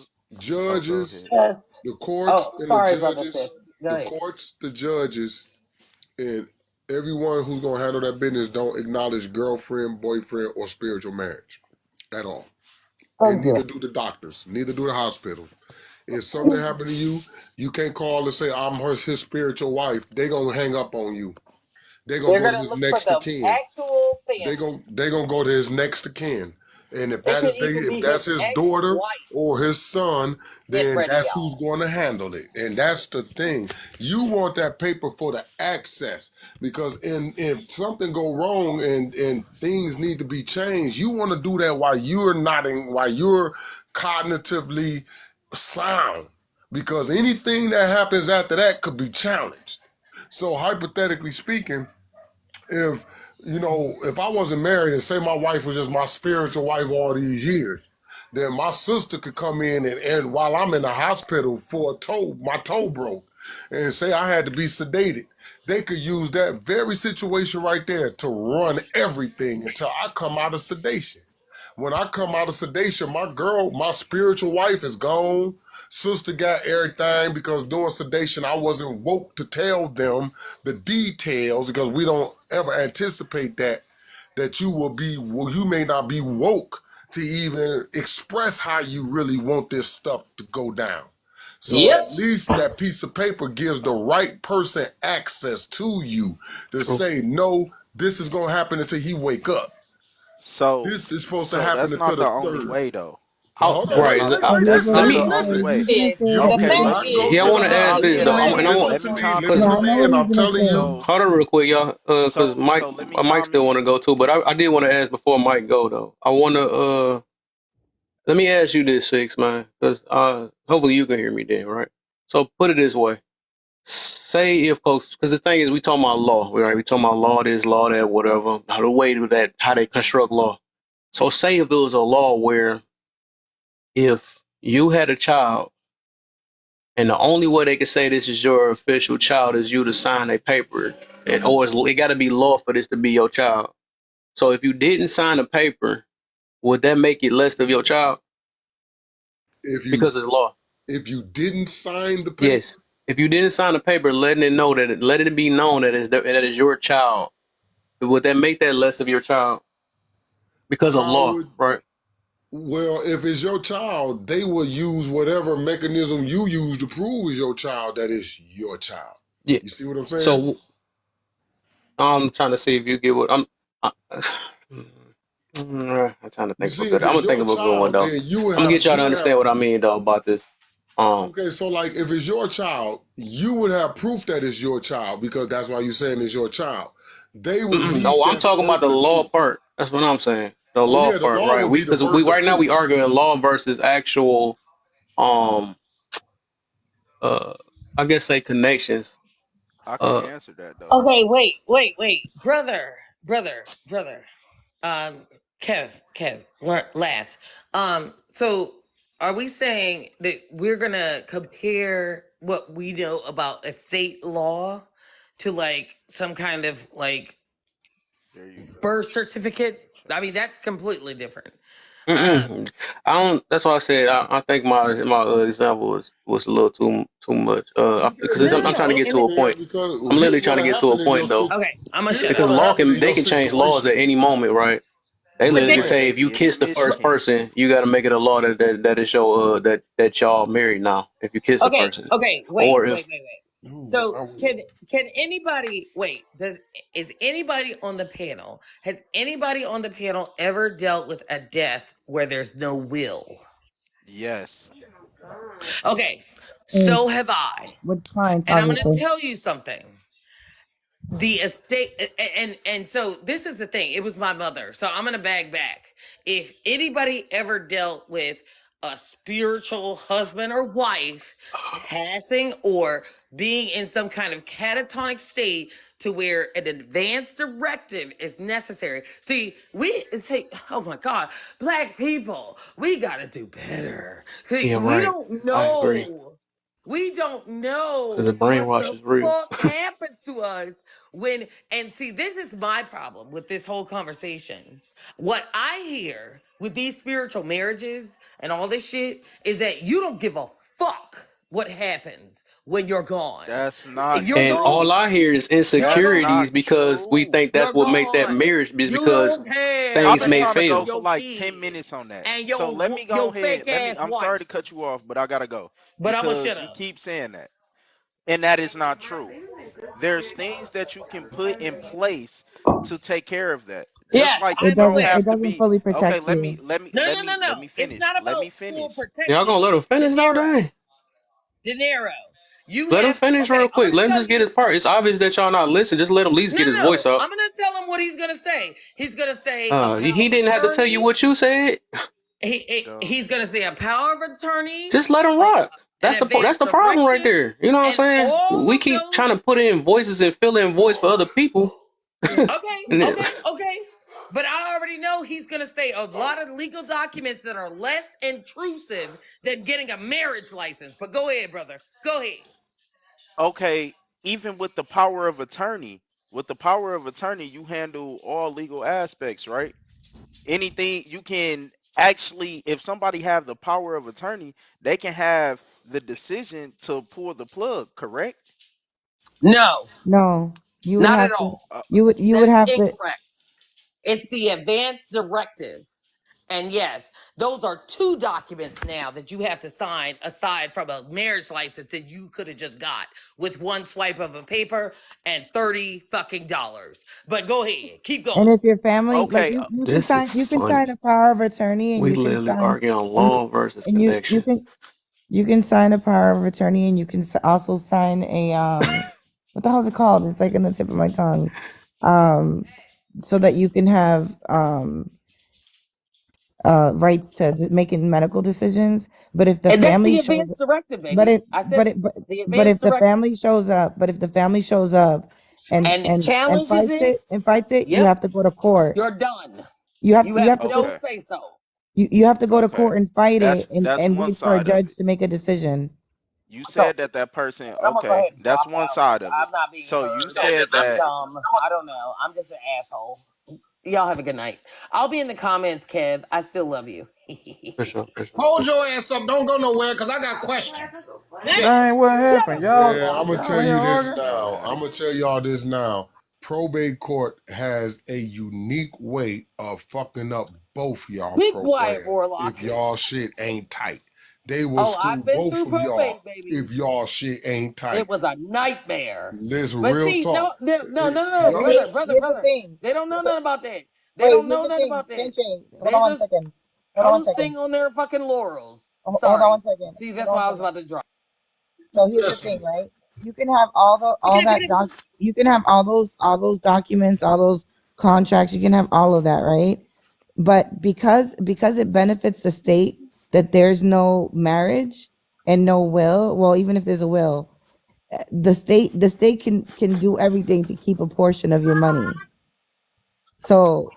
oh, go judges, ahead. Yes. the courts Oh, and the sorry, brother judges, sis. Go the ahead. courts, the judges, and everyone who's gonna handle that business don't acknowledge girlfriend, boyfriend, or spiritual marriage at all. And neither do the doctors, neither do the hospital. If something happened to you, you can't call and say, I'm his spiritual wife. They gonna hang up on you. They gonna They're go to gonna his look for next of the kin. actual They family. gonna go to his next of kin. And if It that could is even if be his that's his daughter ex-wife. or his son, Get then ready, that's who's y'all. going to handle it. And that's the thing. You want that paper for the access, because if something go wrong and things need to be changed, you want to do that while you're cognitively sound. Because anything that happens after that could be challenged. So hypothetically speaking, if if I wasn't married and say my wife was just my spiritual wife all these years, then my sister could come in and while I'm in the hospital for my toe broke, and say I had to be sedated, they could use that very situation right there to run everything until I come out of sedation. When I come out of sedation, my spiritual wife is gone. Sister got everything, because during sedation, I wasn't woke to tell them the details, because we don't ever anticipate that you may not be woke to even express how you really want this stuff to go down. So Yep. at least that piece of paper gives the right person access to you to True. say, no, this is going to happen until he wake up. So, This is supposed to so happen that's until not the the only third. way, though. Oh, Hold on, right. wait, wait, So wait. there's Let Not only the me. only so way. reason Is to You the Okay, fact let cannot me go Yeah, I is to want the to ask let me this hospital. though, chime and I in. want. Listen Let to me me, chime listen in. yeah, to I know me, what and he's I'm gonna telling you. say. So, Hold on, real quick, y'all, because so, Mike, so let me Mike's chime still want to in. go too, but I did want to ask before Mike go though. I want to let me ask you this, Six Man, because hopefully you can hear me then, right? So put it this way: say if folks, because the thing is, we talking about law, right? We talking about law this, law that, whatever. How the way to that, how they construct law. So say if there was a law where if you had a child, and the only way they could say this is your official child is you to sign a paper, or it got to be law for this to be your child. So if you didn't sign a paper, would that make it less of your child If you because it's law? if you didn't sign the paper, Yes. If you didn't sign a paper letting it know letting it be known that is your child, would that make that less of your child because of how law, would right? well, if it's your child, they will use whatever mechanism you use to prove is your child that is your child. Yeah. You see what I'm saying? So I'm trying to see if you get what I'm. I, I'm trying to You think of a see, good. if I'm it's gonna think your of a good one child, though. then I'm gonna get y'all to understand what I mean though about this. okay, so like if it's your child, you would have proof that it's your child, because that's why you're saying it's your child. They would need No, I'm that talking about the burden of law truth. part. That's what I'm saying. The Oh law yeah, the part, law right? would be the Because we burden of right now we proof. arguing law versus actual, um, uh, I guess say connections. I can Uh, answer that though. okay. Wait, brother. Um, Kev, laugh. So are we saying that we're gonna compare what we know about estate law to like some kind of like There you go. birth certificate? I mean, that's completely different. I don't. That's why I said I think my example was a little too much. Because You No, I'm trying to can't get to a compare point. because I'm literally here's trying to what get to a happened in your point though. Okay, I'm gonna shut here's up. Because what law happened can in your they can change laws situation. at any moment, right? They But literally then, can Yeah, say if at you any kiss the first Michigan. person, you got to make it a law that is your that y'all married now. If you kiss the person, okay, or if wait. So can anybody wait? Is anybody on the panel? Has anybody on the panel ever dealt with a death where there's no will? Yes. Okay, Mm, so have I, with clients, and I'm going to obviously. tell you something. The estate and so this is the thing, it was my mother, so I'm gonna bag back. If anybody ever dealt with a spiritual husband or wife passing or being in some kind of catatonic state to where an advance directive is necessary. See, we say, oh my God, Black people, we gotta do better. See, yeah, we right, don't I agree. know. We don't Because know the what brainwash the is real. fuck happens to us when, and see, this is my problem with this whole conversation. What I hear with these spiritual marriages and all this shit is that you don't give a fuck what happens when you're gone. That's not You're And all true. gone. I hear is That's insecurities not because we true. think that's You're what make that gone. marriage is You because don't care I've things been may trying to go fail. for your like 10 kids minutes on that. and So let me go your ahead. fake ass I'm sorry wife. to cut you off, but I gotta go But I'm gonna because shut you up. keep saying that. And that is not true. There's things that you can put in place to take care of that. Just Yes, like I you don't will. have It to doesn't be fully okay. protect you. Let me It's finish. not Let about me full finish. Y'all gonna protection. let him finish though, dang? De Niro, you Let him have finish okay. real I'm quick. gonna Let him tell just get you. his part. It's obvious that y'all not listening. Just let him at least get his voice out. I'm gonna tell him what he's gonna say. He's gonna say a power He of didn't have to tell you attorney. what you said. Go. He's gonna say a power of attorney, Just let him rock. an That's advance the problem right directive, there. You know what I'm and saying? all We of keep those. trying to put in voices and fill in voice for other people. Okay. But I already know he's gonna say a lot of legal documents that are less intrusive than getting a marriage license. But go ahead, brother. Go ahead. Okay, even with the power of attorney, you handle all legal aspects, right? Anything you can actually, if somebody have the power of attorney, they can have the decision to pull the plug, correct? No, No, you would not at have to. all. Uh, You That would is have to. incorrect. It's the advance directive. And yes, those are two documents now that you have to sign aside from a marriage license that you could have just got with one swipe of a paper and $30 fucking dollars. But go ahead, keep And going. if your family, like okay, you can This sign, is you can sign funny. a power of attorney, and We you can literally sign, arguing on and long versus and connection. you can sign a power of attorney, and you can also sign a what the hell is it called? It's like in the tip of my tongue, so that you can have rights to making medical decisions. But if the And that's the family shows, advance directive, but baby. it I but said it the but advance if the directive. family shows up, and And challenges fights it, it, you yep, have to go to court. you're done. You You have have to go. no okay, say so. You have to go to okay. court and fight it, That's and one wait for a side of judge it. to make a decision. You So, said that person, I'm gonna go okay, ahead and that's drop one out because side of it. I'm not being So you heard. said I'm that, dumb. I don't know. I'm just an asshole. Y'all have a good night. I'll be in the comments, Kev. I still love you. For sure. Hold your ass up. Don't go nowhere because I got questions. Dang, what Shut happened? up. Y'all, Man, I'm gonna y'all tell here you this arguing? now. man. I'm gonna tell y'all this now. Probate court has a unique way of fucking up both y'all Be quiet, programs Warlock. if y'all shit ain't tight. They will Oh, screw I've been both through of y'all probate, baby. if y'all shit ain't tight. It was a nightmare. Listen, But real see, talk. But Y'all, here's the brother. thing. They don't know So, nothing about that. They wait, don't here's know the nothing thing. about that. Benche, hold They on one just second. Hold on one second. coasting on their fucking laurels. Hold on one Sorry. second. See, Hold that's on one why I was second. about to drop. So here's the thing, listen. right? You can have all that you can have all those documents, all those contracts, you can have all of that, right? But because it benefits the state that there's no marriage and no will, well, even if there's a will, the state can do everything to keep a portion of your money. So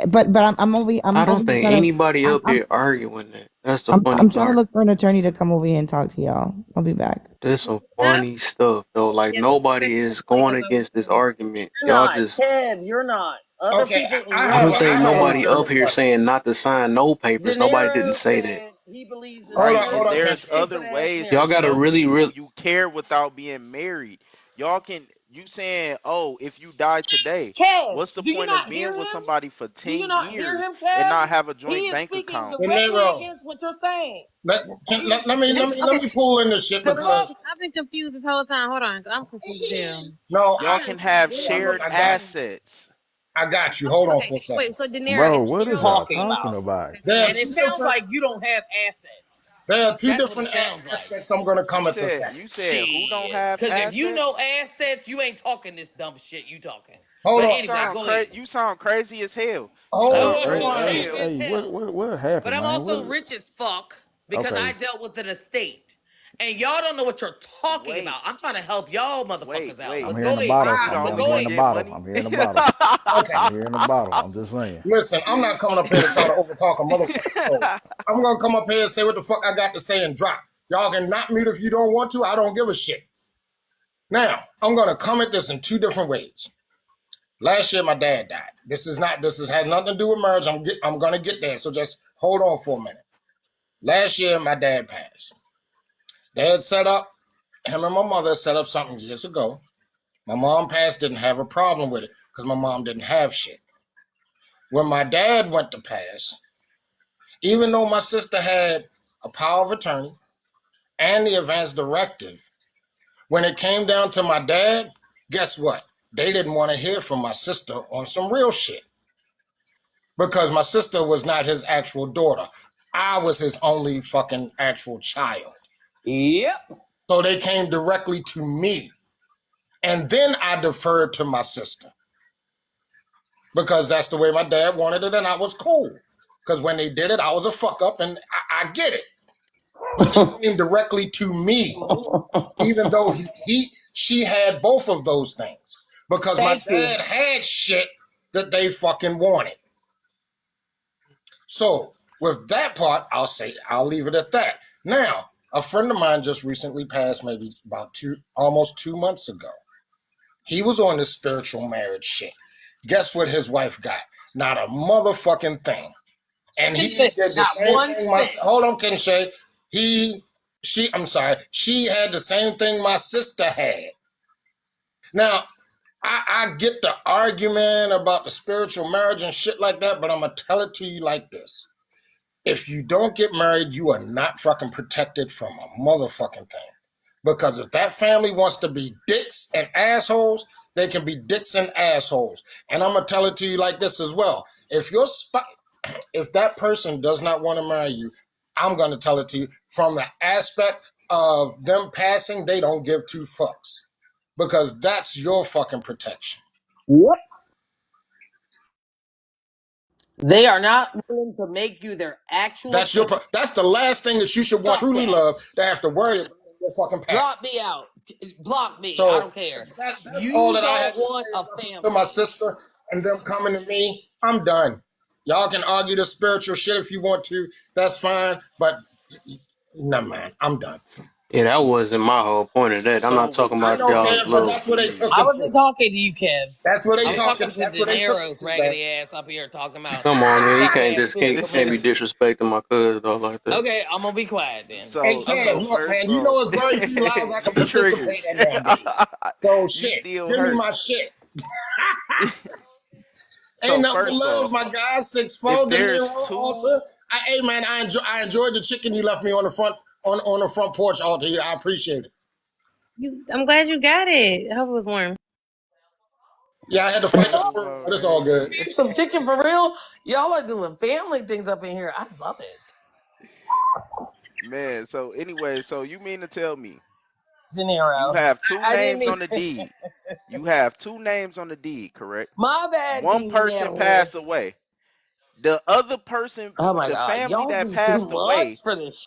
but I'm over I I'm over don't here think trying to anybody up here arguing that. That's the funny I'm trying to part. look for an attorney to come over here and talk to y'all. I'll be back. There's some funny stuff though. Like nobody is going against this argument. You're Y'all not. just Kev, you're not. Other Okay, people in I I your have don't a, room think I have a said nobody so. up legitimate here question. saying not to sign no De papers. Nobody didn't Niro say that. said he believes in Hold Right, up, but hold up, marriage. there's MC. other Stupid ass ways Y'all to marriage. gotta show really, people really. you care without being married. Y'all can, you saying, oh, if you die today, Kev, what's the do you point of not being hear with him? somebody for Do you 10 not hear years him, and Kev? not have a He joint is bank speaking account? De directly Niro, against what you're saying. let me pull in this shit The Wait, fuck? because I've been confused this whole time. Hold on, I'm confused as hell. no, Y'all can have shared I assets. got you. Hold on Okay, for a second. wait. So, Daenerys, Bro, if what is Daenerys was y'all Talking king, talking about. about? There are And two it sounds different like you don't have assets. there are two That's what different it sounds like. aspects I'm gonna come at this at. You said who don't Shit. have Because if you know assets? assets, you ain't talking this dumb shit you talking. Hold But on. anyway, go ahead. You sound crazy as hell. You Hold Hey, sound on. hey, crazy as hey, Crazy hell. as hey, hell. what But happened, I'm man? also What? rich as fuck because I Okay, dealt with an estate. And y'all don't know what you're talking Wait, about. I'm trying to help y'all motherfuckers out. I'm But hearing go the ahead. bottle. wait, you But don't go need I'm hearing the ahead. that bottle. money? I'm hearing the bottle. Okay. I'm hearing the bottle. I'm just saying. Listen, I'm not coming up here to try to overtalk a motherfucker. So I'm gonna come up here and say what the fuck I got to say and drop. Y'all can knock me if you don't want to. I don't give a shit. Now, I'm going to come at this in two different ways. Last year, my dad died. This has nothing to do with marriage. I'm going to get there, so just hold on for a minute. Last year, my dad passed. They had him and my mother set up something years ago. My mom passed, didn't have a problem with it because my mom didn't have shit. When my dad went to pass, even though my sister had a power of attorney and the advance directive, when it came down to my dad, guess what? They didn't want to hear from my sister on some real shit because my sister was not his actual daughter. I was his only fucking actual child. Yep. So they came directly to me. And then I deferred to my sister because that's the way my dad wanted it and I was cool. Because when they did it, I was a fuck up and I get it. But they came directly to me, even though she had both of those things. Because my dad had shit that they fucking wanted. So with that part, I'll leave it at that. Now, a friend of mine just recently passed, maybe about almost 2 months ago. He was on this spiritual marriage shit. Guess what his wife got? Not a motherfucking thing. And he did the same thing. Hold on, Kinshay. She had the same thing my sister had. Now, I get the argument about the spiritual marriage and shit like that, but I'm going to tell it to you like this. If you don't get married, you are not fucking protected from a motherfucking thing. Because if that family wants to be dicks and assholes, they can be dicks and assholes. And I'm going to tell it to you like this as well. If that person does not want to marry you, I'm going to tell it to you from the aspect of them passing, they don't give two fucks. Because that's your fucking protection. What? They are not willing to make you their actual. That's the last thing that you should want truly love to have to worry about your fucking past. Drop me out. Block me. So I don't care. That's you all that don't I had to want say a family. to my sister and them coming to me. I'm done. Y'all can argue the spiritual shit if you want to. That's fine. But no, man, I'm done. Yeah, that wasn't my whole point of that. I'm not talking about y'all. But that's what they took it. I wasn't talking to you, Kev. That's what they talking to De Niro's raggedy ass up here talking about. Come on, man. You can't be disrespecting my cousin though like that. Okay, I'm gonna be quiet then. So, hey, Kev, look, man, you know it's very few lives I can participate in that. So shit, give me my shit. Ain't nothing to love, my guy. 6'4", De Niro, Alta. Hey man, I enjoyed the chicken you left me on the front porch, Alta. I appreciate it. I'm glad you got it. I hope it was warm. Yeah, I had to fight the spirit, but it's all good. Some chicken for real? Y'all are doing family things up in here. I love it. Man, so anyway, so you mean to tell me De Niro. You have two names on the deed. You have two names on the deed, correct? My bad. One person passed away. The other person, the family that passed away,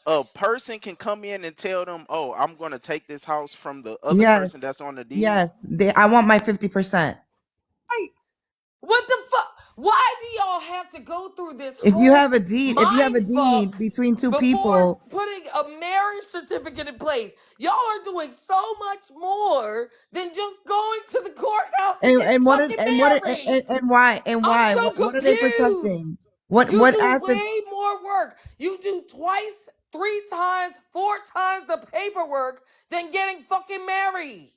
a person can come in and tell them, "Oh, I'm going to take this house from the other person that's on the deed." Yes, I want my 50%. What the fuck? Why do y'all have to go through this? If you have a deed, between two people, putting a marriage certificate in place, y'all are doing so much more than just going to the courthouse and why? So what are they protecting? What assets? Way more work. You do twice, 3 times, 4 times the paperwork than getting fucking married.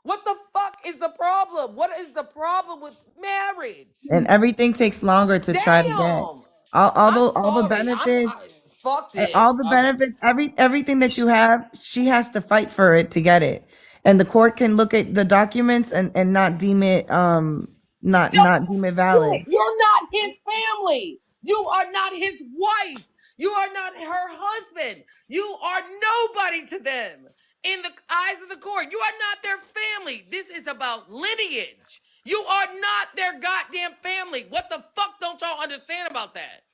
What the fuck is the problem? What is the problem with marriage? And everything takes longer to try to get all the benefits. Fuck this. All the benefits, everything that you have, she has to fight for it to get it. And the court can look at the documents and not deem it not deem it valid. You're not his family. You are not his wife. You are not her husband. You are nobody to them. In the eyes of the court, you are not their family. This is about lineage. You are not their goddamn family. What the fuck don't y'all understand about that?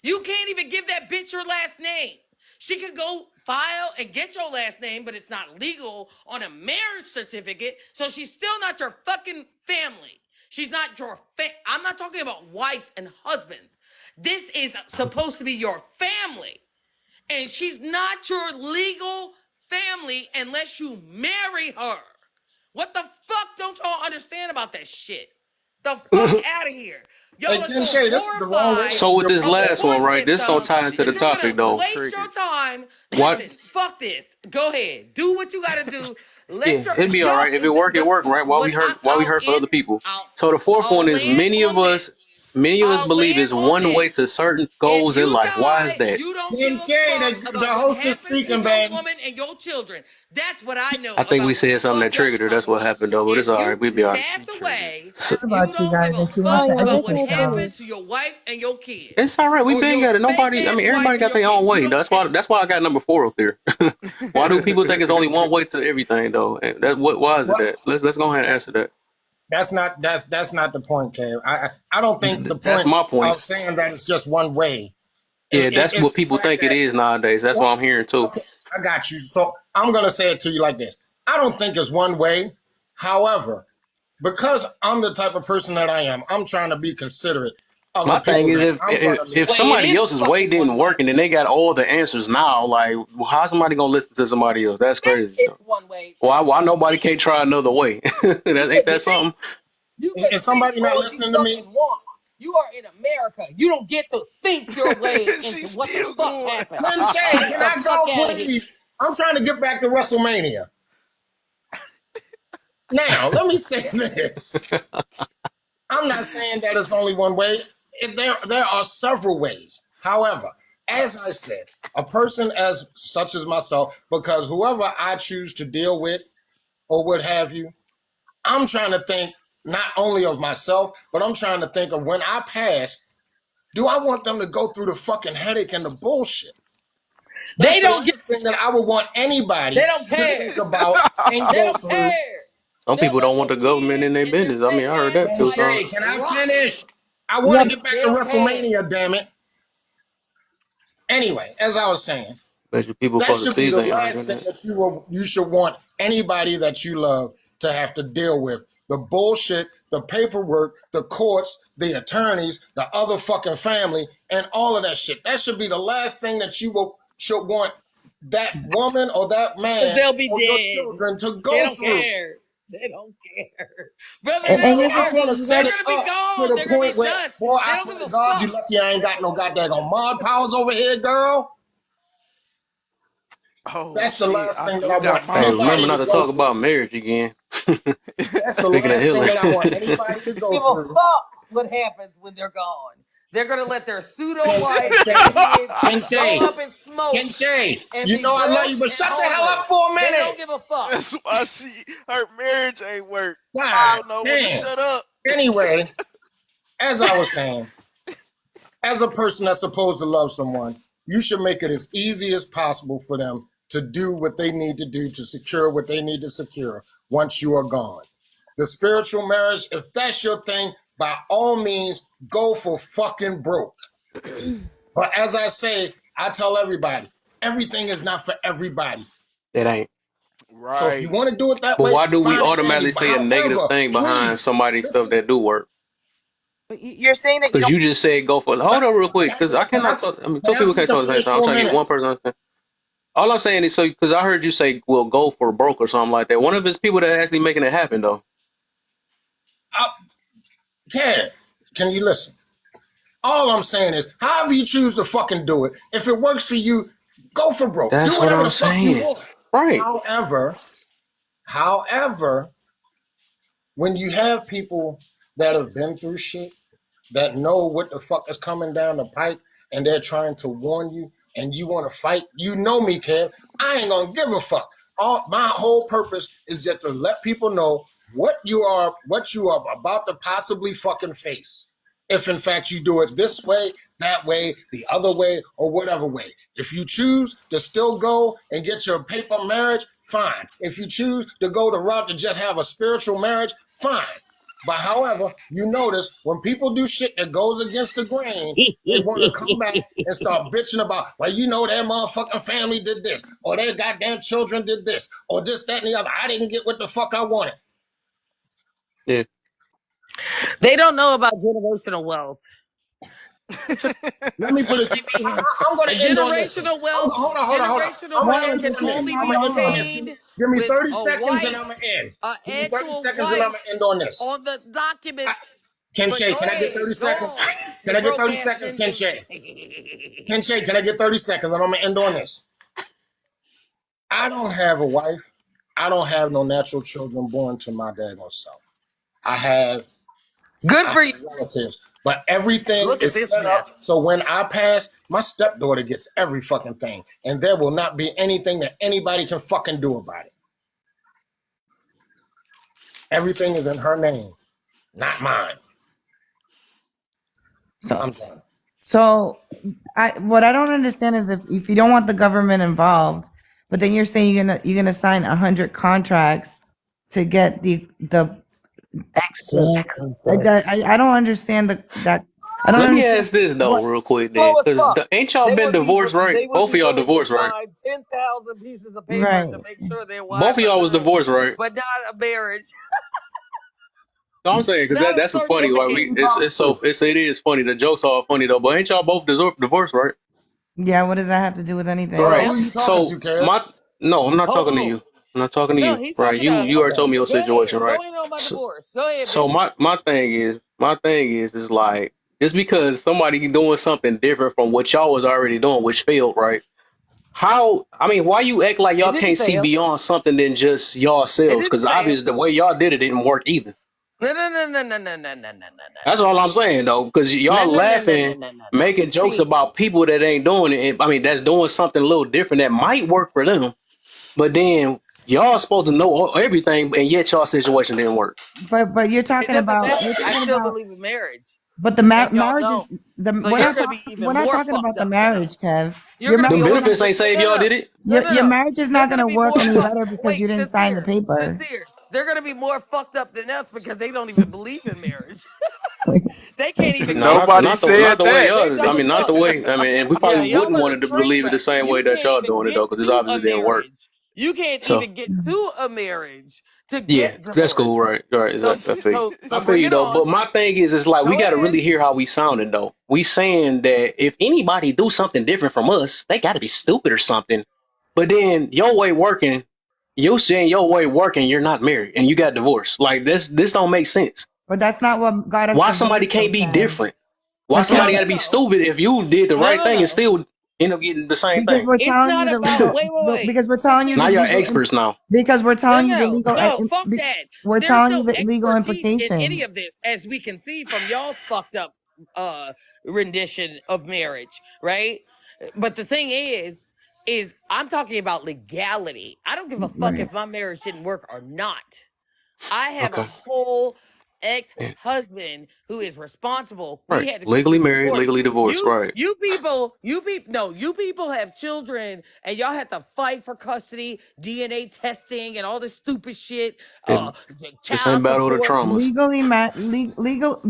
You can't even give that bitch your last name. She could go file and get your last name, but it's not legal on a marriage certificate, so she's still not your fucking family. She's not your I'm not talking about wives and husbands. This is supposed to be your family. And she's not your legal family unless you marry her. What the fuck don't y'all understand about that shit? The fuck out of here. Y'all Hey, are Ken so Shay, this is the wrong way. horrified So with this of the last one, court right? This gonna system tie into the that you're topic gonna though. waste your time. What? Listen, fuck this. Go ahead. Do what you gotta do. Yeah, Let your it'd be all y'all right if it work. It work, right? Why we what hurt? Why we hurt for other people? So the fourth one I'll is land on this. many of us I'll believe land is on one way this. to certain If goals in you life. Why is die, that? you don't give Ken a Shay, fuck the about what host is happens to speaking, your baby. woman and your children. That's what I know I think we about what the said something fuck that y'all are triggered her. That's talking what about. happened though. But it's If all you right. We be all right. pass She triggered. away, So, you About you don't give guys, a and she wants fuck to Tanya, about just what educate finish. happens y'all. to your wife and your kids. it's all right. We Or been your got it. fake Nobody. I ass mean, wife everybody and got your their own kids. You way. don't That's why I got number 4 up there. Why do people think it's only one way to everything though? And that what? Why is it What? that? Let's go ahead and answer that. That's not the point, Kev. I don't think the That's point my point. of saying that it's just one way. Yeah, that's It's what the people fact think it that, is nowadays. That's what well, I'm hearing too. okay, I got you. So I'm gonna say it to you like this. I don't think it's one way. However, because I'm the type of person that I am, I'm trying to be considerate of the My thing people is, that I'm gonna leave. if Wait, it somebody is else's way fucking didn't one way. work and then they got all the answers now, like how's somebody gonna listen to somebody else? That's Yes, crazy. it's one way. Why nobody can't try another way? You That could ain't that think. something? You could Is think somebody not all you listening to me? fucking want. You are in America. You don't get to think your way into She's what the still fuck going. happened. Ken Shay, Get can the I fuck go, out of here. please? I'm trying to get back to WrestleMania. Now, let me say this. I'm not saying that it's only one way. There are several ways. However, as I said, a person as such as myself, because whoever I choose to deal with or what have you, I'm trying to think not only of myself, but I'm trying to think of when I pass, do I want them to go through the fucking headache and the bullshit? That's They the don't get. last thing that I would want They anybody don't to care. think about and They go don't through. care. Some They'll people let don't want their the government in kids their and their business. I mean, fake I heard ass that And few wife Shay, times. can I rot. finish? I want Yeah, to get back They to don't care. WrestleMania, damn it. Anyway, as I was saying, Bet you people that for the should be the season ain't last arguing thing that. that you should want anybody that you love to have to deal with. The bullshit, the paperwork, the courts, the attorneys, the other fucking family, and all of that shit. That should be the last thing that should want that woman or that Because man they'll be or your dead. children to They go don't through. care. They don't care. Brother, and, they and So don't here's the I'm care. thing, gonna you set They're gotta. it going to be up to gone. the They're going to point be where, dust. boy, They I don't swear give to a God, you fuck. lucky I ain't got no goddamn mod powers over here, girl. Oh That's the shit! last I thing that do I got want Hey, mod remember anybody not to to powers. go talk through. about marriage again. That's the Speaking of last thing healing. that I want anybody to go Give a through. fuck what happens when they're gone. They're going to let their pseudo Ken, wife Ken and Shay, kids Ken go Shay, up in smoke Ken Shay, and you be know I love broke you, but and shut the hell up homeless. for a They don't minute. give a fuck. That's why her marriage ain't work. She God don't know when to damn. shut up. Anyway, as I was saying, as a person that's supposed to love someone, you should make it as easy as possible for them to do what they need to do to secure what they need to secure once you are gone. The spiritual marriage, if that's your thing, by all means, go for fucking broke. But as I say, I tell everybody, everything is not for everybody. It ain't. So if you Right. want to do it that But way, why do we fine and dandy. automatically But say a negative however, thing behind please, somebody's this stuff is, that do work? You're saying that you Because don't. you just said go for it. Hold on real quick, because I can I, cannot talk. I mean, can two I people can't talk at the same finish time. I'm for a trying to get minute? one person. All I'm saying is so because I heard you say, "Well, go for broke" or something like that. One of his people that actually making it happen though. Ted, can you listen? All I'm saying is, however you choose to fucking do it, if it works for you, go for broke. Do That's what whatever I'm the fuck you saying. want. Right. However, when you have people that have been through shit, that know what the fuck is coming down the pipe, and they're trying to warn you, and you want to fight, you know me, Kev. I ain't gonna give a fuck. My whole purpose is just to let people know what you are about to possibly fucking face. If in fact you do it this way, that way, the other way, or whatever way. If you choose to still go and get your paper marriage, fine. If you choose to go the route to just have a spiritual marriage, fine. But however, you notice when people do shit that goes against the grain, they want to come back and start bitching about, well, you know, their motherfucking family did this, or their goddamn children did this, or this, that, and the other. I didn't get what the fuck I wanted. Yeah. They don't know about generational wealth. Let me put it. I'm going to end on this. Generational wealth, Hold on. generational I'm going to wealth end can on this. only I'm be going to end on this. obtained Give me with 30 a seconds and I'm wife, going to end. an Give me 30 actual seconds and I'm wife going to end on this. on the documents. Ken But Shay, go can I get ahead, 30 go seconds? on. Can I get 30 seconds, Ken Shay? Ken Shay, can I get 30 seconds and I'm going to end on this? I don't have a wife. I don't have no natural children born to my daggone self. I have Good for you. relatives. But everything Look at is this set man. up so when I pass, my stepdaughter gets every fucking thing. And there will not be anything that anybody can fucking do about it. Everything is in her name, not mine. I'm done. So what I don't understand is if you don't want the government involved, but then you're saying you're gonna sign 100 contracts to get the I don't understand that. I don't Let me understand ask this though, what, real quick, then, Slow as because fuck. ain't y'all They been would be divorced, right? they would Both be of y'all willing to divorced, right? sign 10,000 pieces of paper right. to make sure their wives Both of y'all was are good, divorced, right? but not a marriage, No, I'm saying because not a that's what's funny. Like certificate. it is funny. The jokes are funny though, but ain't y'all both divorced, right? Yeah, what does that have to do with anything? Hold on, Right. who you talking So to, Kev? no, I'm not Ho talking to ho. you. I'm not talking to No, you, he's right? talking to You already Okay. told me your Go ahead. situation, Go right? ahead on my So, divorce. Go ahead, so bitch. my thing is like just because somebody doing something different from what y'all was already doing, which failed, right? Why you act like It y'all didn't can't see fail. beyond something than just It yourselves? didn't Because fail. obviously the way y'all did it didn't work either. No. That's all I'm saying though, because y'all laughing, No. making jokes See, about people that ain't doing it. I mean, that's doing something a little different that might work for them, but then y'all supposed to know everything, and yet y'all situation didn't work. But you're it talking doesn't about matter. I still believe in marriage, but the and y'all marriage is don't. So we're you're not gonna be even we're not more talking fucked about the up than us. marriage, Kev. You're gonna Them be over. benefits ain't saved y'all, did it? Your marriage is They're not gonna gonna be work more any fucked. better because you Wait, didn't sign the paper. sincere. They're gonna be more fucked up than us because they don't even believe in marriage. They can't even No, get. Nobody not said the way that. They y'all. I dumb mean, as not the fuck. way. I mean, and we Yeah, probably y'all wouldn't are a want to train believe it the wreck. same way You that can't y'all even doing it get though, because it to a obviously didn't work. marriage. You can't So even get to a marriage to yeah, get that's cool, divorced. right? Right, So, exactly. I feel you. so I feel bring you it though. on. But my thing is like we Go got to ahead. really hear how we sounding though. We saying that if anybody do something different from us, they got to be stupid or something. But then your way working, you saying your way working, you're not married and you got divorced. Like this don't make sense. But that's not what got us Why divorced, somebody can't be Kev. different? Why Because somebody got to be stupid if you did the right thing and No. still end up getting the same thing? we're It's telling not you the about. legal Wait. because we're telling you Now the you're legal experts now. because we're telling you the legal No, fuck that. we're There's telling no you the legal expertise in any implications. of this, as we can see from y'all's fucked up rendition of marriage, right? But the thing is I'm talking about legality. I don't give a fuck Right. if my marriage didn't work or not. I have a Okay. whole ex-husband who is responsible. We Right. had to go Legally through married, divorce. legally divorced. Right. You people have children and y'all have to fight for custody, DNA testing, and all this stupid shit. And this ain't Child battle of the support. traumas.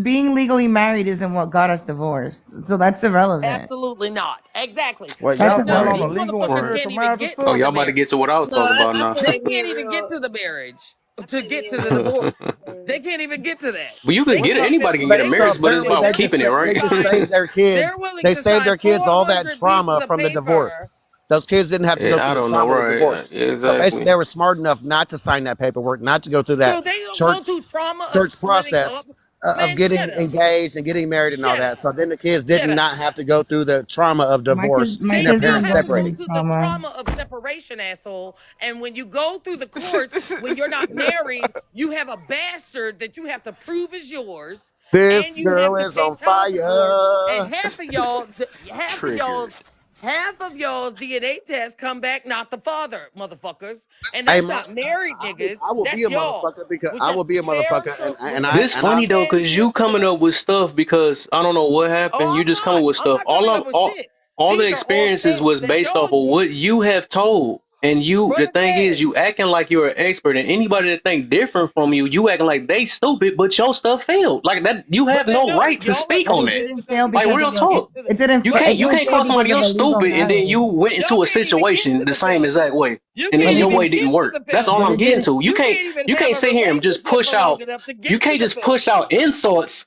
Being legally married isn't what got us divorced. So that's irrelevant. Absolutely not. Exactly. Wait, That's y'all still No, on irrelevant. the these legal and motherfuckers Right. spiritual can't even marital get Oh, to stuff? the y'all about to marriage. get to what I was No, talking about I now. feel They like can't we're even get real. to the marriage to I feel get like to the we're divorce. real. They can't even get to that. But you can They get it. talk. Anybody can get a They So marriage, but it's apparently said about they keeping it, they right? just sign. saved their They're kids. willing They to saved sign their kids all that 400 pieces trauma of from the divorce. paper. Those kids didn't have to go Yeah, through I the don't know, trauma of the right? divorce. So basically, Exactly. they were smart enough not to sign that paperwork, not to go through So that they don't go church through trauma of church splitting process up. of Man, getting shut up. engaged and getting married and all Shut that. up. So then the kids did Shut up. not have to go through the trauma of divorce My and They their kids still didn't parents have go to through go separating. any through the trauma. trauma of separation, asshole. And when you go through the courts, when you're not married, you have a bastard that you have to prove is yours, This and you have girl to is pay on child support. And fire. Triggered. half of y'all's DNA tests come back not the father, motherfuckers. And Hey, that's man, not married niggas. I will be That's a y'all. motherfucker because I will be a motherfucker, and I This and I funny though, Can't cause you get to coming that. up with stuff because I don't know what happened. You Oh, just coming with I'm stuff. not coming up with shit. All the These are all experiences facts was that based off y'all of did. what you have told. And you, the Brother thing is, Kev, you acting like you're an expert, and anybody that think different from you, you acting like they stupid, but your stuff failed. Like that, you have no no, right to y'all are speak But on it that. stupid didn't because fail you Like because can't of real the get talk. to the You but can't didn't fail call because somebody of the else legal stupid, and then you marriage. went y'all into a can't even get situation to the the same failure. exact way, You and can't But your it even way didn't didn't get to work. the That's all but I'm failure. it getting didn't to. You can't even You have can't a sit here and just relationship push for long out. enough to You get to can't the just push failure. out insults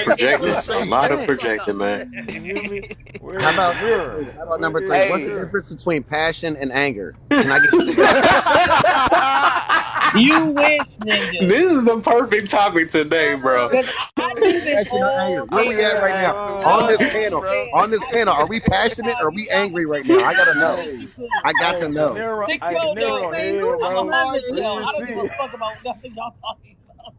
right projecting. to A stay. lot of projecting, man. You hear me? Where's How the about mirror? how about number Where three? is the What's the Hey. mirror? difference between passion and anger? Can I get You wish ninjas. This is the perfect topic today, bro. Because I do this Passionate or angry? all Where we at right now? Bro, On this what, panel. bro? On this panel, are we passionate or are we angry right now? I gotta know. Hey, I got to hey, know. Nero, hey, 6-year-old Nero, don't pay. hell, I'm a bro. hard Let shell. me I don't give a see. fuck about nothing y'all talking about.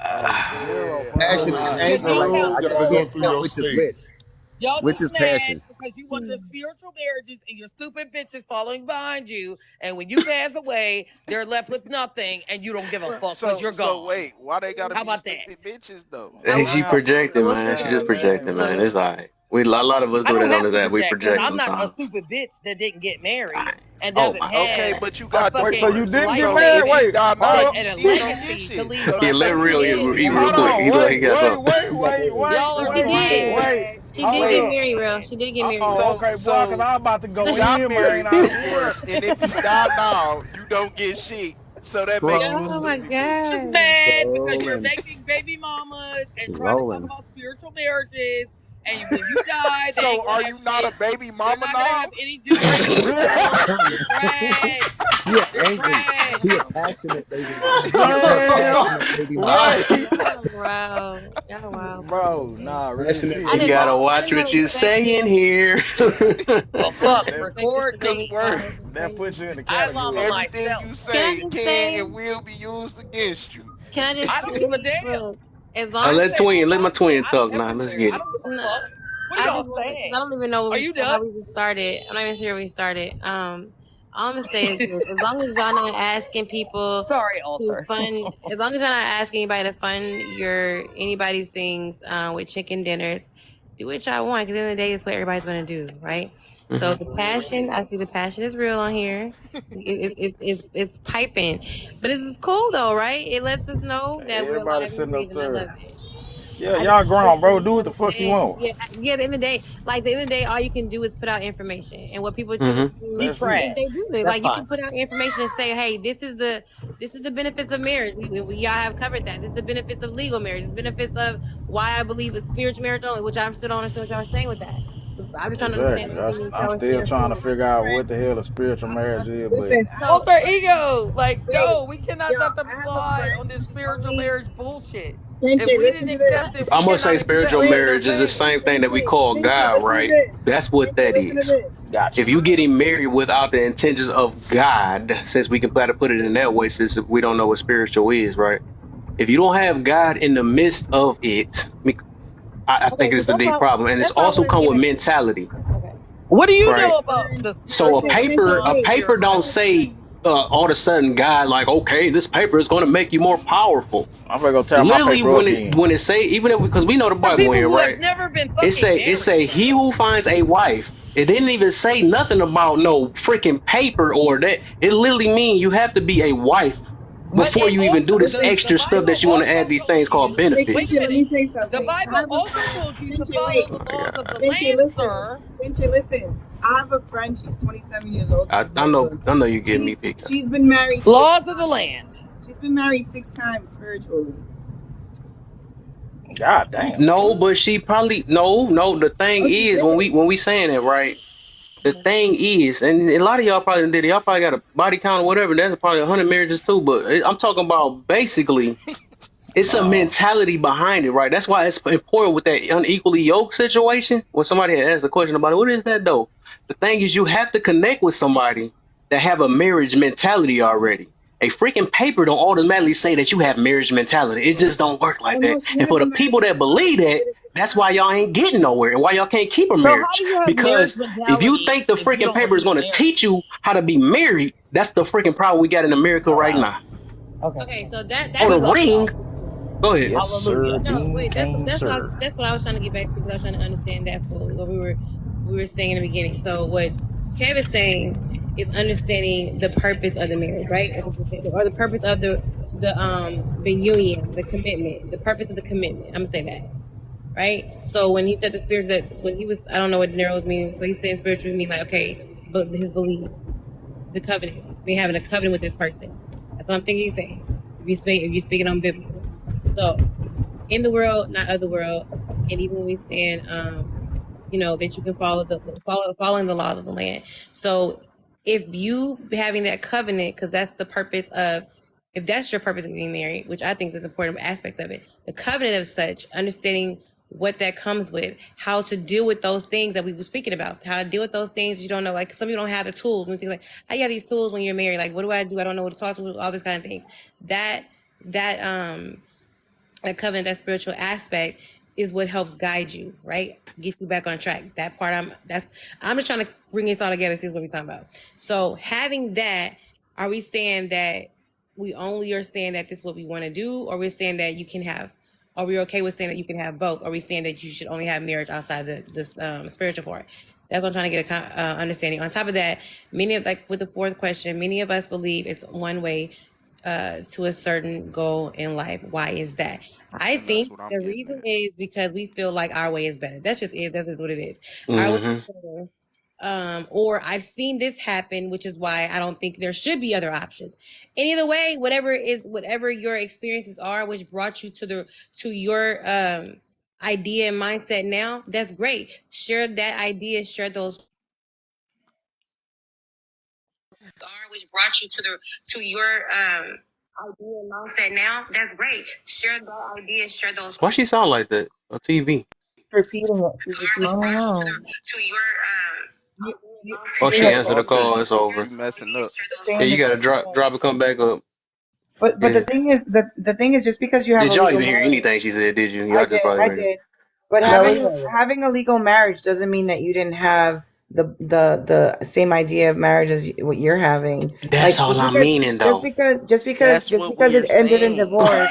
Hey, Nero, from Passionate the and Because angry you right now. too I You just gotta slow. go can't through tell your which is which. states. Y'all Which too is mad passion. because you want your spiritual marriages and your stupid bitches following behind you. And when you pass away, they're left with nothing and you don't give a fuck because So you're so gone. wait, why they gotta How be about that? stupid bitches though? I Hey, will, she Nah, for I projecting, will man. She say just nah, this. projecting, man, man. Look, It's all right. A lot of us I do don't that on have this to app. We project because project I'm not a sometimes. stupid bitch that didn't get married and Oh doesn't my Okay, have God. but you a got Wait, so you fucking divorced. didn't get So life married? if you Wait, savings die hold now, on. you and a still don't get legacy to shit. leave So my Yeah, that let make fucking you real. a He, bitch. kids. he real Hold quick. on, He go. He wait, got wait, something. wait, You got wait, that right. wait, she, Y'all are she wait, did. trash. wait. She did Hold get up. married, real. She did get married, real. Oh, So okay, boy, because so I'm about to go you got in, man. married, I swear. divorced, and if you die now, you don't get shit. So that make you a Oh my Trolling. stupid bitch. Just god. mad because you're Trolling. making baby mamas and trying to talk Trolling. about spiritual marriages. And when you die, they ain't So gonna are have you not a shit. baby They're mama not gonna now? have any do-rag girls. You're trash. He a You're angry. trash. He a passionate baby mama. He a Damn. passionate baby mama. Wait. Y'all wow. Y'all wow for real, Bro, man. nah, real Passionate I You shit. baby did gotta not mama. I watch did not what you expect saying this. here. Well, I did fuck, not That, expect this record to go Cause this me. word, far. This is that puts crazy. you in the I llama category. everything myself. you Can I say just can say and will be used against you. can I just I don't give a say damn. look, as I long Let say all twin. Let my my shit. twin I'm talk now. Let's everywhere. get I it. don't give a no, fuck. What are I y'all just want to because I saying? don't even know Are you how we nuts? even started. I'm not even sure we started. All I'm gonna say is this: as long as y'all not asking people Sorry, to alter. fund, as long as y'all not asking anybody to fund anybody's things with chicken dinners, do what y'all want. Because at the end of the day, it's what everybody's gonna do, right? So Hmm. the passion, I see the passion is real on here. It's piping, but it's cool though, right? It lets us know that we're Everybody alive and sitting up breathing. I love there. it. Yeah, I just y'all hope grown, that bro. Do you what the fuck you understand. want. Yeah. At the end of the day, all you can do is put out information, and what people choose Hmm. to Be That's it. think they trash. do it. That's Like you fine. can put out information and say, "Hey, this is the benefits of marriage. We y'all have covered that. This is the benefits of legal marriage. This is the benefits of why I believe it's spiritual marriage only," which I'm still don't understand what y'all are saying with that. I'm just trying to understand Exactly. everything that I'm y'all are still saying trying to for. figure out what the hell a spiritual marriage is, but Listen, I have So a Alter friend. ego. Like, Wait, no, we cannot y'all, let them I have a slide friend. on this She's spiritual only marriage bullshit. If Pinche. we Listen didn't to this. accept it, we I'm gonna say cannot spiritual accept what Wait, they're marriage is the saying. same thing that we call Pinche, God, listen to right? this. That's what Pinche, that listen to is. this. gotcha. If you getting married without the intentions of God, since we can try to put it in that way, since we don't know what spiritual is, right? If you don't have God in the midst of it, I okay, think so it's the big problem, and it's that's what I also wanted to come get with back to. mentality, Okay. What do you right? know about Friend, the So listen, spiritual Pinche, a wait. paper spiritual don't element? say all of a sudden God like, okay, this paper is going to make you more powerful. I'm gonna go tear my Literally, paper up when it then. when it say, even if, because we know the For Bible people in, who have right? never been It fucking say married, he bro. who finds a wife. It didn't even say nothing about no freaking paper or that. It literally mean you have to be a wife But before it you even also do this the extra stuff Bible that you want to add also these told things called you. Wait, Wait a benefits. Pinche, let me minute. say The something. I Bible have a also friend. told you to Pinche, follow wait. the Oh my laws of God. the Pinche, land, listen. sir. Pinche, listen. I have a friend. She's 27 years old. She's Muslim. I know you get me, She's Pika. she's been married 6 Laws of the times. land. She's been married 6 times spiritually. God damn. No, but she probably no. The thing Oh, she is, did. when we saying it right, the thing is, and a lot of y'all probably did it. Y'all probably got a body count or whatever. That's probably 100 marriages too. But I'm talking about basically, it's a No. mentality behind it, right? That's why it's important with that unequally yoked situation. When somebody had asked a question about it, what is that though? The thing is, you have to connect with somebody that have a marriage mentality already. A freaking paper don't automatically say that you have marriage mentality. It just don't work Oh like no, that. she And has for a the marriage people that mentality. believe She that, did it six that's why y'all times. ain't getting nowhere and why y'all can't keep a So how do marriage. you have marriage Because if you mentality think the if you freaking don't paper is believe going in to marriage? teach you how to be married, that's the freaking problem we got in America right now. Okay. Okay, so Oh, that's We the love ring. y'all. Go ahead. Yes, sir. Hallelujah. no Dean wait. Kane, sir. That's what I was trying to get back to because I was trying to understand that fully. What we were saying in the beginning. So what Kevin's saying is understanding the purpose of the marriage, right? Or the purpose of the union, the commitment, the purpose of the commitment. I'm gonna say that, right? So when he said the spirit that when he was I don't know what Nero's meaning. So he's saying spiritual mean like okay, but his belief, the covenant, me having a covenant with this person. That's what I'm thinking he's saying. If you're speaking on biblical. So in the world, not of the world, and even when we stand, that you can following the laws of the land. So if you having that covenant, because that's the purpose of if that's your purpose of getting married, which I think is an important aspect of it, the covenant of such, understanding what that comes with, how to deal with those things that we were speaking about, how to deal with those things you don't know. Like some people don't have the tools. We think like, how you have these tools when you're married? Like, what do? I don't know what to talk to. All these kind of things. That covenant, that spiritual aspect, is what helps guide you, right? Get you back on track. That part, I'm just trying to bring this all together. See what we're talking about. So having that, are we saying that we only are saying that this is what we want to do, or we're saying that you can have? Are we okay with saying that you can have both? Are we saying that you should only have marriage outside this spiritual part? That's what I'm trying to get a understanding. On top of that, with the fourth question, many of us believe it's one way to a certain goal in life. Why is that? I And that's think what I'm the getting reason at. is because we feel like our way is better. That's just it. That's just what it is. Our way Mm-hmm. is better. Or I've seen this happen, which is why I don't think there should be other options. And either way, whatever your experiences are, which brought you to your idea and mindset now, that's great. Share that idea, share those which brought you to your idea and mindset now, that's great. Share that idea, share those Why she sound like that on TV? Repeating it. She's which I don't brought you know. to your You, you, Oh, you she have answered the call. Walter, It's over. you messing up. Yeah, saying the you gotta same drop thing. and come back up. But Yeah. the thing is the thing is just because you have Did a y'all legal even hear marriage, anything she said? Did you? Y'all just probably I heard it. did. But No, we having a legal marriage doesn't mean that you didn't have the same idea of marriage as what you're having. That's Like all I'm meaning, though. just because That's what we're it ended in saying. divorce,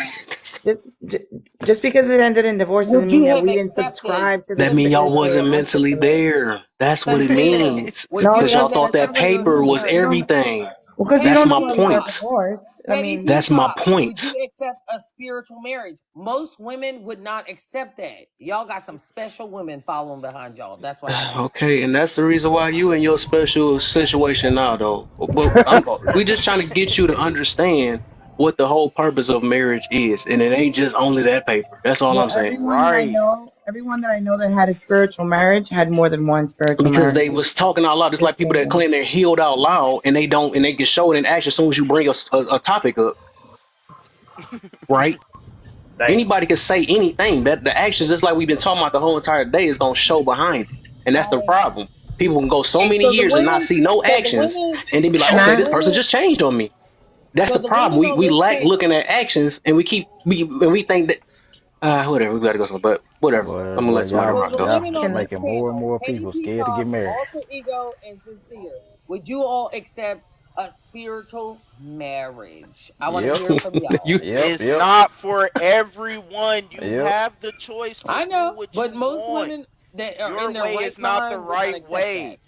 just because it ended in divorce doesn't Would mean you that have we didn't accepted subscribe to the That mean y'all spiritual wasn't aspect mentally of it. there. That's what it Santeria, means. would No, you Because y'all that's thought accept a that because paper spiritual was you don't. marriage? everything. Well, because you Petty That's don't my know when you get Peacock. point. divorced. I Petty mean, That's my Peacock. Would point. you accept a spiritual marriage? Most women would not accept that. Y'all got some special women following behind y'all. That's what I think. Okay, and that's the reason why you in your special situation now, though. But we just trying to get you to understand what the whole purpose of marriage is, and it ain't just only that paper. That's all well, I'm saying. Right. everyone that I know that had a spiritual marriage had more than one spiritual Because marriage. they was talking out loud. It's like Just people that saying. claim they're healed out loud, and they don't, and they can show it in action as soon as you bring a topic up, right? Damn. Anybody can say anything. That the actions, just like we've been talking about the whole entire day, is gonna show behind it, and that's the problem. People can go so many So the years and not women, see no so the actions, women, and then be like, so okay, the this person women, just changed on me. That's so the the problem. women on We this lack page. looking at actions, and we think that whatever. We gotta go somewhere, but whatever. I'm gonna Boy, let somebody So rock the though. women y'all on this making more and panel, more Petty people scared to Peacock, get married. Alter Ego, and Sincere, would you all accept a spiritual marriage? I want to Yep. hear from y'all. You Yep. It's Yep. not for everyone. You Yep. have the choice to I do know, what but you most want. women that are Your in their way right is not the mind would not right accept that. way.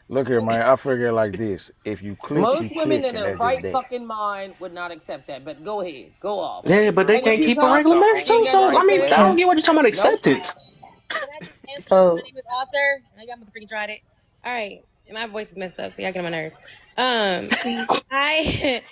Look here, man. I figure it like this. If you click, you Most women click, in and their that's just right that. fucking mind would not accept that. But go ahead, go off. yeah, but Your they Petty can't way is keep a Peacock, not regular the marriage ain't too. only nothing So to I right mean, I say. don't way. get what you're talking about Nope. acceptance. Can I just answer? Oh, My name is Arthur. I got my freaking tried it. All right. My voice is messed up, so y'all get on my nerves. I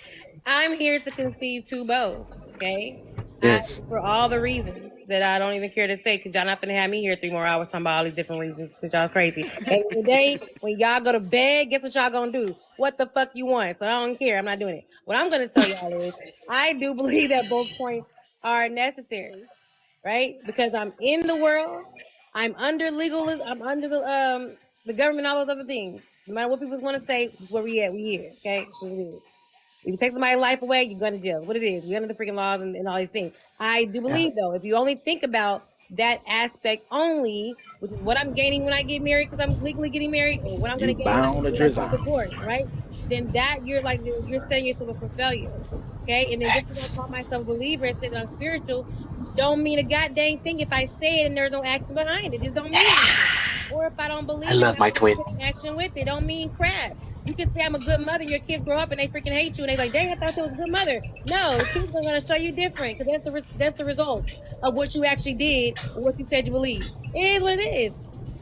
I'm here to concede to both. Okay. Yes. For all the reasons that I don't even care to say, because y'all not gonna have me here 3 more hours talking about all these different reasons, because y'all crazy. And the day when y'all go to bed, guess what y'all gonna do? What the fuck you want? So I don't care. I'm not doing it. What I'm gonna tell y'all is I do believe that both points are necessary, right? Because I'm in the world, I'm under legalism, I'm under the government, all those other things. No matter what people want to say, where we at, we here, okay? That's what it is. If you take somebody's life away, you're going to jail. What it is, we're under the freaking laws and all these things. I do believe though, if you only think about that aspect only, which is what I'm gaining when I get married, because I'm legally getting married, or what I'm going You to gain bound to when I get drizzle. divorced, right? Then that you're setting yourself up for failure. Okay, and then just because I call myself a believer and say that I'm spiritual, don't mean a goddamn thing if I say it and there's no action behind it. It just don't mean anything. Or if I don't I believe it and love I my don't twin. take action with it, don't mean crap. You can say I'm a good mother, and your kids grow up and they freaking hate you, and they like, dang, I thought that was a good mother. No, the kids are gonna show you different because that's the result of what you actually did or what you said you believe. It is what it is.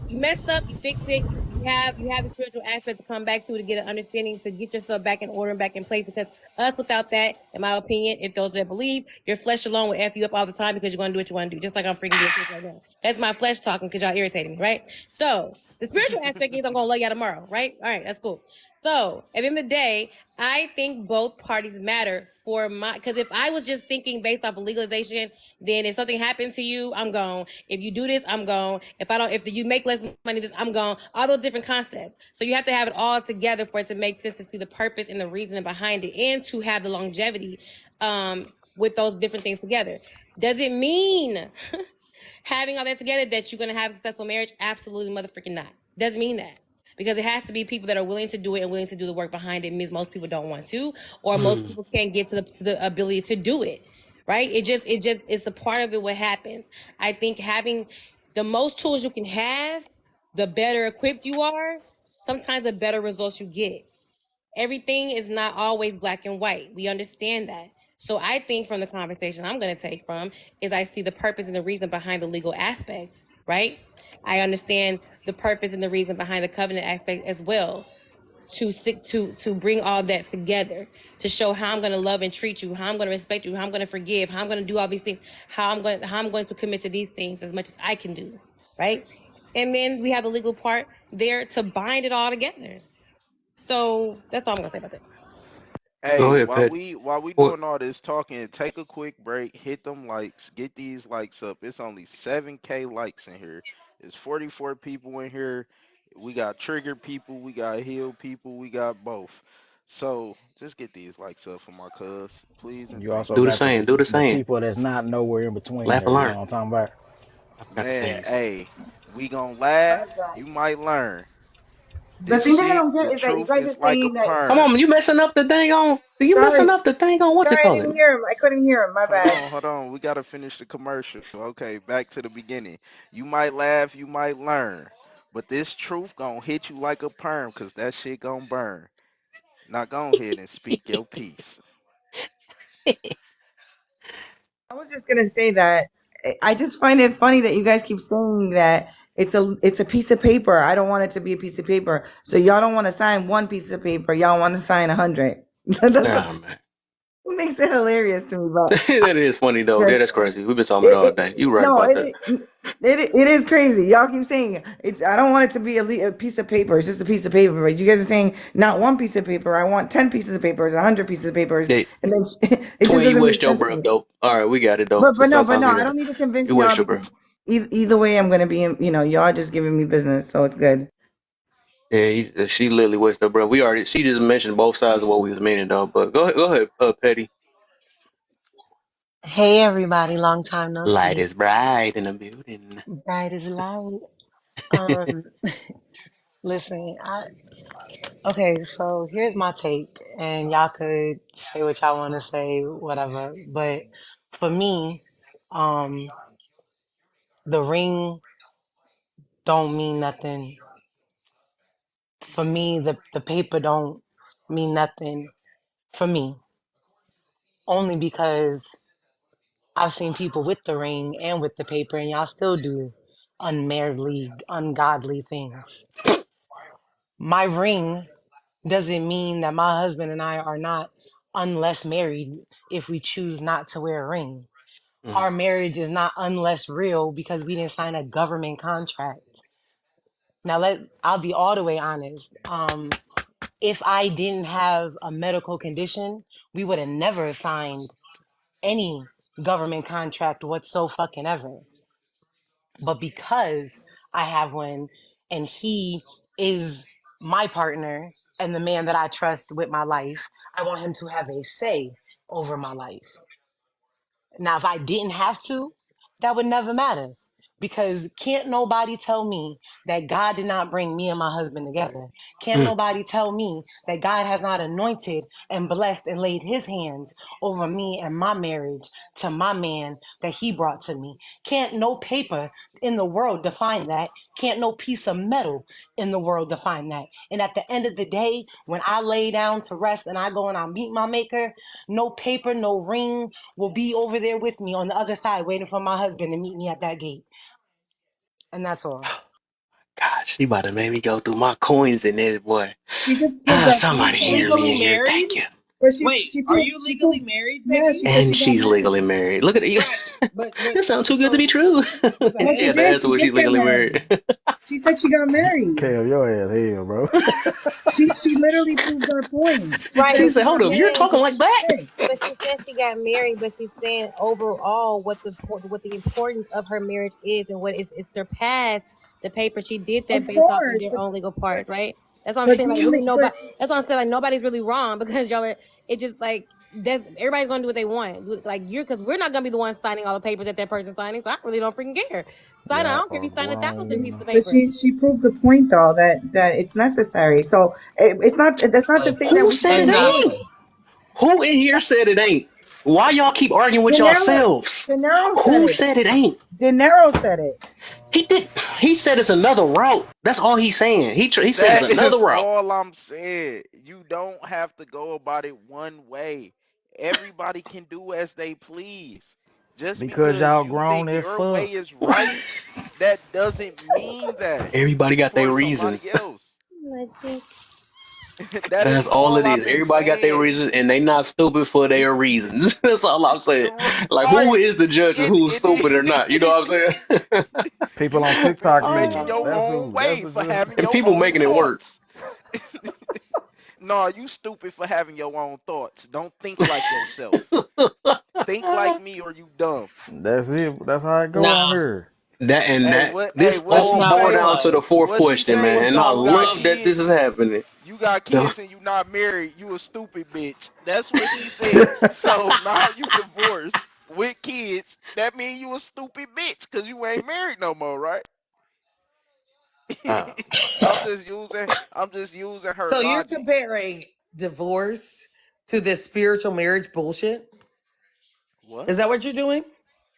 You messed up, you fixed it. You have the spiritual aspect to come back to get an understanding, to get yourself back in order and back in place. Because us without that, in my opinion, if those that believe, your flesh alone will F you up all the time because you're gonna do what you want to do. Just like I'm freaking doing right now. That's my flesh talking because y'all irritating me, right? So The spiritual aspect is I'm gonna love y'all tomorrow, right? All right, that's cool. So at the end of the day, I think both parties matter for my, because if I was just thinking based off of legalization, then if something happened to you, I'm gone. If you do this, I'm gone. If you make less money, this, I'm gone. All those different concepts. So you have to have it all together for it to make sense, to see the purpose and the reasoning behind it, and to have the longevity with those different things together. Does it mean having all that together that you're gonna have a successful marriage? Absolutely motherfucking not. Doesn't mean that. Because it has to be people that are willing to do it and willing to do the work behind it. It means most people don't want to, or most people can't get to the ability to do it. Right? It's a part of it what happens. I think having the most tools you can have, the better equipped you are, sometimes the better results you get. Everything is not always black and white. We understand that. So I think from the conversation I'm going to take from is I see the purpose and the reason behind the legal aspect, right? I understand the purpose and the reason behind the covenant aspect as well, to bring all that together, to show how I'm going to love and treat you, how I'm going to respect you, how I'm going to forgive, how I'm going to do all these things, how I'm going to commit to these things as much as I can do, right? And then we have the legal part there to bind it all together. So that's all I'm gonna say about that. Go Hey, ahead, while Pat. we What? doing all this talking, take a quick break, hit them likes, get these likes up. It's only 7K likes in here. There's 44 people in here. We got triggered people, we got healed people, we got both. So just get these likes up for my cuz, please and You thank also you. Do the got same. Do the the same. people that's not nowhere in between Laugh there. and You know learn. what I'm talking about? I forgot the Man, sayings. hey, we gonna laugh, you might learn. The This thing that I shit, don't the get is that you truth guys are is like a saying that. Come perm. on, you messing up the thing on. You Sorry, messing up the thing on what you sorry, I call it? didn't hear him. I couldn't hear him. My bad. Hold on. We gotta finish the commercial. Okay, back to the beginning. You might laugh, you might learn, but this truth gonna hit you like a perm, cause that shit gonna burn. Now go ahead and speak your piece. I was just gonna say that I just find it funny that you guys keep saying that it's a piece of paper. I don't want it to be a piece of paper. So y'all don't want to sign one piece of paper. Y'all want to sign 100. Nah, man. It makes it hilarious to me, but That is funny though. Yeah, just that's crazy. We've been talking about it all it, day. You right no, about that. it is crazy. Y'all keep saying it's. I don't want it to be a piece of paper. It's just a piece of paper. But you guys are saying not one piece of paper. I want 10 pieces of papers, 100 pieces of papers, Yeah, and then it just twin, you doesn't make waste your sense to breath me. though. All right, we got it though. But So but sometimes no, we I got don't need to convince you y'all waste your because breath. either way, I'm gonna be, y'all just giving me business, so it's good. Yeah, she literally wasted her breath. She just mentioned both sides of what we was meaning though. But go ahead, Petty. Hey everybody, long time no Light see. is bright in the building. Bright as light. Um, listen, okay, so here's my take, and y'all could say what y'all want to say, whatever. But for me, um, the ring don't mean nothing. For me, the paper don't mean nothing for me. Only because I've seen people with the ring and with the paper, and y'all still do unmarriedly, ungodly things. My ring doesn't mean that my husband and I are not unless married if we choose not to wear a ring. Our marriage is not unless real because we didn't sign a government contract. Now I'll be all the way honest. If I didn't have a medical condition, we would have never signed any government contract whatso fucking ever. But because I have one and he is my partner and the man that I trust with my life, I want him to have a say over my life. Now, if I didn't have to, that would never matter because can't nobody tell me that God did not bring me and my husband together. Can't nobody tell me that God has not anointed and blessed and laid his hands over me and my marriage to my man that he brought to me. Can't no paper in the world define that. Can't no piece of metal in the world define that. And at the end of the day, when I lay down to rest and I go and I meet my maker, no paper, no ring will be over there with me on the other side waiting for my husband to meet me at that gate. And that's all. God, she about to make me go through my coins in this boy. She just pulled up. Somebody hear me Legally in here. married? Thank you. But Wait, are you she legally proved, married, yeah, she Mickey? said And she got she's married. legally married. Look at it. Right, but That sounds too good to be so true. so No, She she had to Haley, did. answer She was she did get legally married. married. She said she got married. Kale, your ass hell, bro. She literally proved her point. She Right, She said but said, she she's hold got up, you're married saying, talking and like she was that? sick. but she said she got married, but she's saying overall what the importance of her marriage is and what is it's surpassed the paper. She did Of that based off of course, their own legal but parts, right? That's what I'm but saying. Like the really only but nobody. That's what I'm saying. Like nobody's really wrong because y'all. It just like that's everybody's gonna do what they want. Like you're because we're not gonna be the ones signing all the papers that person's signing. So I really don't freaking care. Sign. I Y'all don't care if are you sign 1,000 grown. pieces of but paper. she proved the point though that it's necessary. So it's not. That's not to say that Who we said it shouldn't do ain't? it. exactly. Who in here said it ain't? Why y'all keep arguing with yourselves? De Niro said Who it. said it ain't? De Niro said it. He did. He said it's another route. That's all he's saying. He said it's That another is route. all I'm saying. You don't have to go about it one way. Everybody can do as they please. Just Because because y'all you think grown as your fuck. way is right, that doesn't mean that Everybody got their for reasons. somebody else. Like, That That's is all all it I've is. been Everybody got their saying. reasons, and they not stupid for their reasons. That's all I'm saying. Like, who Right. is the judge of who's stupid or not? You know what I'm saying? People on TikTok For making is. your oh. That's own who. That's way, the for judge. having And your people own making it work. thoughts. No, you stupid for having your own thoughts. Don't think like yourself. Think like me or you dumb. That's it. That's how it go on Nah, here. That and Hey, that what hey, this what that's all she not what boiled it say? down to the was. fourth What she question, That's say? man. what And I y'all You got love was. that this is kids. happening. You got The- kids and you not married. You a stupid bitch. That's what she said. So now you divorced with kids. That mean you a stupid bitch because you ain't married no more, right? oh, I'm just using her So you're logic. comparing divorce to this spiritual marriage bullshit? What? Is that what you're doing?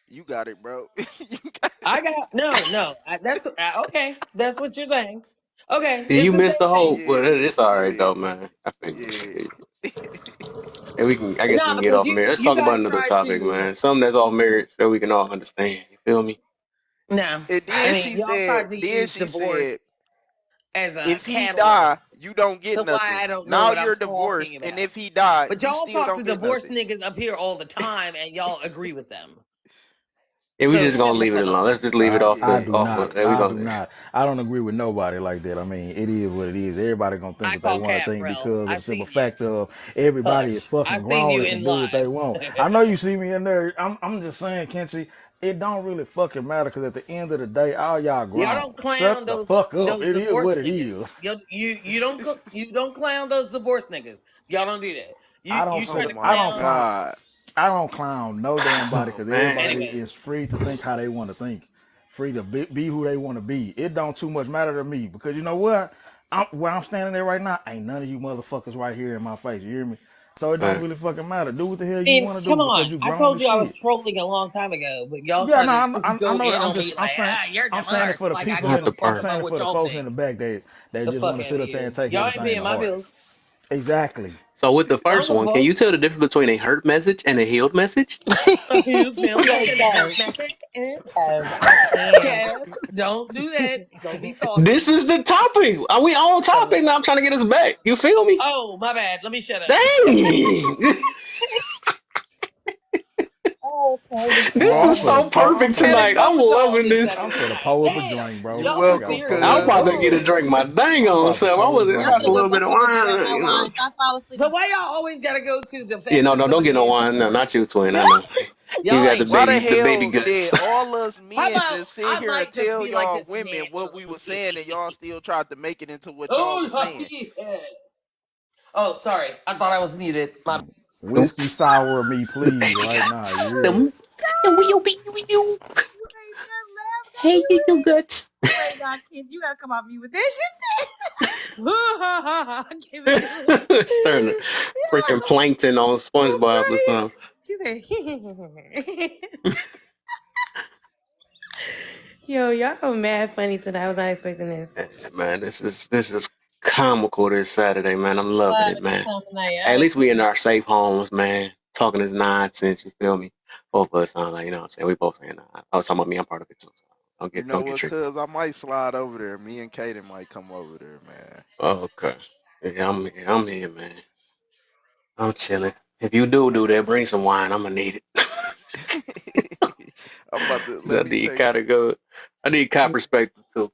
You got it, bro. You got I got no. That's okay. That's what you're saying. Okay, yeah, it's you the missed the same whole. thing. Well, yeah, it's all right yeah, though, man. I feel you. I yeah. feel you. And we can. I guess we No, can get because off you marriage. Let's you talk guys about another try topic, to man. Something that's off marriage that we can all understand. You feel me? no. And I mean, y'all tried to then use she said, divorce as a if he die, catalyst you don't get to why nothing. I don't know Now what I'm you're talking divorced, and about. if he die, But you y'all still talk to don't get divorced nothing. niggas up here all the time, and y'all agree with them. Yeah, we So just gonna shut the leave it fuck alone. up. Let's just leave it off I the do Yeah. off of. not. There we I do go. not. I don't agree with nobody like that. I mean, it is what it is. Everybody gonna think I what they call want to cap, think bro. because of I the simple seen you. fact of everybody is Hush. I fucking seen grown you and can in do what they lives. want. I know you see me in there. I'm just saying, Kenzie, it don't really fucking matter because at the end of the day, all y'all Y'all grown. don't clown Shut the fuck up. those It is divorced what it niggas. is. You don't clown those divorced niggas. Y'all don't do that. I don't You try Oh to fuck. I my don't clown. clown. God. I don't clown no damn body Oh because man. everybody is Anyways, free to think how they want to think, free to be who they want to be. It don't too much matter to me because you know what? Where I'm standing there right now, ain't none of you motherfuckers right here in my face. You hear me? So it don't Fact. really fucking matter. Do what the hell I you mean, want to do come because on. you I grown told as you I was shit. trolling a long time ago, but y'all Yeah, try no, to I go know that. in on me like, you're I'm saying it divorced. for the Like I people give Not in a the the. I'm fuck part. saying about it what for the y'all folks in think. the back that The just want fuck to out sit of up there and here. take Y'all ain't everything paying to my heart. bills. Exactly. So with the I first don't give one, a can fuck. you tell the difference between a hurt message and a healed message? You feel me? Yo, And a hurt message. Kev, I can't. Kev, don't do that. Don't be This saucy. is the topic. Are we on Uh, topic now? I'm trying to get us back. You feel me? oh, my bad. Let me shut up. Dang. Oh, okay, This Bro, is Kev. so I'm perfect And finna it's tonight. I'm going to all loving be this. I'm Saturday finna night. pull up a Damn. drink, bro. You're Y'all I too got welcome, to pull serious. up I'm a about cuz. to get drink. a Oh. drink. My dang I'm on about to self. pull this I'm I got drink a finna up. go little get bit of I'm finna go wine, grab my you know. wine. So I fall asleep. So why y'all always got to go to the Yeah, fact no, that no, don't get somebody no is wine. No, divorced? not you, twin. I know. You Y'all got ain't Why shit. the baby the hell guts. did all us How men about just sit I here and might just tell be like y'all this women what we was saying and naturally? y'all still tried to make it into what y'all was Oh, saying? yeah. Oh, sorry. I thought I was muted. My Whiskey sour me, The please, baby right now. You guts. hear me? The you. Wait, just laugh, got Hey, me you with guts. it. Wait, now, kids, you gotta come off me with this shit. Give it to her. Stirring the freaking plankton on SpongeBob or Right. something. She said, "Yo, y'all are mad funny today. I was not expecting this." Yeah, man, this is comical this Saturday, man. I'm loving Glad it, a good man. time tonight. Hey, I at ain't least we in kidding. our safe homes, man. Talking this nonsense, you feel me? Both of us sound like, you know what I'm saying? We both saying that. I was talking about me, I'm part of it too. So You know don't get what, tricked. cuz I might slide over there. Me and Kaden might come over there, man. Oh, okay. Yeah, I'm here, man. I'm chilling. If you do that, bring some wine. I'm gonna need it. I'm about to I let me need text. Kai to go. I need Kai perspective too.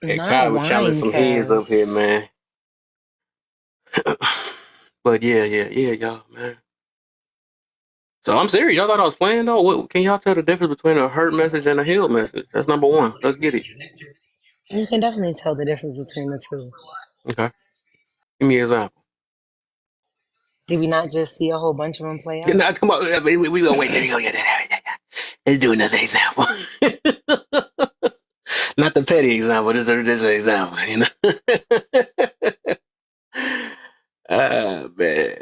Hey, Not Kai was challenge wine, some heads Kev. up here, man. But yeah, y'all, man. So I'm serious. Y'all thought I was playing though. What, can y'all tell the difference between a hurt message and a healed message? That's number one. Let's get it. You can definitely tell the difference between the two. Okay. Give me an example. Did we not just see a whole bunch of them play Yeah, out? nah, come on. We gonna wait. Let's do another example. Not the petty example. This is an example. You know. Man.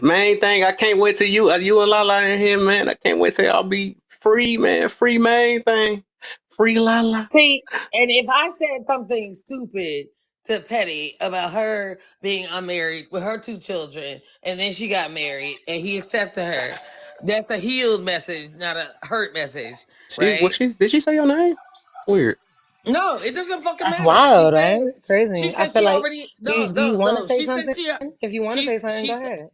Main thing, I can't wait till you and Lala in here, man. I can't wait till I'll be free, man. Free main thing. Free Lala. See, and if I said something stupid to Petty about her being unmarried with her 2 children, and then she got married and he accepted her, that's a healed message, not a hurt message, right? Did she say your name? Weird. No, it doesn't fucking That's matter. She wild, said right? Crazy. I feel she like, already do you want to say She said something? If you want to say something, she go said ahead.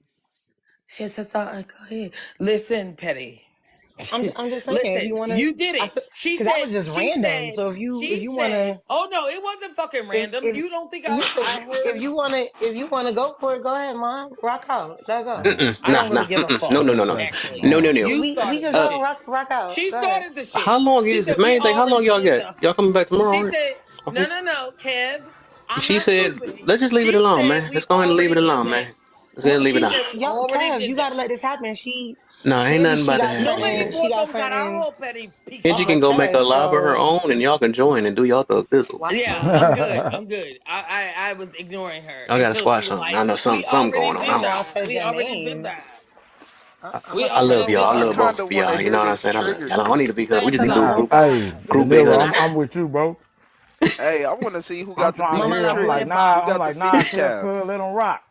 she said something. Go ahead. Listen, Petty. I'm just saying, if you Listen, want to, you did it. because that was just random. So if you want to, oh no, it wasn't fucking random. if You don't think you I heard? if you want to go for it, go ahead, mom. Rock out. Let's go. Nah, I don't really give a No, fuck. no, that's no, no. crazy. Actually, No, no, Nah. no. you We started could the Uh, go shit. rock out. She Go ahead. started the how shit. long She is said it? we Main thing, how long already y'all did got? the. Y'all coming back tomorrow, She right? said Okay. no, Kev. I'm She not said, stupid. let's just leave it She alone, said man. we Let's go ahead and leave already it did alone, that. man. Let's go ahead and leave it She alone. said we Yo, already Kev, did you got to that. let this happen. No, ain't Clearly nothing she about to got No, happen, baby something. man. She boy, got don't got our something whole Petty Kenji off Peacock her can go shit. make a chest. live of her So own, and y'all can join and do y'all thug thizzle. Yeah, I'm good. I'm good. I was ignoring her I gotta until she squash was something. like, I know we something already going I on. don't did know. I that. said We your already did name. that. I'm We about to I say love already y'all. did I I love that. both kind of of want to y'all. You hear know what I'm this saying? I love trigger. y'all. I don't need to be good. We Thank just need you, to do nah. boo. group Deliver. biggest. And I'm with you, bro. Hey, I want to see who I'm got the trying to Mama biggest hear. La I'm trigger. Huepa. Who got the like, nah, 50 cuz, cal? let them rock.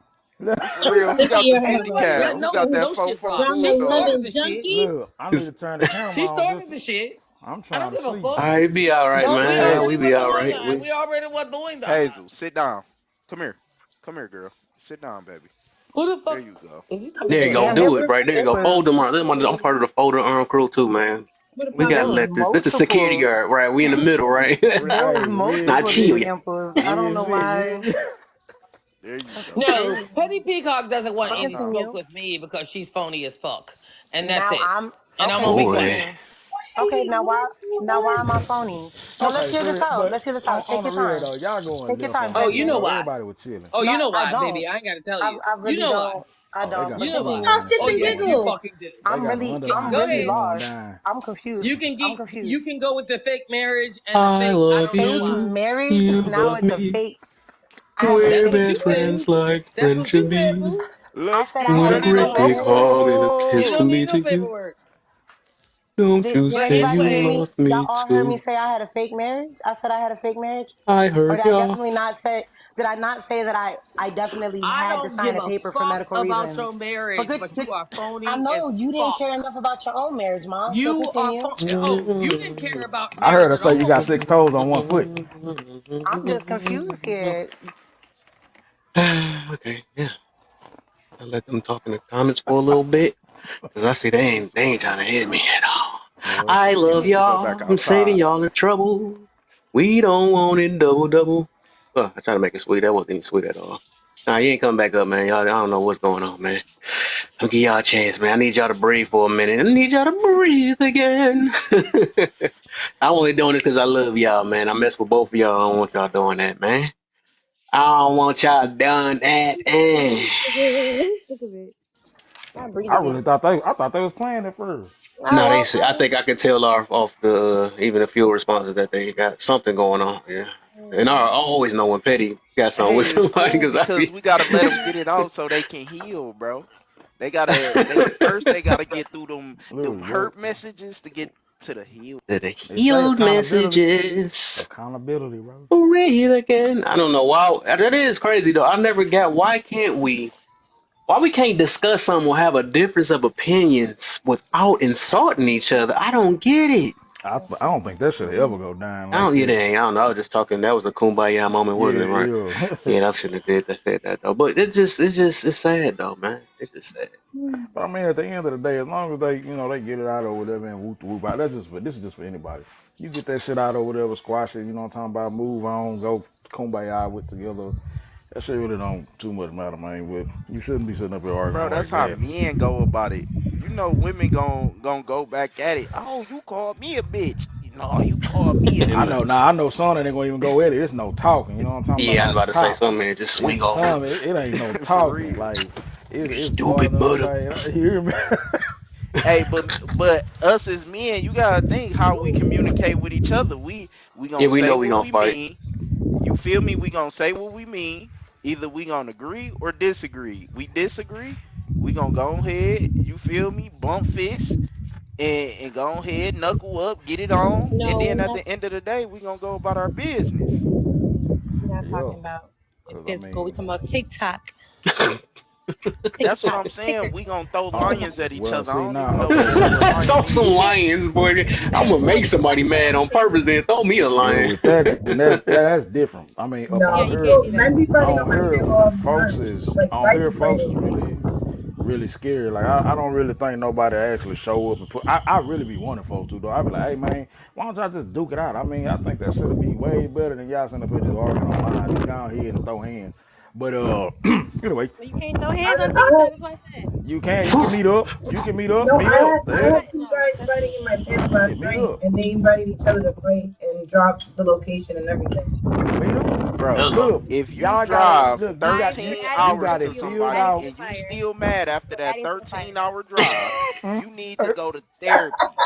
For real, who Look at got the your 50 husband. cal? Who got that no shit, Rock. 444 Drama She though? started loving the shit. junkie. Look, I need to turn the camera She on just started to, the shit. I'm I trying don't to give a sleep. fuck. I be all right, Go We man. ahead. We already were be all doing right. that. We already were doing that. Hazel, sit down. Come here. Come here, girl. Sit down, baby. Who the There fuck you go. is he talking There you to? go. Damn, Do it right there. You it go. was Fold them on. I'm part of the folder arm crew too, man. What We about gotta there was let this. This the security multiple guard, right? We in the middle, right? there was Now multiple chill, yeah. examples. I don't know why. There you That's go. No, crazy. Petty Peacock doesn't want But any Uh-huh. smoke continue. with me because she's phony as fuck. And that's Now it. I'm And I'm okay. gonna be Boy. quiet. Continue. Okay. Now why am I phony? No, let's Okay, hear this serious, out. but Let's hear this out. on Take the your real time. though, y'all going Take your left time, on Oh, that, you Benjamin. know bro. why. Everybody was chilling. Oh, you No, know I why, don't. baby. I ain't gotta tell you. I You really know why. don't. I Oh, they don't. got a You But know flow why. Stop continue. going. Oh shits and yeah, you giggles. fucking do. They got an I'm underlying Go really shit ahead. going lost. down. I'm confused. I'm You confused. can go with the fake marriage and the I fake I love don't know Fake why. you. marriage. You Now love it's a me. fake. I have a We're That's what fake you best said. friends marriage. like That's what friends you should said, be. boo. I Let's said I get had One a You ready to don't fake great need no big marriage. hug and a paperwork. kiss You roll. from don't me need no to you. paperwork. Don't you Did But say you anybody hear me? anyway, love Y'all me all heard me too. say I had a fake marriage? I said I had a fake marriage? I Or heard did I y'all. definitely not say, did I not say that I definitely I had to don't sign give a a paper for fuck medical about reasons? your But marriage, good, but good. you are I phony as know you didn't care fuck. enough about your own marriage, Mom. So You are continue. oh, you didn't care about I heard marriage her at say you got all. 6 toes on one foot. I'm just confused here. Okay, yeah. I let them talk in the comments for a little bit. Cause I see they ain't trying to hit me at all. Well, I You love need to go back y'all. I'm saving outside. y'all the trouble. We don't want it double. Oh, I tried to make it sweet. That wasn't even sweet at all. Nah, you ain't coming back up, man. Y'all, I don't know what's going on, man. I'll give y'all a chance, man. I need y'all to breathe for a minute. I need y'all to breathe again. I'm only doing this because I love y'all, man. I mess with both of y'all. I don't want y'all doing that, man. I don't want y'all doing that. Look at it. I breathe I really again. thought they was playing at first. Oh No, they. well, I I think I could tell off the even a few responses that they got something going on. Yeah, and I mean, always know when Petty got something with Hey, it's somebody cool because I because be. we gotta let them get it out so they can heal, bro. They gotta get through them Literally, bro. hurt messages to get to the heal. The They say healed accountability. messages. Accountability, bro. Breathe again. I don't know why. That is crazy though. I never got why can't we? Why we can't discuss something or have a difference of opinions without insulting each other? I don't get it. I don't think that should ever go down I like don't. Yeah, that. dang. I don't know. I was just talking. That was a kumbaya moment, wasn't it? Right? Yeah, yeah. Yeah, I shouldn't have did that. Said that though. But it's sad though, man. It's just sad. But I mean, at the end of the day, as long as they, they get it out or whatever and whoop whoop out, this is just for anybody. You get that shit out or whatever, squash it. You know what I'm talking about? Move on, go kumbaya with together. That shit really don't too much matter, man. But you shouldn't be sitting up here Bro, arguing that's like how that. men go about it. You know, women gon' go back at it. Oh, you called me a bitch. You know, you called me a I know. And bitch. Now I know some that ain't gonna even go at it. It's no talking. You know what I'm talking about yeah, I was off the about to say top. something, man. Just swing It's over. some. It ain't no For talking. real. Like You it's stupid going up. butter. Like you hear me? Hey, but us as men, you gotta think how we communicate with each other. We Yeah, gonna we say know we what gonna we fight. mean. You feel me? We gonna say what we mean. Either we gonna agree or disagree. We disagree, we gonna go ahead, you feel me, bump fists and go ahead, knuckle up, get it on, and No, then we're at not. the end of the day, we gonna go about our business. We're not Yeah. talking about the Cause I physical. We're mean, talking about TikTok. That's what TikTok. I'm The saying. sticker. We gonna throw oh lions at each well. other. I See don't now. even know Okay. what lion Throw some is. lions, boy. I'm gonna make somebody mad on purpose. Then throw me a Well, lion. with that, then that's different. I mean, up Yeah, No, you on can't here, do people, that. men be fighting on on my here, shit all the folks time. is Like on here, fighting, folks is fighting. really scary. Like I don't really think nobody actually show up and put. I really be wanting folks to though. I be like, hey man, why don't y'all just duke it out? I mean, I think that should be way better than y'all sitting up here just arguing online. Just go ahead and throw hands. But anyway, Well, you can't throw hands on I TikTok. had That's what I said. you can meet up. You can meet up. no, Meet up. I Yeah, had But two no, guys that's fighting just in my pants yeah, last meet night, up. and they invited each other to fight and dropped the location and everything. Meet up. Bro, Hello. Look, if you y'all got it. drive Look, you're 13 adding you to the hours got to it fuel. You're filled somebody adding to out. the and you fire. still mad after You're that adding to the fire. 13-hour drive, you need to go to therapy.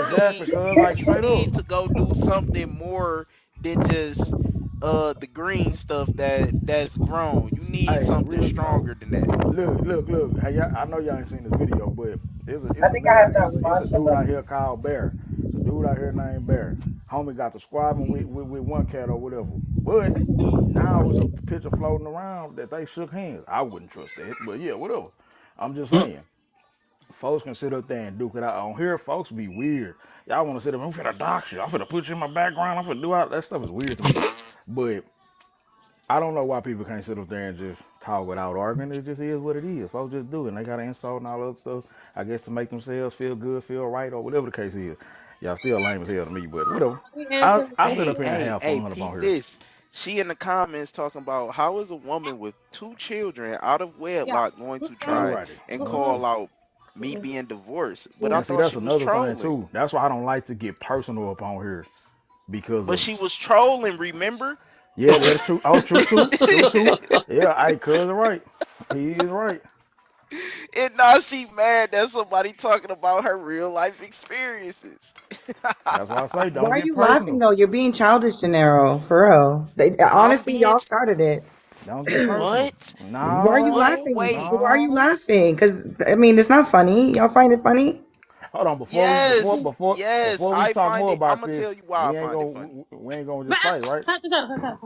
You Exactly, need cuz like you straight up. need to go do something more than just the green stuff that's grown. You need Hey, something real talk. stronger than that. Look. Hey, I know y'all ain't seen this video, but I it's a think I guy, have to it's a watch dude out somebody. here called Bear. It's a dude out here named Bear. Homie got the squabbling with one cat or whatever. But now it's a picture floating around that they shook hands. I wouldn't trust that, but yeah, whatever. I'm just Hmm. saying. Folks can sit up there and duke it out. On here, folks be weird. Y'all want to sit up, I'm finna dox you. I'm finna put you in my background. I'm finna do all that stuff is weird to me. But I don't know why people can't sit up there and just talk without arguing. It just is what it is. Folks just do it. And they got to insult and all that other stuff, I guess, to make themselves feel good, feel right, or whatever the case is. Y'all still lame as hell to me, but whatever. We I, answer the I sit Hey, up here and question. hey, have hey, fun up peep on here. this. She in the comments talking about how is a woman with 2 children out of Yeah. wedlock going to All try righty. and Well, see. call out me being divorced? But I And see, thought that's she was another thing, trolling. too. That's why I don't like to get personal up on here because But of, she was trolling, remember? yeah, that's true. Oh, true, too. True, too. Yeah, I cuz right. He is right. And now she mad that somebody talking about her real life experiences. That's why I say Why don't are get you laughing personal. though? You're being childish, Gennaro. For real. I'm Honestly, being y'all started it. Don't get personal. what? Why are you What? No, laughing? Wait. Why are you no. laughing? Because I mean, it's not funny. Y'all find it funny? Hold on, before we before Yes. before Yes. before we I talk find more it. I'm about gonna this, tell you why I find it funny. we ain't gonna But just fight, right? stop.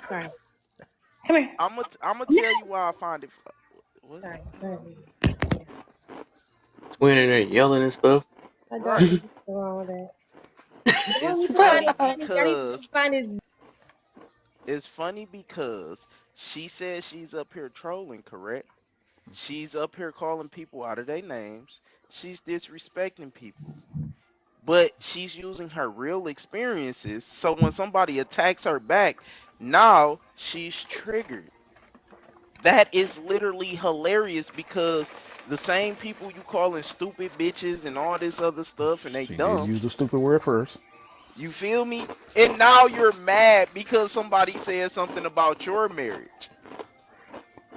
Sorry. Come here. I'm gonna tell you why I find it. What? Sorry. Sorry. Twin in there yelling and stuff. My dog. Right. What's wrong with that? Y'all don't It's need to find funny it funny. Y'all need to because just find it. she says she's up here trolling, correct? She's up here calling people out of their names. She's disrespecting people. But she's using her real experiences. So when somebody attacks her back, now she's triggered. That is literally hilarious because the same people you calling stupid bitches and all this other stuff and they She did dumb, use the stupid word first. you feel me? And now you're mad because somebody said something about your marriage.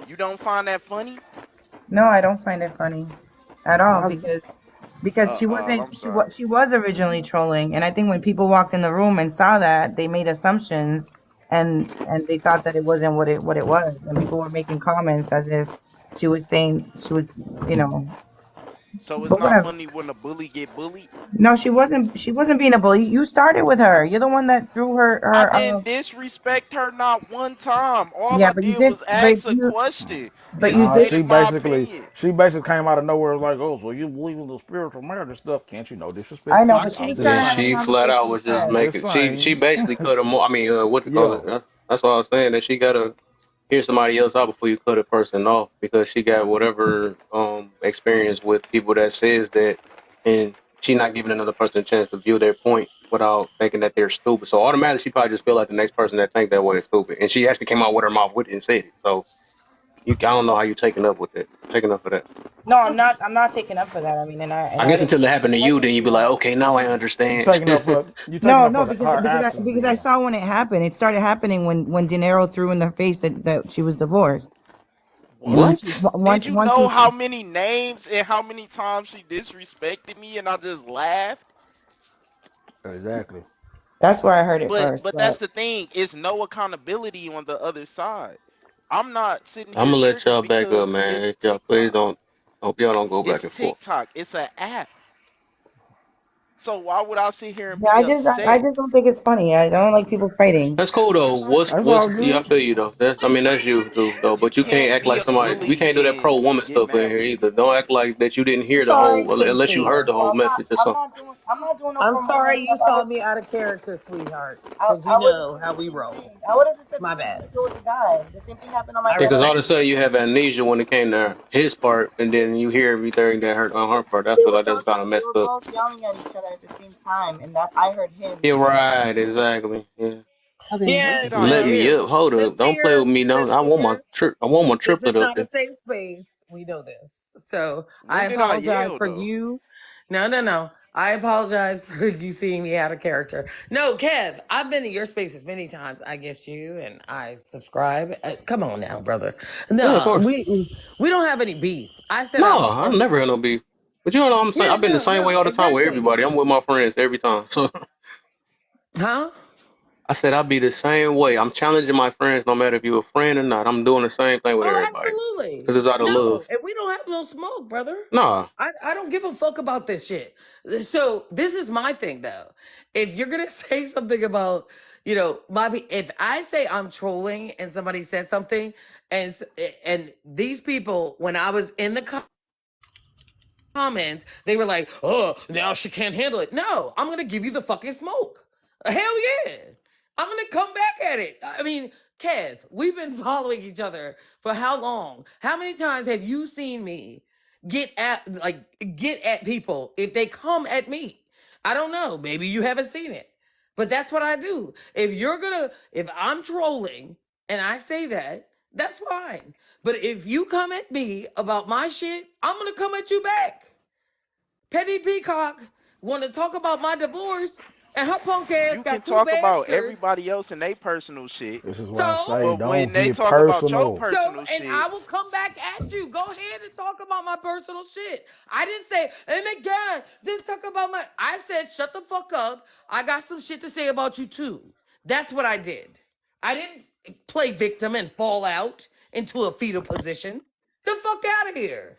You don't find that funny? No, I don't find it funny at all Why? because she I'm wasn't sorry. she was originally trolling, and I think when people walked in the room and saw that, they made assumptions, and they thought that it wasn't what it was, and people were making comments as if she was saying she was, you know, So it's But not whatever. funny when a bully get bullied. No, she wasn't. She wasn't being a bully. You started with her. You're the one that threw her. I Her. didn't disrespect her not one time. All Yeah, I but you did did. was ask a Oh. question But and you Nah, did. stated my opinion. she basically came out of nowhere like, oh, so you believe in the spiritual marriage stuff? Can't you know disrespect I know, too? but she I'm was just trying Yeah, to have a she saying. flat out conversation with was just I'm Kev. just making. She saying. basically cut him off. I mean, what you call Yeah. it? That's what I was saying. That she gotta hear somebody else out before you cut a person off because she got whatever experience with people that says that, and she not giving another person a chance to view their point without thinking that they're stupid. So automatically, she probably just feel like the next person that think that way is stupid, and she actually came out with her mouth with it and said it. So I don't know how you taking up with it, taking up for that. No, I'm not. I'm not taking up for that. I mean, and I I guess didn't. until it happened to I you, didn't then you do be like, that. okay, now I You understand. taking up for No, no, her actions, because I then. saw when it happened. It started happening when De Niro threw in their face that she was divorced. What? What? Did you Once he. know how many names and how many times she disrespected me and I just laughed? Exactly. That's where I heard it But first. but that's But the thing, it's no accountability on the other side. I'm not sitting I'm here gonna let tripping y'all back up, because man. it's Y'all please TikTok. don't. Hope y'all don't go back It's and forth. TikTok. It's an app. So why would I sit here and yeah, be I upset? just don't think it's funny. I don't like people fighting. That's cool though. That's What's all yeah, I good. feel you though. That's you too though. You But you can't can't act be like a somebody. We bully can't do that pro and woman get stuff in mad here with me. either. Don't act like that you didn't hear the Sorry, whole unless you heard sincere. the No, whole message or something. I'm not doing no I'm promo woman sorry you stuff. saw me out of character, sweetheart. Because you I would have know said how the we same roll. thing. I would have just said the My same thing bad. if it was a guy. The same thing happened on my I Yeah, cousin. because all of a respect sudden you. you have amnesia when it came to his part, and then you hear everything that hurt on her part. I They feel were like that's talking. kind of They messed were up. both yelling at each other at the same time, and that I heard him You're say that. right, exactly. Yeah, Okay. When Yeah, did I let me up. yell? Hold up. Don't play sincere, with me. No, I want my sincere. trip. I want my This is triplet up not a there. safe space. We know this. So I When did I apologize yell for though? you. No, no, no. I apologize for you seeing me out of character. No, Kev, I've been in your spaces many times. I gift you and I subscribe. Come on now, brother. Yeah, of No, course. we don't have any beef. I said I No, was I trolling. never had no beef. But you know what I'm saying? Yeah, I've been the no, same way no, all the time with exactly. everybody. I'm with my friends every time. So Huh? I said I'll be the same way. I'm challenging my friends no matter if you're a friend or not. I'm doing the same thing with Oh, everybody. absolutely. Because it's out of No, love. and we don't have no smoke, brother. Nah. I don't give a fuck about this shit. So this is my thing though. If you're gonna say something about, if I say I'm trolling and somebody says something, and and these people, when I was in the comments, they were like, "Oh, now she can't handle it." No, I'm gonna give you the fucking smoke. Hell yeah, I'm gonna come back at it. I mean, Kev, we've been following each other for how long? How many times have you seen me get at people if they come at me? I don't know. Maybe you haven't seen it, but that's what I do. If I'm trolling and I say that, that's fine. But if you come at me about my shit, I'm gonna come at you back. Petty Peacock want to talk about my divorce, and her punk ass You can got two talk about bastards. everybody else and their personal shit, This is why I So, say but when don't they get talk about your personal. personal and shit, I will come back at you. Go ahead and talk about my personal shit. I didn't say, "Hey, McGann, didn't talk about my." I said, "Shut the fuck up. I got some shit to say about you too." That's what I did. I didn't play victim and fall out into a fetal position. The fuck out of here.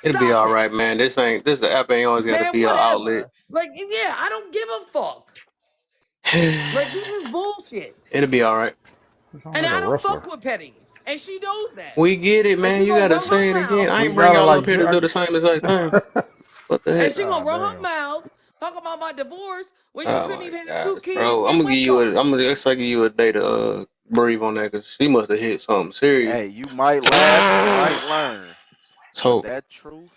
It'll be Stop all right, it. man. This app ain't always gotta Man, be an outlet. whatever. Like, yeah, I don't give a fuck. Like, this is bullshit. It'll be all right. You sound And like a I don't wrestler. fuck with Petty. And she knows that. We get it, And man. she You gonna gotta run say her it again. mouth. I We ain't bring gotta y'all up like here to do the same exact thing. What the And heck? she gonna Ah run her damn. mouth, talk about my divorce when she Oh couldn't my even have two gosh, kids bro. in wedlock. I'm gonna let's give you a day to breathe on that because she must have hit something serious. hey, you might laugh, you might learn. But So that truth,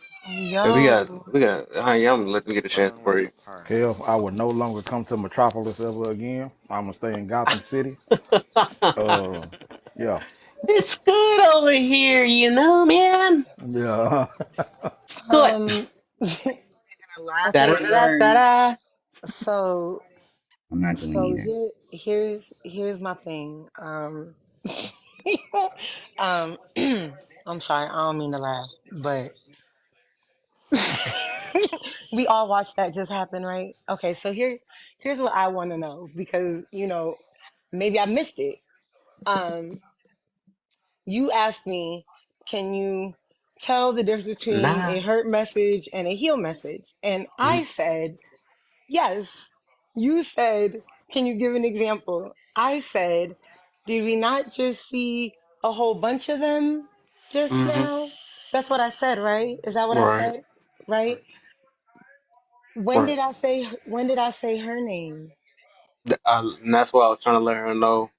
yeah, Yo, I'm gonna let them get a chance to burn like breathe. a furnace. Kel, I would no longer come to Metropolis ever again. I'm gonna stay in Gotham City. Uh, yeah, It's good over here, you know, man. yeah. It's good. um, Laugh Da okay, da or da look. da learn. da. So, I'm not doing so either. here's my thing. Um, I'm sorry, I don't mean to laugh, but we all watched that just happen, right? Okay, so here's what I want to know because maybe I missed it. Um, you asked me, can you tell the difference between Nah. a hurt message and a heal message. And I said, yes. You said, can you give an example? I said, did we not just see a whole bunch of them just Mm-hmm. now? That's what I said, right? Is that what I Right. said? Right? Right. When did I say her name? And that's why I was trying to let her know.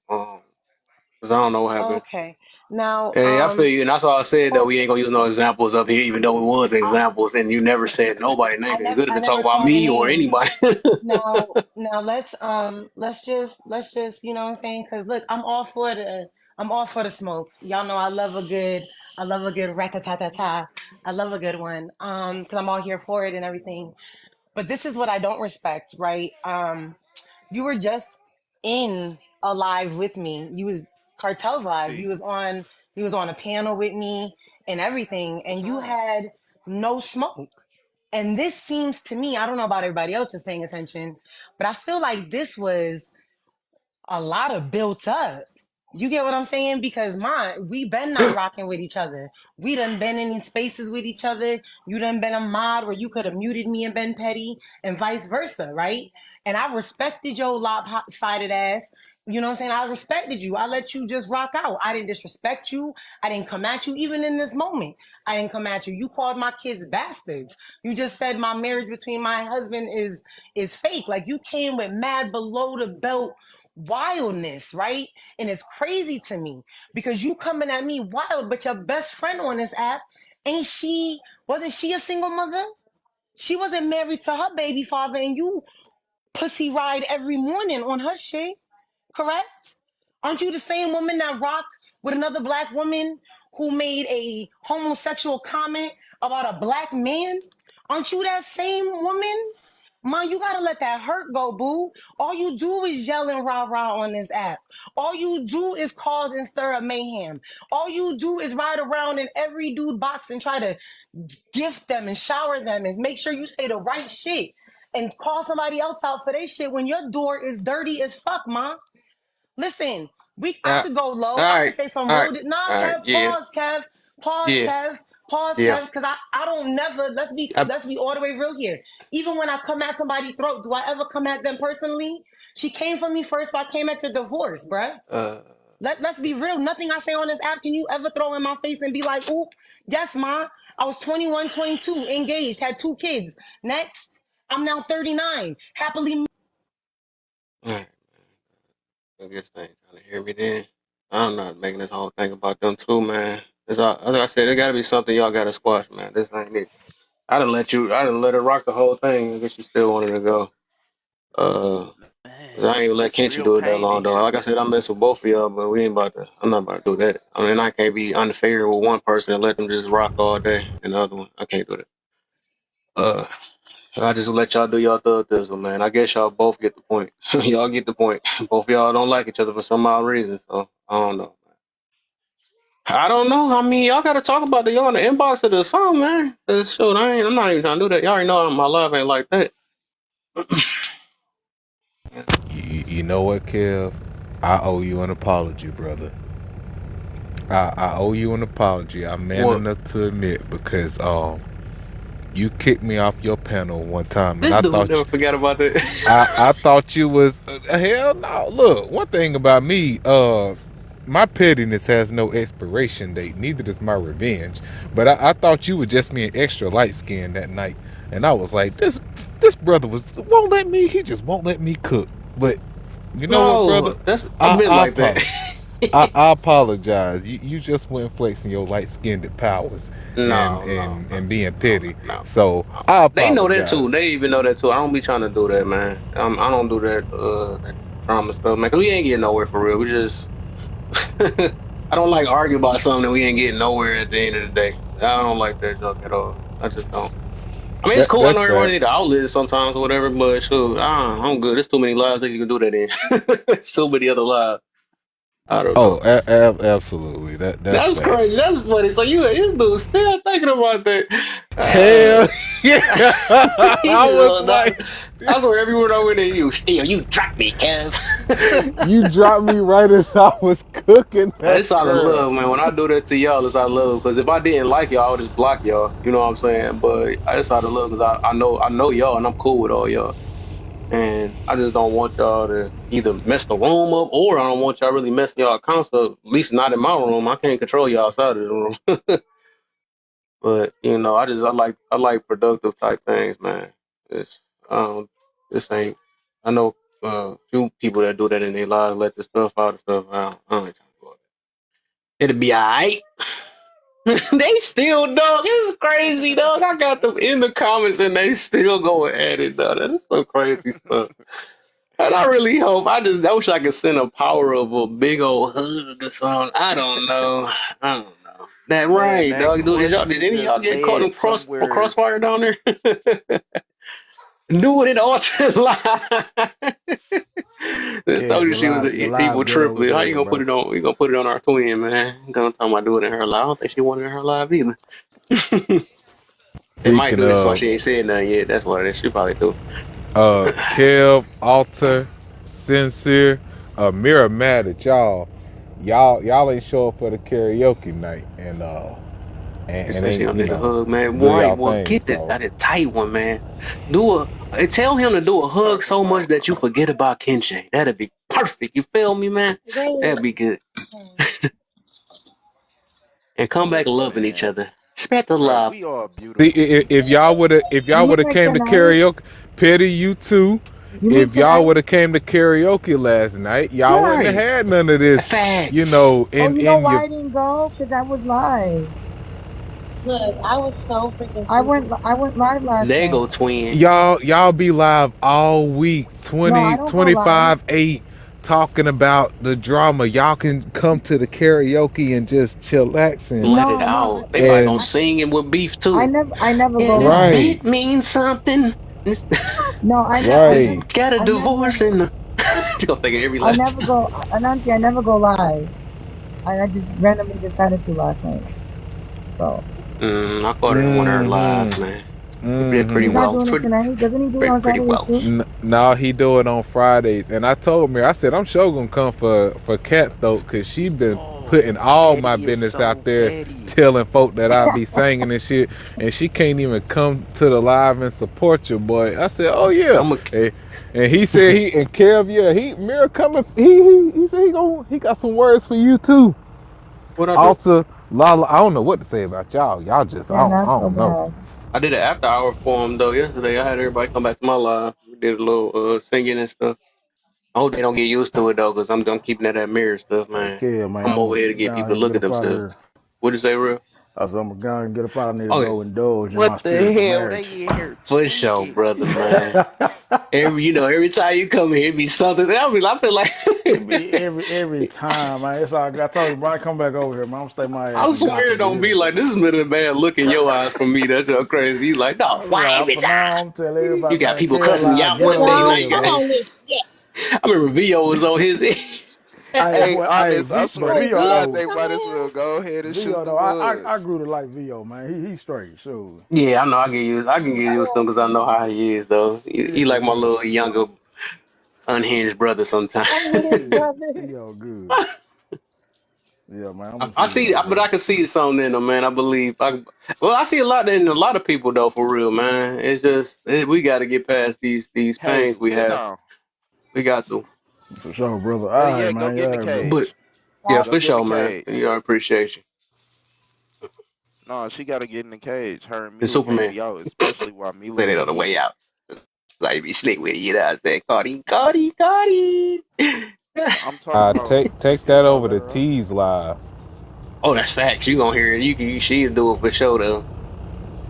Cause I don't know what happened. Okay. Now, Hey, I feel you, and that's why I said that oh, we ain't gonna use no examples up here, even though it was I, examples, and you never said nobody's name. It's good I to talk never about called a me or name. anybody. Now let's just you know what I'm saying? Cause look, I'm all for the smoke. Y'all know I love a good rat-a-tat-tat-tat. I love a good one. Cause I'm all here for it and everything. But this is what I don't respect, right? You were just in a live with me. You was Cartel's live. T, He was on a panel with me and everything, what's and you wrong? had no smoke. And this seems to me, I don't know about everybody else that's paying attention, but I feel like this was a lot of built up. You get what I'm saying? Because we been not rocking with each other. We done been in spaces with each other. You done been a mod where you could have muted me and been petty and vice versa, right? And I respected your lopsided ass. You know what I'm saying? I respected you. I let you just rock out. I didn't disrespect you. I didn't come at you. Even in this moment, I didn't come at you. You called my kids bastards. You just said my marriage between my husband is fake. Like you came with mad below the belt wildness, right? And it's crazy to me because you coming at me wild, but your best friend on this app, wasn't she a single mother? She wasn't married to her baby father, and you pussy ride every morning on her shit, correct? Aren't you the same woman that rocked with another black woman who made a homosexual comment about a black man? Aren't you that same woman? Man, you gotta let that hurt go, boo. All you do is yell and rah rah on this app. All you do is cause and stir up mayhem. All you do is ride around in every dude box and try to gift them and shower them and make sure you say the right shit and call somebody else out for their shit when your door is dirty as fuck, man. Listen, I all could go low. I could right, say some all real. right, Nah, all right. Kev. Yeah, yeah, Pause, yeah. Kev. Because I don't never. I, Let's be all the way real here. Even when I come at somebody's throat, do I ever come at them personally? She came for me first, so I came at your divorce, bruh. uh, Let's be real. Nothing I say on this app can you ever throw in my face and be like, oop, yes, ma. I was 21, 22, engaged, had 2 kids. Next, I'm now 39, happily. all right. I guess they ain't trying to hear me then. I'm not making this whole thing about them too, man. As I said, there gotta be something y'all gotta squash, man. This ain't it. I didn't let her rock the whole thing. I guess she still wanted to go. Uh, 'Cause Man, I ain't even let it's Kenchi real do it that pain long in though. here, Like I man. said, I mess with both of y'all, but I'm not about to do that. I mean, I can't be unfair with one person and let them just rock all day, and the other one, I can't do that. Uh, I just let y'all do y'all thug thistle, man. I guess y'all both get the point. Y'all get the point. Both of y'all don't like each other for some odd reason, so I don't know. I don't know. I mean, y'all gotta talk about y'all in the inbox of the song, man. 'Cause, shoot, I'm not even trying to do that. Y'all already know my love ain't like that. You know what, Kev? I owe you an apology, brother. I owe you an apology. I'm man What? enough to admit because you kicked me off your panel one time, and This dude never forgot about that. I thought you was hell no. Look, one thing about me, my pettiness has no expiration date. Neither does my revenge. But I thought you were just being extra light skinned that night, and I was like, this brother won't let me. He just won't let me cook. But you know what, brother? No, I've been I like that. apologize. I apologize. You just went flexing your light skinned powers and, No, no, and no, and being no, petty. no. So I They know that too. apologize. They even know that too. I don't be trying to do that, man. I don't do that trauma stuff, man. 'Cause we ain't getting nowhere for real. We just I don't like argue about something that we ain't getting nowhere at the end of the day. I don't like that junk at all. I just don't. I mean, it's cool. I know That's everybody need the facts. outlet sometimes or whatever, but shoot, I'm good. There's too many lives that you can do that in. There's so many other lives. I don't Oh, know. absolutely. That's That's crazy. facts. That's funny. So you dude still thinking about that? Hell yeah! He I was just, like, that's where everyone over there. You dropped me, Kev. you dropped me right as I was cooking that It's out of girl. love, man. When I do that to y'all, it's out of love. Because if I didn't like y'all, I would just block y'all. You know what I'm saying? But it's out of love because I know y'all and I'm cool with all y'all. And I just don't want y'all to either mess the room up or I don't want y'all really messing y'all accounts up. At least not in my room. I can't control y'all outside of the room. But I like productive type things, man. It's this ain't. I know few people that do that in their lives, let the stuff out and stuff out. I ain't trying to go there. It'll be alright. They still dog. It's crazy, dog. I got them in the comments and they still going at it, dog. That is some crazy stuff. And I really hope. I wish I could send a power of a big old hug or something. I don't know. I don't know. That Man, right, that dog. Did question any of y'all just get caught in led somewhere. crossfire down there? Doing it all to live. This told Kev, you she was your an live's evil good over triplet. How you there, gonna put bro. it on? We gonna put it on our twin, man. Don't talk about doing it in her live. I don't think she wanted it in her live either. It might Speaking do. That's why of she ain't said nothing yet. That's what it is. She probably do. Kev, Alter, Sincere, Mira mad at y'all. Y'all ain't show up for the karaoke night She and said she ain't, don't need a hug, man. do Right. y'all Well, thing. get So that tight one, man. Tell him to do a She hug talking so much about that you forget about Kenshay. That'd be perfect. You feel me, man? Wait. That'd be good. And come back loving each man, other. Spread the bro. love. We all see, beautiful if people. y'all You would have here came to tonight? karaoke, Petty, you too. You mean If y'all tonight? would have came to karaoke last night, y'all wouldn't have Right. had none of this, Facts. Oh, you know in why your I didn't go? Because I was live. Look, I was so freaking stupid. I went live last There night. go twin. y'all be live all week No, I 20 don't go live. 8 talking about the drama. Y'all can come to the karaoke and just chillax Let it No, no, out. They probably gonna and sing it with beef too. I never Yeah, go this live. right, beat means something. This, No, this right. got a I never, divorce in the. You gonna think of every I last. never go, Anansi, I never go live. I just randomly decided to last night. So I caught it in one of her lives, Mm-hmm. man. He did pretty he's Mm-hmm. not well. doing it tonight. Doesn't he do it on Pretty Saturdays well. too? Now he do it on Fridays, and I told her, I said I'm sure gonna come for Cat Throat because she been Oh, putting all my petty is business out so there, petty. telling folk that I be singing and shit, and she can't even come to the live and support your boy. I said, oh yeah, I'm a. and he said and Kev, yeah, Mirror coming. He said he got some words for you too. What I do? Alta Lala, I don't know what to say about y'all. Y'all just Damn, I I feel don't know. bad. I did an after hour for him though yesterday. I had everybody come back to my live. We did a little singing and stuff. I hope they don't get used to it though, cause I'm keeping that mirror stuff, Hey, man. Kev, man, I'm I'm over gonna here to get go people ahead to and look get at up out of themselves. here. What did you say, real? I said I'm gonna go ahead and get up out. I need to Okay, go indulge in What my the spiritual hell? They marriage. in here for sure, tweaking. brother, man. Every time you come here, it be something. I feel like It be every time, man. It's all I told you, Brian, come back over here, man. I'm gonna stay my ass I in swear gospel it don't be music. like this. Has been a bad look in your eyes from me. That's so crazy. You like, no, I be why like, every for now, I'm time? telling You everybody, got man, people Kev cussing you Live out for the ghetto day. over Now Y'all, you here, got. come bro. on this shit. I remember Vio was on his. Hey, Hey, boy, hey, honest, I But swear to Wait, Vio God, Vito though, they come might in as here? well go ahead and shoot Vio the though, I woods. grew to like Vio, man. He's straight, so Yeah, I know. I can get used to him because I know how he is, though. He yeah, like my yeah, little younger unhinged brother sometimes. I'm with his yeah. brother. He all good. Yeah, man, I'm gonna I see you see, though, but I bro. can see something in him, man. I believe. Well, I see a lot in a lot of people, though, for real, man. It's just we got to get past these pains Hey, we sit have. down. We got to. For sure, brother. All Better right, yet, go man. get in the Yeah, bro. But cage. yeah, Go for get in the sure, man. cage. Yeah, I appreciate you. No, she got to get in the cage. Her and And Mila can't Superman be out, especially while Mila said it on ain't the way eating. out. Like be slick with it, you know what I'm saying? Cardi. I'm talking about Take sit that down, over let to her up. T's live. Oh, that's facts. You gonna hear it. She'll do it for sure, though.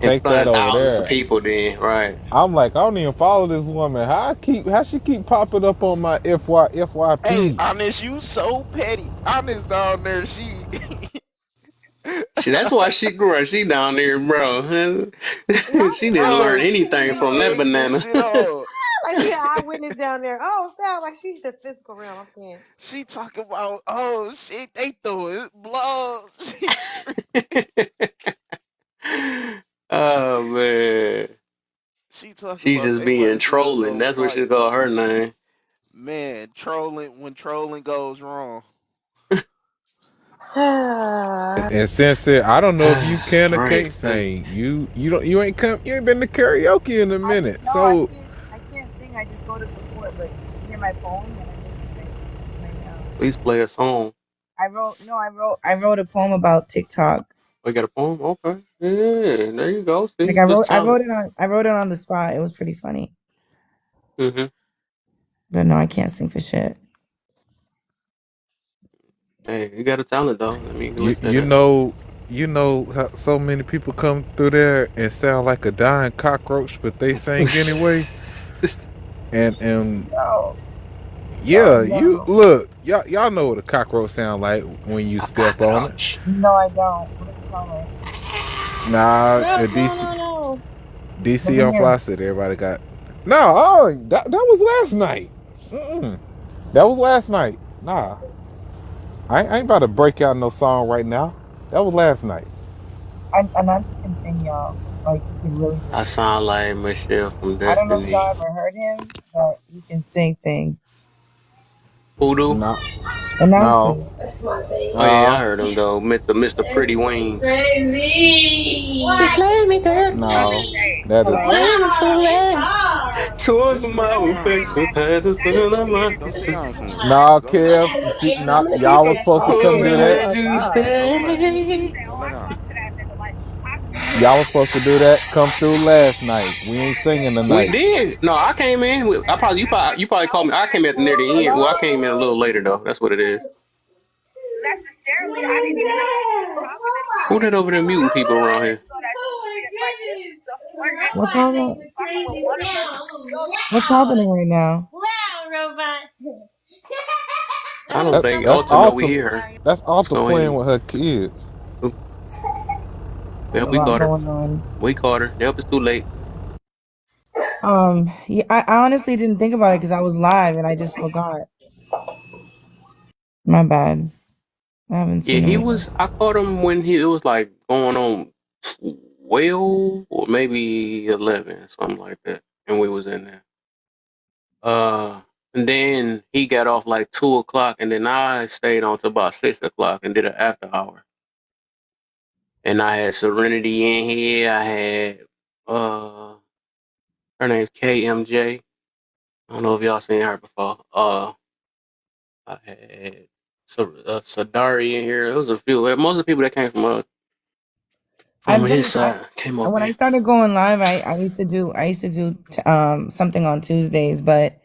In Take front that of over thousands of there. people, then, right? I'm like, I don't even follow this woman. How she keep popping up on my Hey, FYP? honest, you so petty. Honest down there, she. That's why she grew up. She down there, bro. Why She you didn't learn Bro, always anything she from that saying egging this banana. shit on. like, yeah, I witness down there. Oh, sound like she's the physical realm. I'm saying. She talking about, oh shit, they throwing blows. Oh man, She talking she's about just they being might as well trolling. go That's what she fight. call her name. Man, trolling when trolling goes wrong. And Sincere, I don't know if you can or Frank, can't sing. You ain't been to karaoke in a I minute. no, I So can't. I can't sing. I just go to support. But did you hear my poem that I made? please play a song. I wrote. No, I wrote a poem about TikTok. We got a poem. Okay, yeah, there you go. Like See, just I talent. wrote it on. I wrote it on the spot. It was pretty funny. Mm-hmm. But no, I can't sing for shit. Hey, you got a talent though. I mean, you you would say you that. know you know how so many people come through there and sound like a dying cockroach, but they sing anyway. And No, no, yeah, you no, look, y'all know what a cockroach sound like when you A step on it. cockroach. no, I don't. What does it sound like? Nah, No, no, DC no, no. Let DC me on hear. Fly said everybody got. No, oh, that was last night. Mm-mm. That was last night. Nah, I ain't about to break out no song right now. That was last night. Anansi can sing, y'all. Like he can really, I really sing. sound like Michelle from I don't know if Destiny. y'all ever heard him, but he can sing. Voodoo. No, no, Anansi. Oh yeah, I no, heard him though. Mr. Pretty Wings. He What? played me good. no. That is Hold on. Talk Go sing a about song. affection, had to put on my Go sing on to him. nah, Go. Kev. See, nah, y'all was supposed to come Oh, do glad that. you Go play. stay. Go lay down. Y'all was supposed to do that. Come through last night. We ain't singing We tonight. did. No, I came in. You probably called me. I came at near the end. Well, I came in a little later though. That's what it is. Who that over there muting people around here? What's happening? What's happening right now? I don't think That's Alta know we Alta. hear her. That's Alta So playing anyway, with her kids. There's yeah, a we lot caught her. going on. We caught her. Yep, it's too late. Yeah, I honestly didn't think about it because I was live and I just forgot. My bad. I haven't Yeah, seen he him yet. was. I caught him when it was like going on 12 or maybe 11, something like that, and we was in there. And then he got off like 2 o'clock, and then I stayed on to about 6 o'clock and did an after hour. And I had Serenity in here. I had uh, her name's KMJ. I don't know if y'all seen her before. I had Sadari in here. There was a few. Most of the people that came from I've his done. side came up When I here. started going live, I used to do something on Tuesdays, but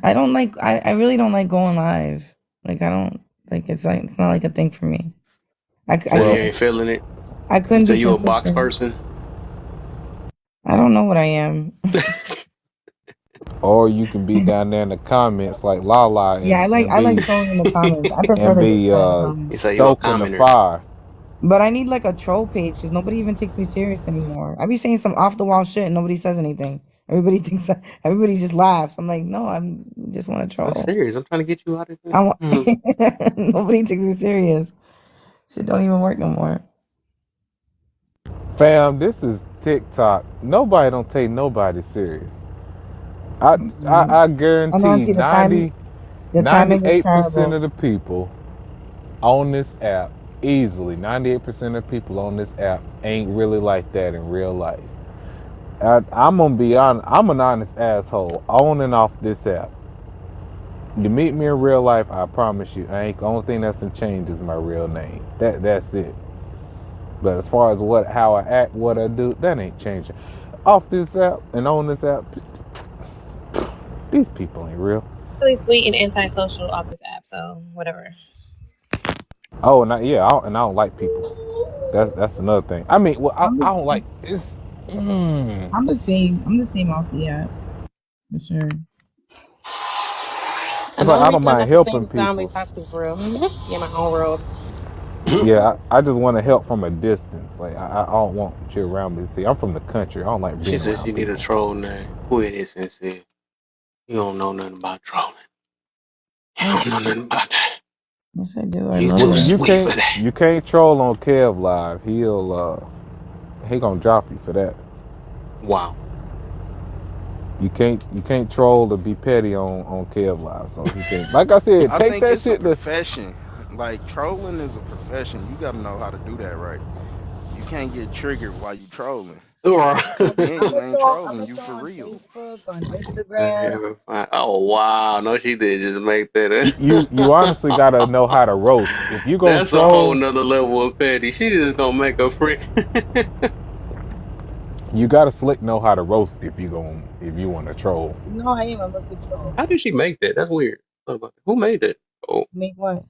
I don't like. I really don't like going live. Like I don't like. It's not like a thing for me. So you Well, ain't feeling it. I couldn't So be you a box consistent. person? I don't know what I am. or you can be down there in the comments like Lala Yeah, and I like be trolling in the comments. I prefer and to just be troll in the comments. You say you a stoking the commenter. fire. But I need like a troll page because nobody even takes me serious anymore. I be saying some off the wall shit and nobody says anything. Everybody just laughs. I'm like, no, I'm just want to I'm troll. serious. I'm trying to get you out of I want here. nobody takes me serious. Shit don't even work no more. Fam, this is TikTok. Nobody don't take nobody serious. I I know. guarantee See, the timing is 98% terrible. of the people on this app, easily 98% of people on this app ain't really like that in real life. I'm gonna be honest. I'm an honest asshole on and off this app. You meet me in real life, I promise you, I ain't the only thing that's in change is my real name. That's it. But as far as how I act, what I do, that ain't changing. Off this app and on this app, these people ain't real. Really sweet and antisocial off this app, so whatever. Oh, and I don't like people. That's another thing. I mean, well, I'm I just don't like it's. I'm the same. I'm the same off the app for sure. And It's the like only I don't reason I'm mind not the same helping is because I don't really people. talk to people for real. Yeah, my own world. Yeah, I just want to help from a distance. Like I don't want you around me. See, I'm from the country. I don't like She being said she around need a people. troll name. Who it is, Sincere? You don't know nothing about trolling. You don't know nothing about that. Yes, I do. I You love too Well, it. sweet for that. you can't troll on Kev Live. He gonna drop you for that. Wow. You can't troll to be petty on Kev Live. So he can't. Like I said, I take think that it's a shit to. profession. Like trolling is a profession. You gotta know how to do that right. You can't get triggered while you trolling. Cause then I'm you a ain't troll. I'm trolling, a you troll for on real. Facebook, on Instagram. Oh wow! No, she did just make that You honestly up. gotta know how to roast. If you gonna That's a whole troll, nother level of petty. She just gonna make a freak. you gotta slick know how to roast if you want to troll. No, I am. I'm a good troll. How did she make that? That's weird. Who made that? Oh, Make what?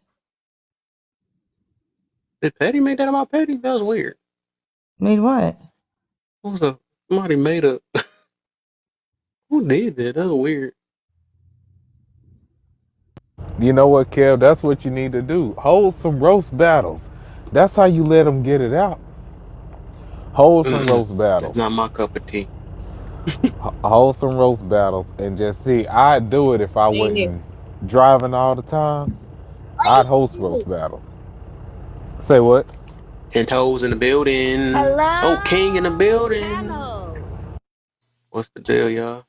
did Petty make that about Petty? That was weird. Made what? What was somebody made a? Who did that? That was weird. You know what, Kev? That's what you need to do. Hold some roast battles. That's how you let them get it out. Hold some roast That's battles. not my cup of tea. Hold some roast battles and just see. I'd do it if I Ain't it? wasn't driving all the time. I'd host roast battles. Say what? 10 toes in the building. Oh, King in the Hello, building. panel. What's the deal, y'all?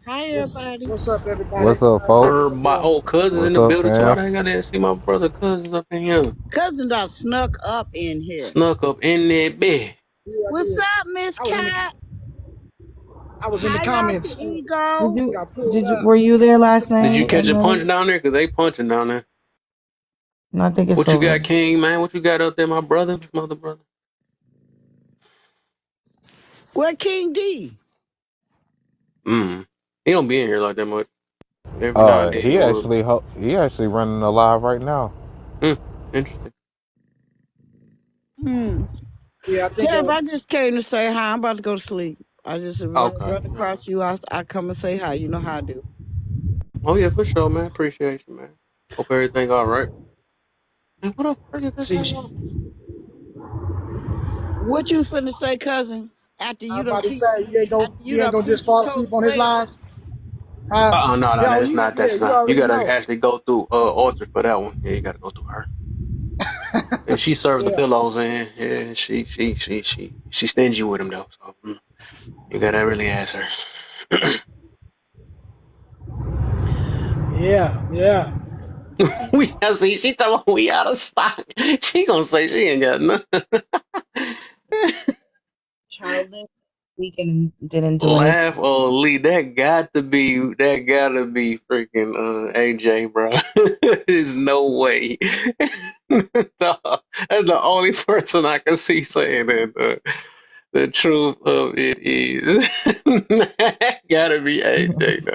Hi, everybody. What's up, everybody? What's up, How's folk? everyone Everybody, doing? oh, cousins in What's the up, building too. Why fam? the heck I didn't see my brother cousins up in here? Cousin done snuck up in here. Snuck up in that bed. Yeah, I What's did. up, Miss I was in the Cat? I was in the Hi, Dr. comments. Did Ego. you Got pulled up. were you there last Did you night? catch a punch Emily? down there? Cause they punching down there. No, I think it's What you over. got, King, man? What you got up there, my brother? Mother brother? Where King D? He don't be in here like that much. But every now and then he would. He actually running a live right now. Interesting. Yeah, I think Kev, I just came to say hi. I'm about to go to sleep. I just run Okay. across you. I come and say hi. You know how I do. Oh yeah, for sure, man. Appreciate you, man. Hope everything all right. Man, what the frick is this see thing on? What you finna say, cousin? After I'm you done about to peep, say after you you ain't done gonna just peep the fall asleep on his co-square? live. No, Yeah, that's not. yeah, That's you not. You already gotta know. actually go through Alter for that one. Yeah, you gotta go through her. And she serves the Yeah. pillows, and yeah, she stingy with them though. So you gotta really ask her. Yeah. We see. She told me we out of stock. She gonna say she ain't got nothing. Childish. Weekend didn't do anything. Laugh or leave. That gotta be freaking AJ, bro. There's no way. Dog, that's the only person I can see saying that. The truth of it is, gotta be AJ. Now.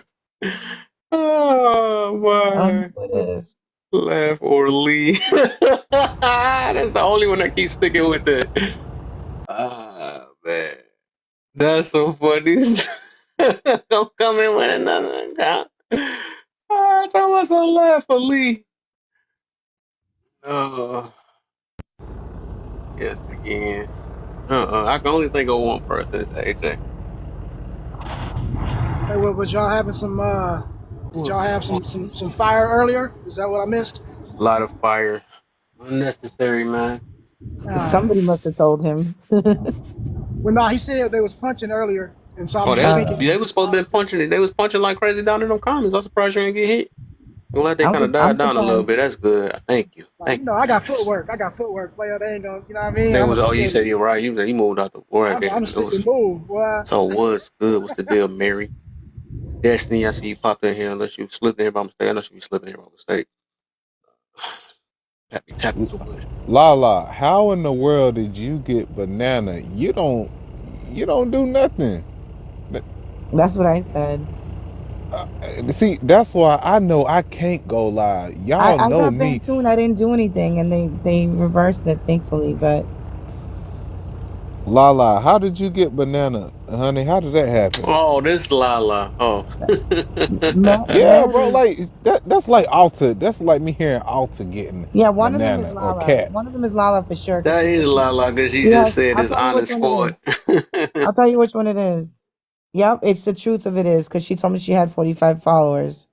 Oh my. It is. Laugh or leave. That's the only one that keeps sticking with it. Ah man. That's so funny. Don't come in with another account. It's almost a laugh for Lee. Yes, again. I can only think of one person. It's AJ. Hey, was y'all having some did y'all have some fire earlier? Is that what I missed? A lot of fire. Unnecessary, man. Somebody must have told him. Well, no, he said they was punching earlier, and so I'm Oh, just thinking. they was supposed to be punching. They was punching like crazy down in them comments. I'm surprised you didn't get hit. I'm glad they kind of I'm died down a little surprised. bit. That's good. Thank you. Like, Thank you know, you I very got much. footwork, player. They ain't gonna, you know what I mean? They I'm a was. Oh, you stick. said you're right. He moved out the war. I'm a It stick was. and move, boy. So what's good? What's the deal, Mary? Destiny, I see you popped in here. Unless you slipped in here by mistake. I know you be slipping in here by mistake. Tapping too much. Lala, how in the world did you get banana? You don't do nothing. That's what I said. See, that's why I know I can't go live. Y'all I know got me. back too and I didn't do anything and they reversed it thankfully, but Lala, how did you get banana? Honey, how did that happen? Oh, this Lala. Oh. Yeah, bro, Mary. like that's like Alta. That's like me hearing Alta getting Yeah, one of them is banana or Lala. cat. One of them is Lala for sure because That she said is Lala because she she just has. said I'll it's tell you which honest one it for is. it. I'll tell you which one it is. Yep, it's the truth of it is because she told me she had 45 followers.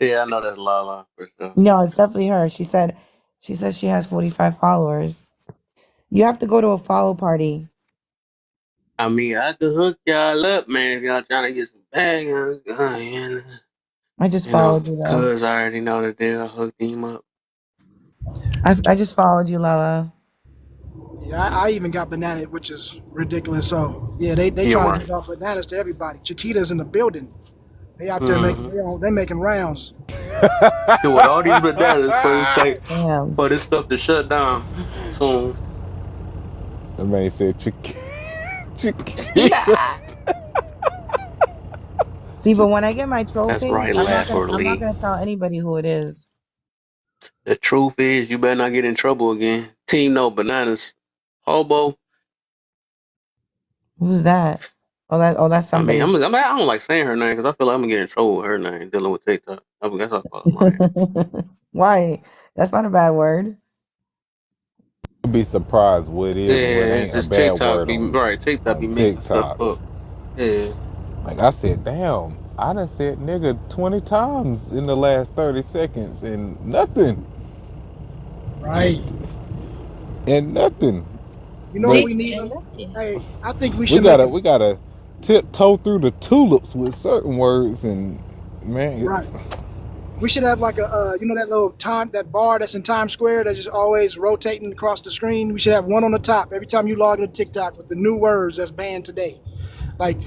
Yeah, I know that's Lala for sure. No, it's definitely her. She said she has 45 followers. You have to go to a follow party. I mean, I could hook y'all up, man, if y'all trying to get some bag. I just followed you though. Cuz I already know the deal. I hooked him up. I just followed you, Lala. Yeah, I even got banana, which is ridiculous. So yeah, they Yeah, try to right. give out bananas to everybody. Chiquita's in the building. They out there making they making rounds. Dude, with all these bananas Damn. for this stuff to shut down soon. The man said Yeah. See, but when I get my trophy, That's right, I'm laugh or not leave. gonna tell anybody who it is. The truth is, you better not get in trouble again. Team No Bananas, Hobo. Who's that? That's somebody. I don't like saying her name because I feel like I'm gonna get in trouble with her name dealing with TikTok. I guess I call it Why? That's not a bad word. you'd be surprised what it is and what it's ain't a just bad TikTok word on TikTok be mixing stuff TikTok. up. Yeah. Like I said, damn, I done said nigga 20 times in the last 30 seconds and nothing. Right. And nothing. You know what we need? Hey, I think we should we gotta tiptoe through the tulips with certain words and man. Right. We should have like a you know that little that bar that's in Times Square that's just always rotating across the screen. We should have one on the top every time you log into TikTok with the new words that's banned today, like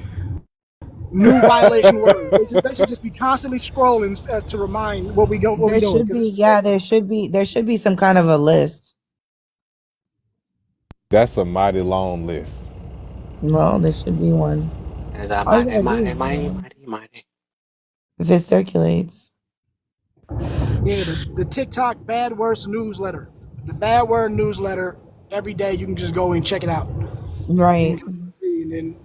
new violation words. They should just be constantly scrolling as to remind what we doing. There should be some kind of a list. That's a mighty long list. Well, there should be one. Mighty. If it circulates. Yeah, the TikTok bad words newsletter. The bad word newsletter every day. You can just go and check it out. Right. And then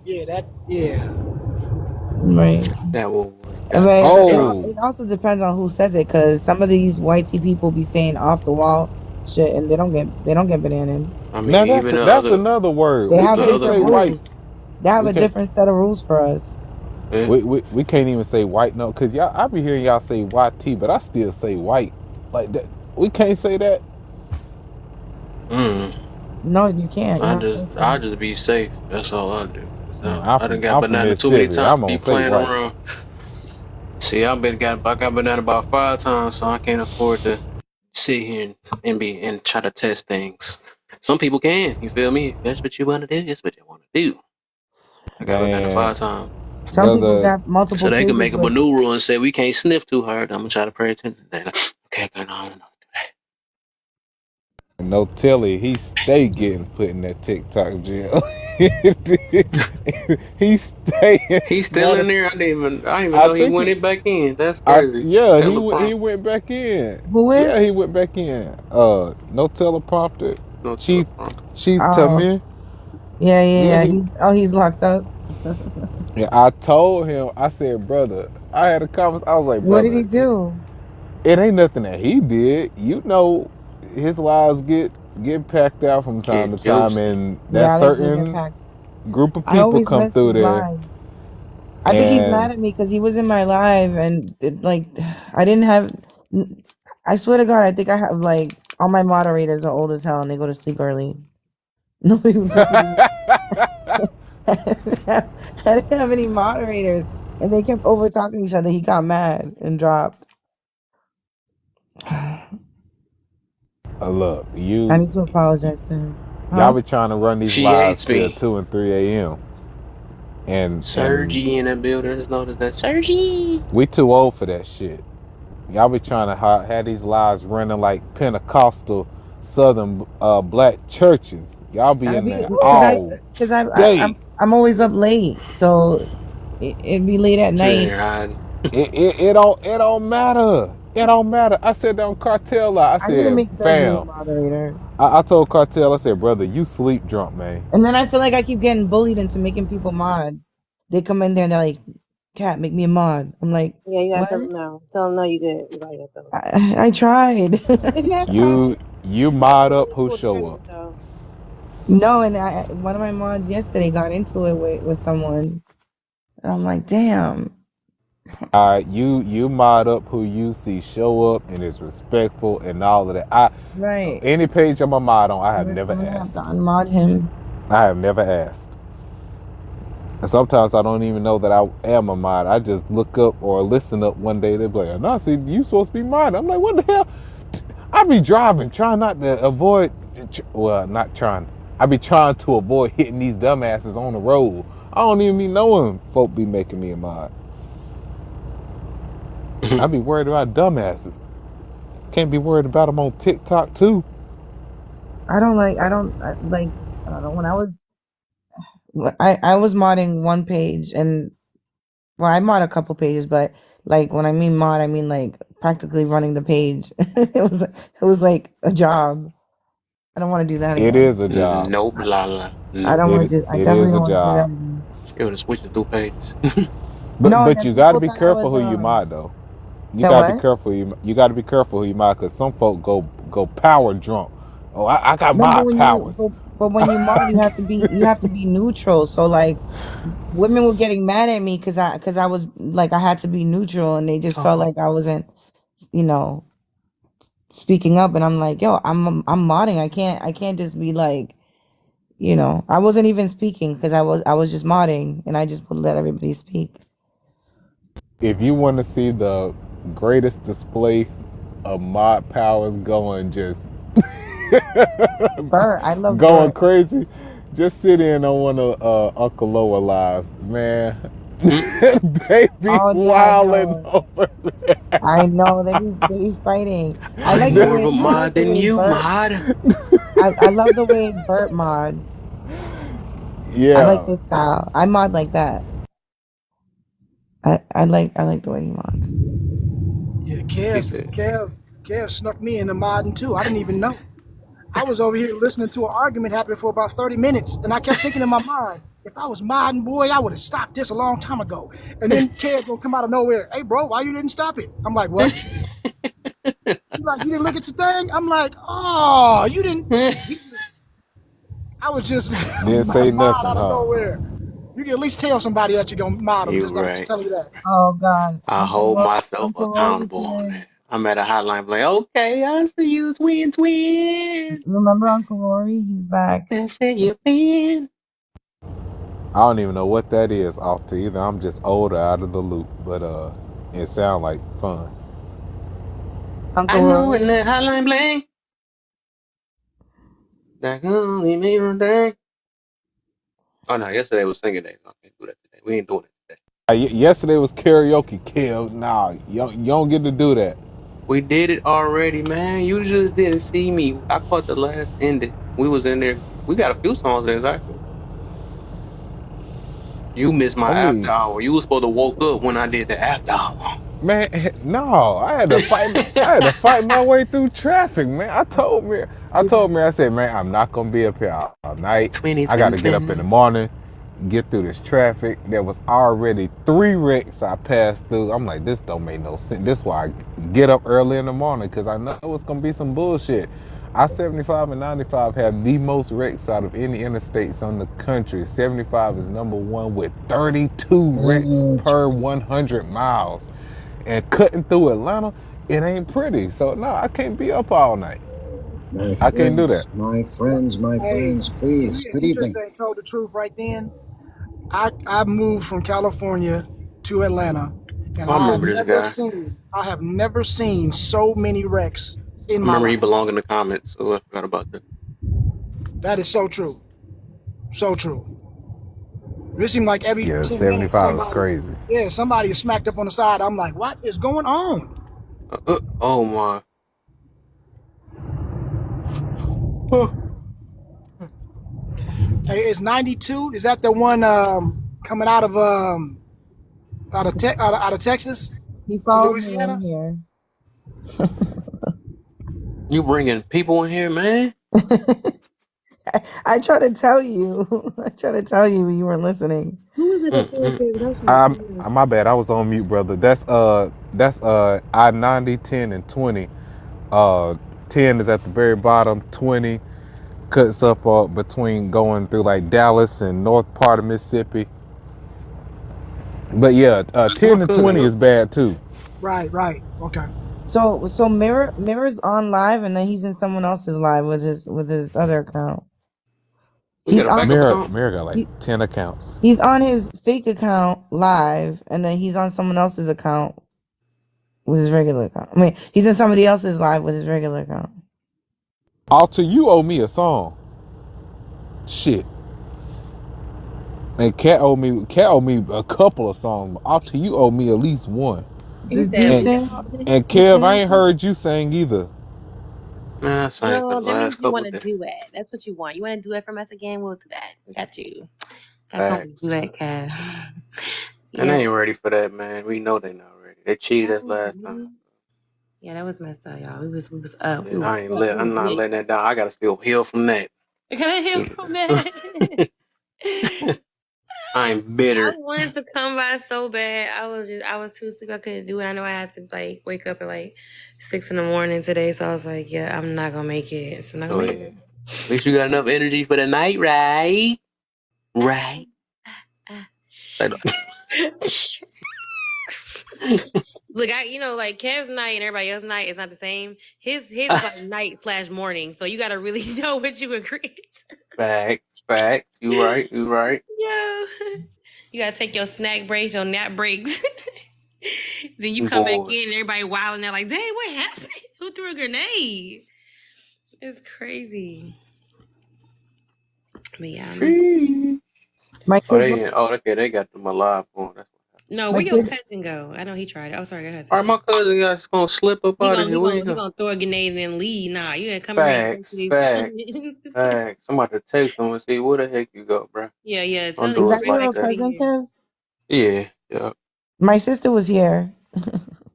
Right. That will. It also depends on who says it, because some of these whitey people be saying off the wall shit, and they don't get bananas. I mean, now that's another word. They have different rules. They have a different set of rules for us. Yeah. We can't even say white no, because I be hearing y'all say YT, but I still say white. Like that. We can't say that. No, you can't. I just be safe. That's all I do. I done got banana too many times to be playing around. See, I got banana about 5 times, so I can't afford to sit here and try to test things. Some people can, you feel me? If that's what you want to do, that's what you want to do. I got banana 5 times. Some people got multiple. So they can make up a new rule and say we can't sniff too hard. I'm gonna try to pay attention. Okay, go on. No telly, he stay getting put in that TikTok jail. He's still in there. I didn't even know he went it back in. That's crazy. He went back in. Who is? Yeah, he went back in. No teleprompter. Chief Tamir. Yeah. He's locked up. Yeah, I told him. I said, brother, I had a conversation. I was like, brother, what did he do? It ain't nothing that he did. You know, his lies get packed out from time to time, and that certain group of people come through there. Lives. I think he's mad at me because he was in my live, and I didn't have. I swear to God, I think I have all my moderators are old as hell and they go to sleep early. Nobody. I didn't have any moderators, and they kept over talking to each other. He got mad and dropped. Look, I need to apologize to him. Y'all be trying to run these lives till 2 and 3 a.m. And Sergi in the building. Just know that Sergi. We too old for that shit. Y'all be trying to have these lives running like Pentecostal Southern black churches. Y'all be in there all because I'm always up late, so it'd be late at night. It don't matter. It don't matter. I said down Cartel. I said, fam. I told Cartel, I said, brother, you sleep drunk, man. And then I feel like I keep getting bullied into making people mods. They come in there and they're like, Cat, make me a mod. I'm like, yeah, you gotta tell them no. Tell them no, you good. You gotta tell them. I tried. you mod up who show up. No, and one of my mods yesterday got into it with someone. And I'm like, damn. You mod up who you see show up and is respectful and all of that. Right. Any page I'm a mod on, I have I'm never gonna have to asked. unmod him. I have never asked. And sometimes I don't even know that I am a mod. I just look up or listen up one day. They're like, no, see, you supposed to be mod. I'm like, what the hell? I be driving, trying not to avoid, well, not trying. I be trying to avoid hitting these dumbasses on the road. I don't even be knowing folk be making me a mod. I be worried about dumbasses. Can't be worried about them on TikTok too. I don't know, when I was modding one page, and well, I mod a couple pages, but like when I mean mod, I mean like practically running the page. It was like a job. I don't want to do that again. It is a job. Nope, Lala. I don't want to do. I definitely don't want to do that again. It was switching through pages. But you got to be careful who you mod though. You got to be careful. You got to be careful who you mod, because some folk go power drunk. Oh, I got mod powers. But when you mod, you have to be neutral. So like, women were getting mad at me because I was like, I had to be neutral, and they just felt like I wasn't, speaking up. And I'm like, yo, I'm modding. I can't just be like, I wasn't even speaking because I was just modding, and I just would let everybody speak. If you want to see the greatest display of mod powers going just Bert, I love going Bert. crazy, just sit in on one of Uncle Loa lives, man. They be wilding over there. I know they be fighting. I like more of a mod than you, mod. I love the way Bert mods. Yeah, I like his style. I mod like that. I like the way he mods. Yeah, Kev snuck me into modding too. I didn't even know. I was over here listening to an argument happen for about 30 minutes, and I kept thinking in my mind, if I was modding, boy, I would have stopped this a long time ago. And then Kev gonna come out of nowhere. Hey, bro, why you didn't stop it? I'm like, what? He's like, you didn't look at your thing? I'm like, oh, you didn't. I was just didn't say nothing, out of nowhere. You can at least tell somebody that you're gonna mod them. I'm just telling you that. Oh God. I hold myself accountable on that. I'm at a hotline like, okay, I see you, twin. Remember Uncle Rory? He's back. That's it, you been. I don't even know what that is off to either. I'm just older, out of the loop, but it sounds like fun. Uncle I know Rory. when the hotline bling. That only me one thing. Oh no, yesterday was singing day. I can't do that today. We ain't doing it today. Yesterday was karaoke, Kev. Nah, you don't get to do that. We did it already, man. You just didn't see me. I caught the last ending. We was in there. We got a few songs there, actually. You missed my after hour. You was supposed to woke up when I did the after hour. Man, no, I had to fight. I had to fight my way through traffic, man. I told me, I said, man, I'm not gonna be up here all night. I got to get up in the morning, get through this traffic. There was already 3 wrecks I passed through. I'm like, this don't make no sense. This is why I get up early in the morning, because I know it's gonna be some bullshit. I-75 and 95 have the most wrecks out of any interstates on the country. 75 is number 1 with 32 wrecks per 100 miles. And cutting through Atlanta, it ain't pretty. So no, I can't be up all night. I can't do that. My friends, please. Good evening. You just told the truth right then. I moved from California to Atlanta, and I have never seen so many wrecks in my life. Remember, you belong in the comments, so I forgot about that. That is so true. So true. It seemed like every 10 75 minutes, is crazy. Yeah, somebody is smacked up on the side. I'm like, what is going on? Oh my. Hey, is 92? Is that the one coming out of Texas? He followed me in here. You bringing people in here, man? I try to tell you. I try to tell you you weren't listening. Who was it that you were saying? My bad. I was on mute, brother. That's I-90, 10, and 20. 10 is at the very bottom. 20 cuts up between going through like Dallas and north part of Mississippi. But yeah, That's my 10 and cousin 20 though. is bad too. Right, right. Okay. So Mirror's on live, and then he's in someone else's live with his other account. We got He's a on backup account. Mirror got like 10 accounts. he's on his fake account live, and then he's on someone else's account with his regular account. I mean, he's in somebody else's live with his regular account. Alter, you owe me a song. Shit. And Cat owe me a couple of songs. Alter, you owe me at least one. He Do you said, sing? And Kev, I ain't heard you sing either. Man, I sang for "Oh, the that last means you couple want of to days. duet. That's what you want. You want to duet from us again? We'll do that. Got you. Got come Facts. with a duet, Kev. And they Yeah. ain't ready for that, man. We know they not ready. They cheated us last time. Yeah, that was messed up, y'all. We was up. We Yeah, was up. We I'm was not lit. letting that down. I gotta still heal from that. Can I hear Cheated from us. that? I'm I bitter. wanted to come by so bad. I was too sleepy. I couldn't do it. I know I had to like wake up at like 6 a.m. today, so I was like, yeah, I'm not gonna make it. So I'm not Oh gonna make yeah. it. At least you got enough energy for the night, right? Right. Say that. Look, like Kev's night and everybody else's night is not the same. His is like night/morning, so you gotta really know what you agree. Facts. You right. Yeah. You gotta take your snack breaks, your nap breaks. Then you come back Boy. in and everybody wilding there like, dang, what happened? Who threw a grenade? It's crazy. But yeah. My kids, Okay, they got them alive on. That's No, my where your kids, cousin go? I know he tried it. Oh, sorry, go ahead. all right, my cousin guy's gonna slip up out of here. Where you He go? gonna throw a grenade and then leave. Nah, you ain't coming around these Facts. I'm about to text him and see where the heck you go, bro. Yeah. Don't is do that us your like that. cousin, Kev? Yeah. My sister was here.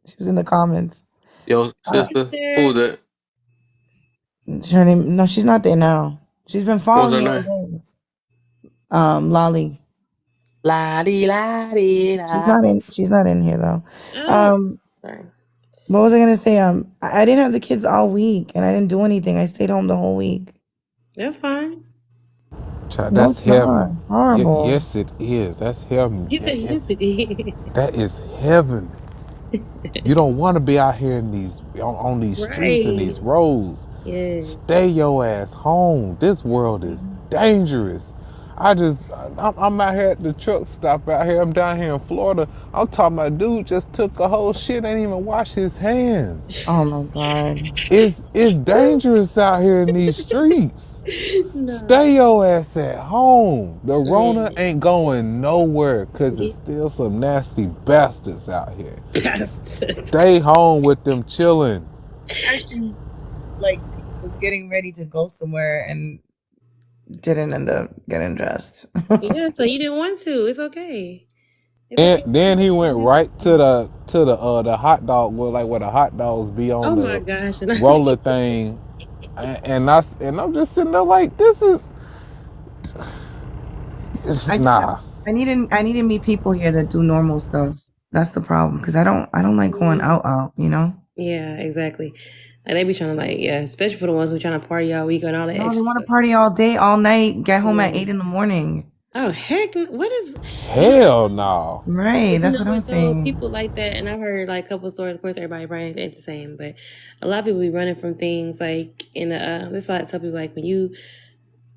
She was in the comments. Yo, sister, who's that? Her name? No, she's not there now. She's been What's following her me all name? day. Lolly. She's not in here though. Sorry. What was I gonna say? I didn't have the kids all week, and I didn't do anything. I stayed home the whole week. That's fine. Child, No, that's it's not. heaven. It's horrible. Yes, it is. That's heaven. You said yes, it is. That is heaven. You don't want to be out here in these on these streets and these roads. Yes. Stay your ass home. This world is dangerous. I'm out here at the truck stop out here. I'm down here in Florida. I'm talking about dude just took a whole shit, ain't even washed his hands. Oh my god. It's dangerous out here in these streets. No. Stay your ass at home. The Rona ain't going nowhere because it's still some nasty bastards out here. Stay home with them chilling. Actually, was getting ready to go somewhere and didn't end up getting dressed. Yeah, so you didn't want to. It's okay. And then he went right to the hot dog where the hot dogs be on my gosh. roller thing, and I'm just sitting there like this is nah. I need to meet people here that do normal stuff. That's the problem because I don't like going out. Yeah, exactly. And they be trying to especially for the ones who trying to party all week and all that. No, they want to party all day, all night, get home at 8 a.m. Oh heck! What is? Hell no! Right, that's what I'm saying. People like that, and I've heard a couple of stories. Of course, everybody running ain't the same, but a lot of people be running from things that's why I tell people when you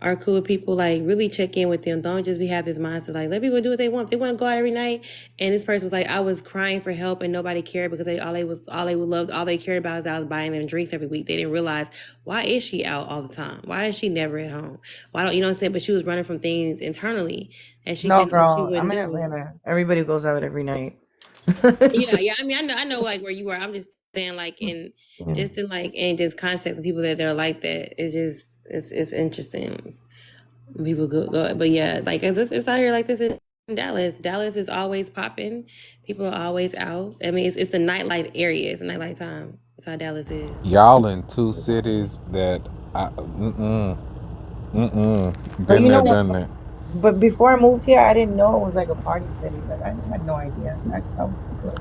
are cool with people, really check in with them. Don't just have this mindset let people do what they want. If they want to go out every night, and this person was I was crying for help and nobody cared because all they cared about is I was buying them drinks every week. They didn't realize, why is she out all the time? Why is she never at home? Why don't you know what I'm saying? But she was running from things internally, and she no, girl. I'm in Atlanta. Everybody goes out every night. Yeah. I mean, I know where you are. I'm just saying in just context of people that are like that. It's just. It's interesting. People go, but yeah, it's out here like this in Dallas. Dallas is always popping. People are always out. I mean, it's a nightlife area. It's a nightlife time. That's how Dallas is. Y'all in two cities that been there, done that. But before I moved here, I didn't know it was a party city. I had no idea.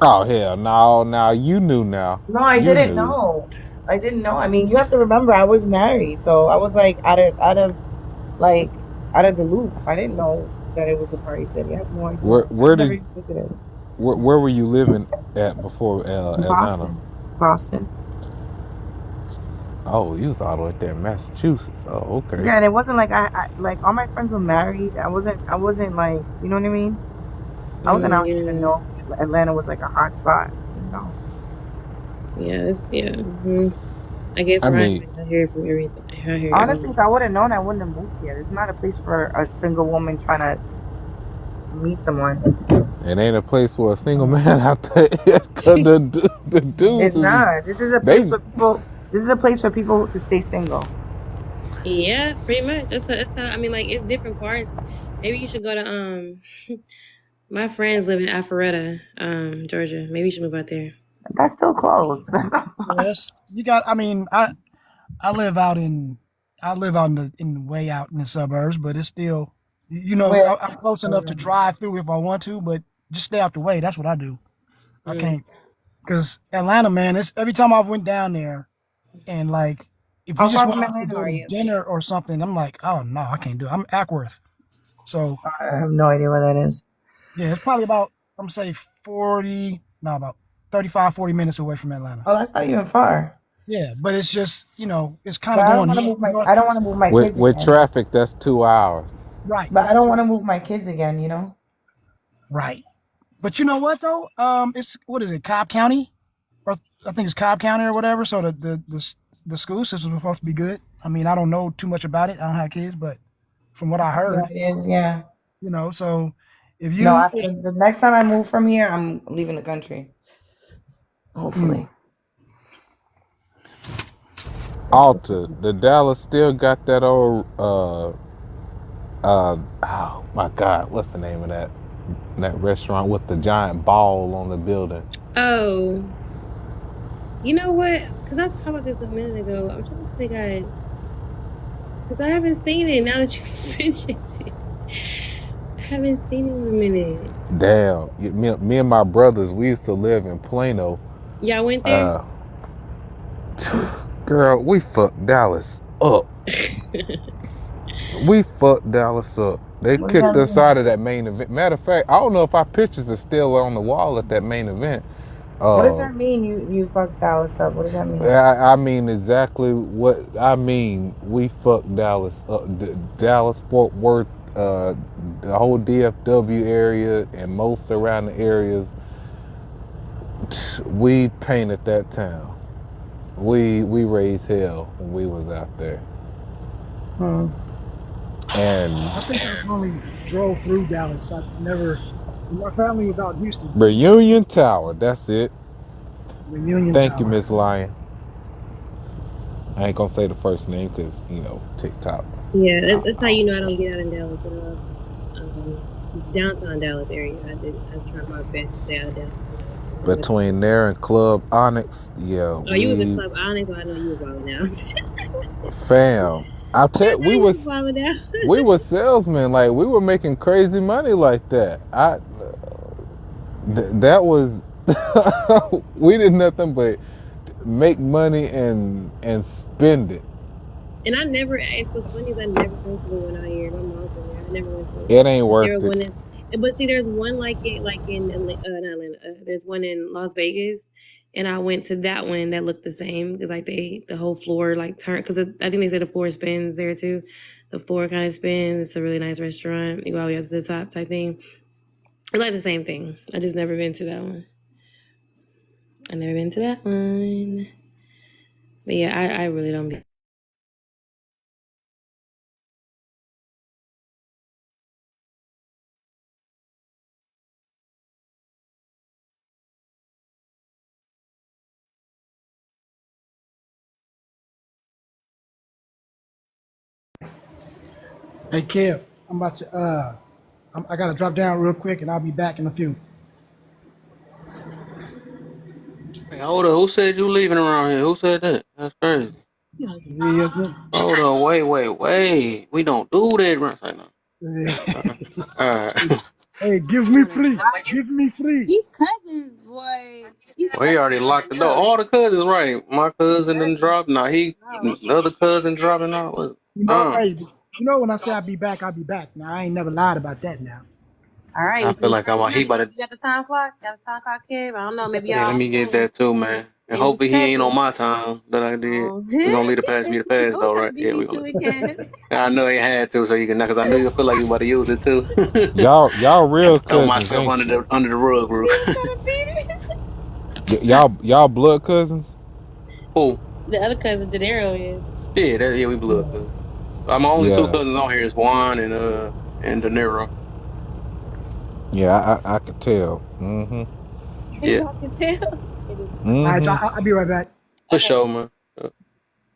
Oh hell no! Now you knew now. No, I didn't know. I didn't know. I mean, you have to remember I was married, so I was out of the loop. I didn't know that it was a Party City. I have no idea. Where I've where never did even visited. where were you living at before Atlanta? Boston. Boston. Oh, you was all the way there in Massachusetts. Oh, okay. Yeah, and it wasn't like I like all my friends were married. I wasn't like, you know what I mean? I wasn't out here to Yeah. know Atlanta was like a hot spot, you know. Yeah. I guess I Ryan mean, might not hear from everything. I hear Honestly, if I would have known, I wouldn't have moved here. It's not a place for a single woman trying to meet someone. it ain't a place for a single man out there. 'Cause the dudes It's is not. This is a place for people. This is a place for people to stay single. Yeah, pretty much. That's how. I mean, like it's different parts. Maybe you should go to My friends live in Alpharetta, Georgia. Maybe you should move out there. That's still close. That's not far. Yes, you got. I mean, I live out in way out in the suburbs, but it's still, you know, Where? I'm close enough to drive through if I want to, but just stay out the way. That's what I do. I can't, because Atlanta, man, it's every time I've went down there, and like if How you just far from want to Atlanta go are to you? dinner or something, I'm like, oh no, I can't do it. I'm Ackworth, so I have no idea what that is. yeah, it's probably about I'm gonna say about 35, 40 minutes away from Atlanta. Oh, that's not even far. Yeah, but it's just, you know, it's kind But of I don't going want to move my. north. I don't want to move my kids with again. traffic, that's 2 hours. Right. But I don't want to move my kids again. You know. Right. But you know what though? It's what is it, Cobb County, or I think it's Cobb County or whatever. So the school system is supposed to be good. I mean, I don't know too much about it. I don't have kids, but from what I heard, Yeah, it is. Yeah. you know. So if you, No, after the next time I move from here, I'm leaving the country. Hopefully. Alta, the Dallas still got that old oh my God, what's the name of that restaurant with the giant ball on the building? Oh, you know what? Because I talked about this a minute ago. I'm trying to figure out because I haven't seen it now that you mentioned it. I haven't seen it in a minute. Damn, me and my brothers, we used to live in Plano. Y'all went there? Girl, we fucked Dallas up. We fucked Dallas up. They What does kicked that us mean? out of that main event. Matter of fact, I don't know if our pictures are still on the wall at that main event. What does that mean? You fucked Dallas up. What does that mean? I mean exactly what I mean. We fucked Dallas up. Dallas, Fort Worth, the whole DFW area and most surrounding areas. We painted that town. We raised hell when we was out there. And I think I've only drove through Dallas. I never. My family was out in Houston. Reunion Tower, that's it. Reunion Thank Tower. you, Miss Lion. I ain't gonna say the first name because TikTok. Yeah, that's how you know I don't get out in Dallas at all. Downtown Dallas area. I try my best to stay out of Dallas. Between there and Club Onyx, yeah. Oh, you was in Club Onyx, so I know you was wilding out. Fam, I'll tell you, we was salesmen. Like we were making crazy money like that. That was we did nothing but make money and spend it. And I never. It's what's funny is I never went to the one out here. My mom's from there. I never went to it. It ain't worth it. But see, there's one like in not Atlanta. There's one in Las Vegas, and I went to that one that looked the same because like the whole floor like turned because I think they said the floor spins there too. The floor kind of spins. It's a really nice restaurant. You go all the way up to the top type thing. It's like the same thing. I just never been to that one. I never been to that one. But yeah, I really don't be. Hey Kev, I'm about to. I gotta drop down real quick, and I'll be back in a few. Hey, hold on. Who said you leaving around here? Who said that? That's crazy. Yeah, Hold on. Wait. We don't do that. Right now. All right. Hey, give me free. Give me free. These cousins, boy. Well, he already locked the door. All the cousins, right? My cousin didn't drop. Now the other cousin dropping out. You know, hey, You know when I say I'll be back, I'll be back. Now I ain't never lied about that. Now. All right, I we feel finna like start I'm the he night. about to. You got the time clock? Got the time clock, Kev? I don't know. Maybe Yeah, let y'all me get that too, man. And maybe hopefully he ain't on 7. my time that I did. Oh, We gonna leave the past me the past don't though, try to right? beat Yeah, me we to gonna. it, Kev. I know he had to, so you can, cause I knew you feel like you about to use it too. Y'all real Throw cousins, myself ain't you? under the rug, She bro. was trying to beat it. Y'all blood cousins? Oh, The other cousin, De Niro, is. yeah, we blew up. My only two Yeah, cousins on here is Juan and De Niro. yeah, I could tell. Mm-hmm. Yeah, Y'all can tell. It is. All right, Mm-hmm. I'll be right back. for Okay. sure, man.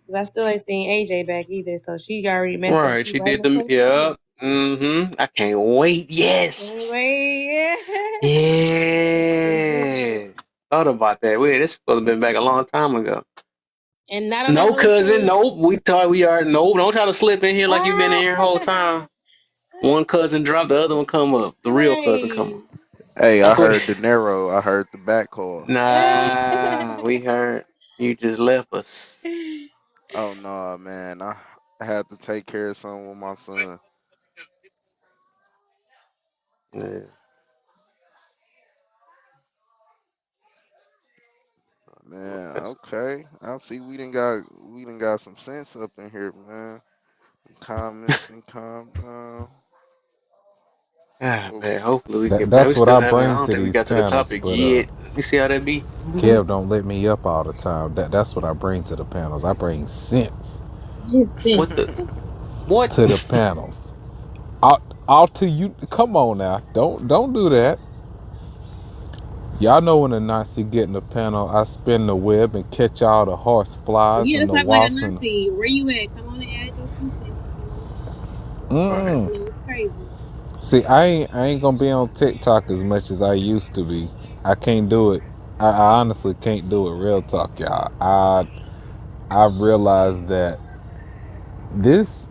'Cause I still ain't seen AJ back either, so she already messed up Right, too, she right? did them. Yeah. Mm-hmm. I can't wait. Yes. Anyway, Yeah. Thought about that. Wait, this supposed to have been back a long time ago. and not on that No, cousin. bullshit. Nope. We thought we are. Nope. Don't try to slip in here like you've been in here the whole time. One cousin dropped, the other one come up. The real cousin come Right. up. Hey, I That's what. heard De Niro. I heard the back call. Nah, we heard you just left us. Oh no, man. I had to take care of something with my son. Yeah. Man, That's, okay. I see we done got some sense up in here, man. Comments and well, man. Hopefully we get back. We That's what still I haven't. I bring don't to think we these got to the panels, topic but yet. You see how that be? Kev don't let me up all the time. That's what I bring to the panels. I bring sense What the what? to the panels. Out to you. Come on now. Don't do that. Y'all know when the Nazi get in the panel, I spin the web and catch all the horse flies Yeah, and that's the why like a wasps and Nazi. Where you at? Come on and add your 2 cents. Right. mm. You know, it's crazy. See, I ain't gonna be on TikTok as much as I used to be. I can't do it. I honestly can't do it. Real talk, y'all. I've realized that this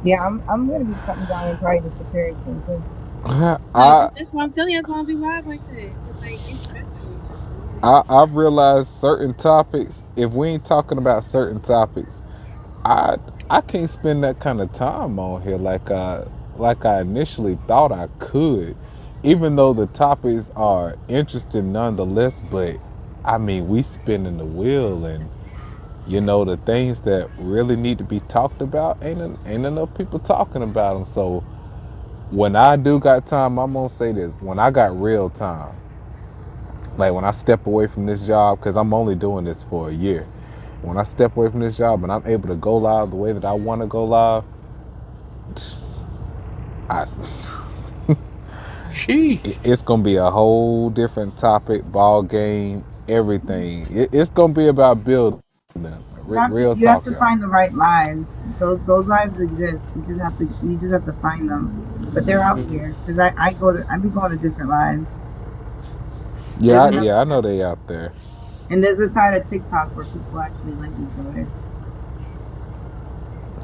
Yeah, I'm gonna be cutting down and probably disappearing soon too. No, I that's why I'm telling you. That's why I'll be live like that. Cause like it's stressful. I've realized certain topics. If we ain't talking about certain topics, I I can't spend that kind of time on here like I initially thought I could, even though the topics are interesting nonetheless. But I mean, we spinning the wheel, and the things that really need to be talked about ain't enough people talking about them. So when I do got time, I'm gonna say this: when I got real time, like when I step away from this job, because I'm only doing this for a year. When I step away from this job and I'm able to go live the way that I want to go live, I, She. it's gonna be a whole different topic, ball game, everything. It's gonna be about building. Real You have talk, to y'all. find the right lives. Those lives exist. You just have to find them. But they're out Mm-hmm. here because I be going to different lives. There's Yeah, Mm-hmm. another yeah, I know side, they out there. and there's a side of TikTok where people actually like each other.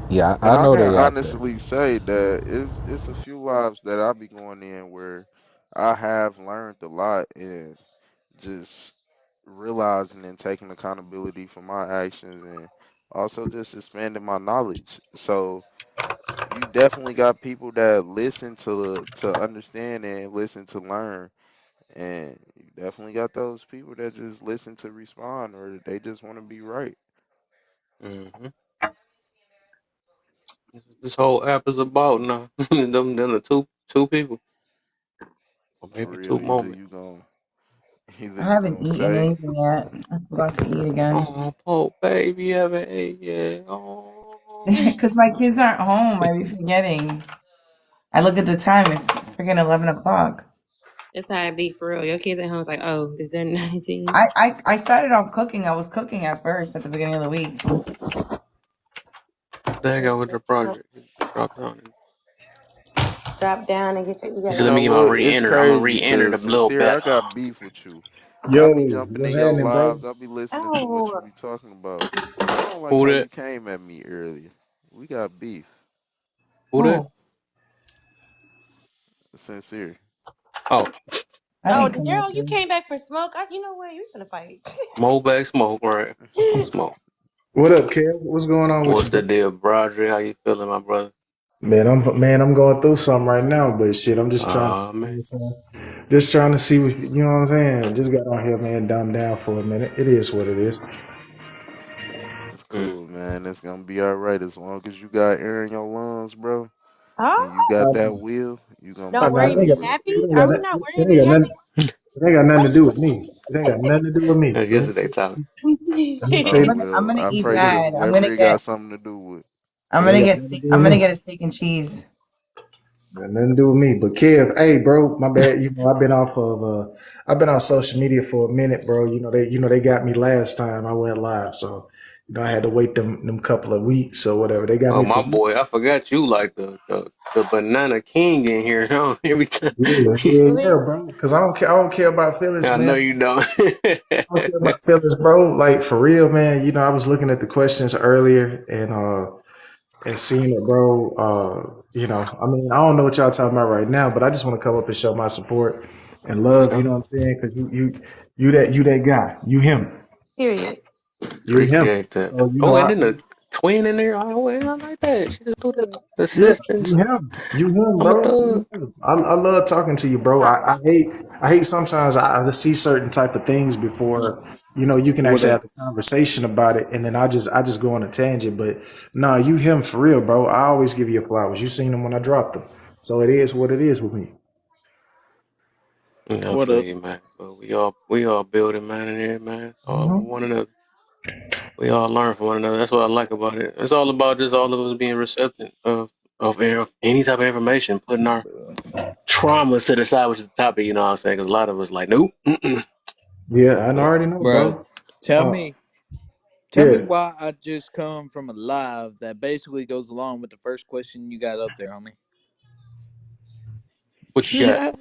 Yeah, and I I know can they out there. honestly say that it's a few lives that I be going in where I have learned a lot and just realizing and taking accountability for my actions and also just expanding my knowledge. So you definitely got people that listen to understand and listen to learn, and you definitely got those people that just listen to respond or they just want to be right. Mm-hmm. This whole app is about now. them the two people, or For maybe two real, moments. either I you haven't gonna eaten say anything yet. I forgot to eat again Oh, poor baby, haven't ate yet. Oh. because my kids aren't home. I be forgetting. I look at the time; it's freaking 11 o'clock. That's how it be for real. Your kids at home is like, oh, is there 19? I started off cooking. I was cooking at first at the beginning of the week. There you go with the project. Drop down. Drop down and get your. You He got said, you "Let me know get my what? It's re-enter. I'm gonna crazy re-enter the because little sincere, I better." got beef with you. I be Yo, jumping what's in your happening, bro? lives. I be listening to what you Oh, be talking about. I don't like Who how that? you came at me earlier. We got beef. Who that? Oh, Sincere. Oh, I oh, didn't come at Daryl, you you. came back for smoke. You know what? You finna fight. Mo back smoke, right? Smoke. What up, Kev? What's going on with you, What's the bro? deal, Broderick? How you feeling, my brother? Man, I'm going through something right now, but shit, I'm just trying, Oh man. just trying to see what you know what I'm saying. Just got on here, man, dumb down for a minute. It is what it is. It's Mm. cool, man. It's gonna be all right as long as you got air in your lungs, bro, Oh, and you got Uh, that will. You gonna no, don't be no, worry, it ain't be good, got, bro. happy. it ain't got, Are we nothing- not it worrying, ain't be got happy? nothing. It ain't got nothing to do with me. It ain't got nothing to do with me. That's yesterday topic. Let me Oh say, I'm well, gonna I eat pray this that. I'm whoever gonna it get got something to do with. it ain't got nothing to do I'm with gonna me. get a steak and cheese. Got nothing to do with me. But Kev, hey, bro, my bad. You know, I've been on social media for a minute, bro. They got me last time I went live, so I had to wait them couple of weeks or whatever. They got Oh me my for boy, weeks. I forgot you like the banana king in here, huh? Every time. Yeah, bro. Because I don't care about feelings, I know man. you don't. I don't care about feelings, bro. Like for real, man. I was looking at the questions earlier and seeing it, bro. I mean, I don't know what y'all talking about right now, but I just want to come up and show my support and For love. You sure. know what I'm saying? Because you that guy. You him. Period. You're him. Appreciate that. So Oh, and I then the twin in there. Oh, well, I like that. She just threw the yeah, you assistance. him. You him, I'm a bro. thug. You him. I love talking to you, bro. I hate sometimes I just see certain type of things before you can What actually up? have the conversation about it, and then I just go on a tangent. But no, you him for real, bro. I always give you flowers. You seen them when I dropped them, so it is what it is with me. I What feel up? you, man. But we all building, man, in here, man. All Mhm. one another. We all learn from one another. That's what I like about it. It's all about just all of us being receptive of any type of information, putting our traumas to the side, which is the topic. You know what I'm saying? Because a lot of us like, nope. Mm-mm. Yeah, I But already know, Bruh, bro. tell Uh, me tell me yeah. why I just come from a live that basically goes along with the first question you got up there, homie. what you got?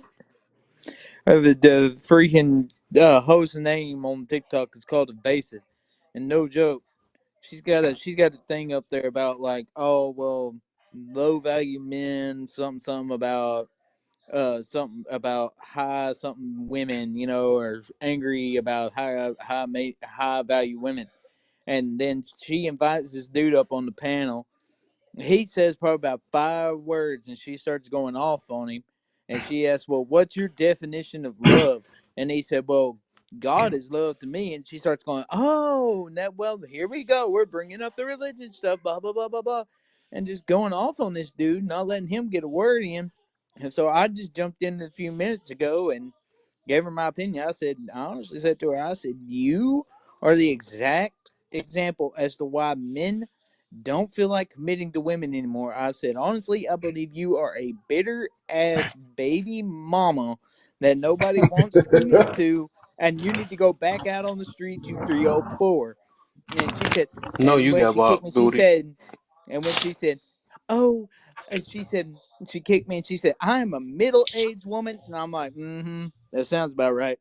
The freaking host name on TikTok is called Evasive. And no joke, she's got a thing up there about like, oh well, low value men, something about high something women, or angry about high value women. And then she invites this dude up on the panel. He says probably about 5 words, and she starts going off on him. And she asks, "Well, what's your definition of love?" And he said, "Well, God is love to me." And she starts going, "Oh, well, here we go. We're bringing up the religion stuff, blah blah blah blah blah," and just going off on this dude, not letting him get a word in. And so I just jumped in a few minutes ago and gave her my opinion. I honestly said to her, I said, "You are the exact example as to why men don't feel like committing to women anymore." I said, honestly, I believe you are a bitter ass baby mama that nobody wants to commit to, and you need to go back out on the streets, you 304. And she said, No, and you when got she kicked me, about booty. when she said, oh, and she said, she kicked me and she said, I am a middle aged woman. And I'm like, that sounds about right.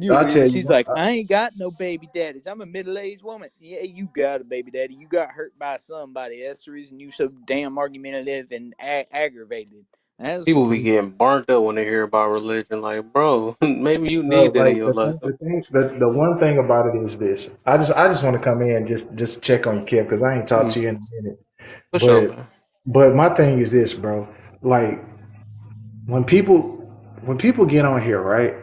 I tell you She's what. like, I ain't got no baby daddies. I'm a middle aged woman. Yeah, you got a baby daddy. You got hurt by somebody. That's the reason you so damn argumentative and aggravated. That's People cool. be getting burnt up when they hear about religion. Like, bro, maybe you Bro, need that in like your life. the one thing about it is this. I just want to come in and just check on you, Kev, because I ain't talked Hmm, to you in a minute. for sure, But man. but my thing is this, bro. Like when people when people get on here, right?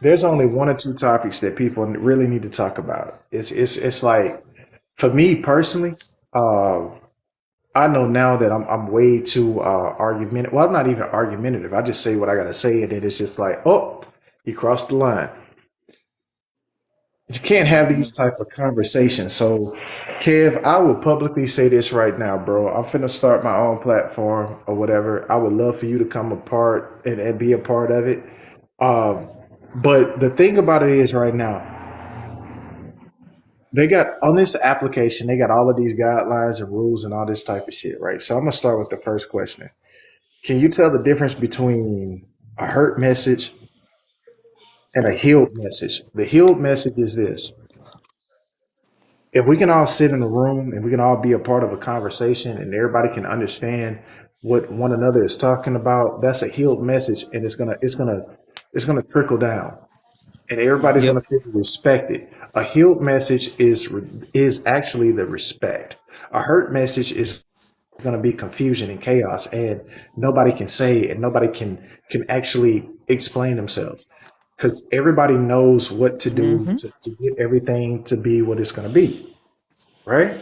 There's only one or two topics that people really need to talk about. It's like for me personally, I know now that I'm way too argumentative. Well, I'm not even argumentative. I just say what I gotta say, and then it's just like, oh, you crossed the line. You can't have these Mm-hmm. type of conversations. So, Kev, I will publicly say this right now, bro. I'm finna start my own platform or whatever. I would love for you to come apart and be a part of it. Um, but the thing about it is right now, they got on this application, they got all of these guidelines and rules and all this type of shit, right? So I'm gonna start with the first question. Can you tell the difference between a hurt message and a healed message? The healed message is this: if we can all sit in a room and we can all be a part of a conversation and everybody can understand what one another is talking about, that's a healed message, and it's gonna trickle down. and everybody's Yep. going to feel respected. A healed message is actually the respect. A hurt message is going to be confusion and chaos, and nobody can say and nobody can actually explain themselves because everybody knows what to do Mm-hmm. to get everything to be what it's going to be, right?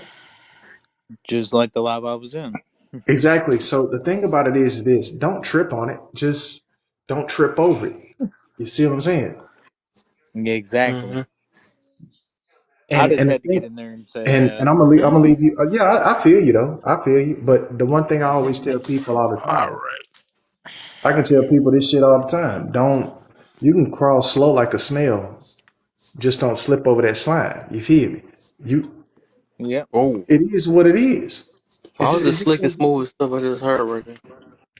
Just like the live I was in. Exactly. So the thing about it is this: don't trip on it. Just don't trip over it. You see what I'm saying? Exactly. Mm-hmm. I And just the had to get thing, in there and say and that. I'm gonna leave you. Yeah, I feel you though. I feel you. But the one thing I always tell people all the All time, right. I can tell people this shit all the time. Don't You can crawl slow like a snail, just don't slip over that slime. You feel me? You Yep. Oh, It is what it is. how was the It's just slick and gonna, smooth stuff I just heard right there?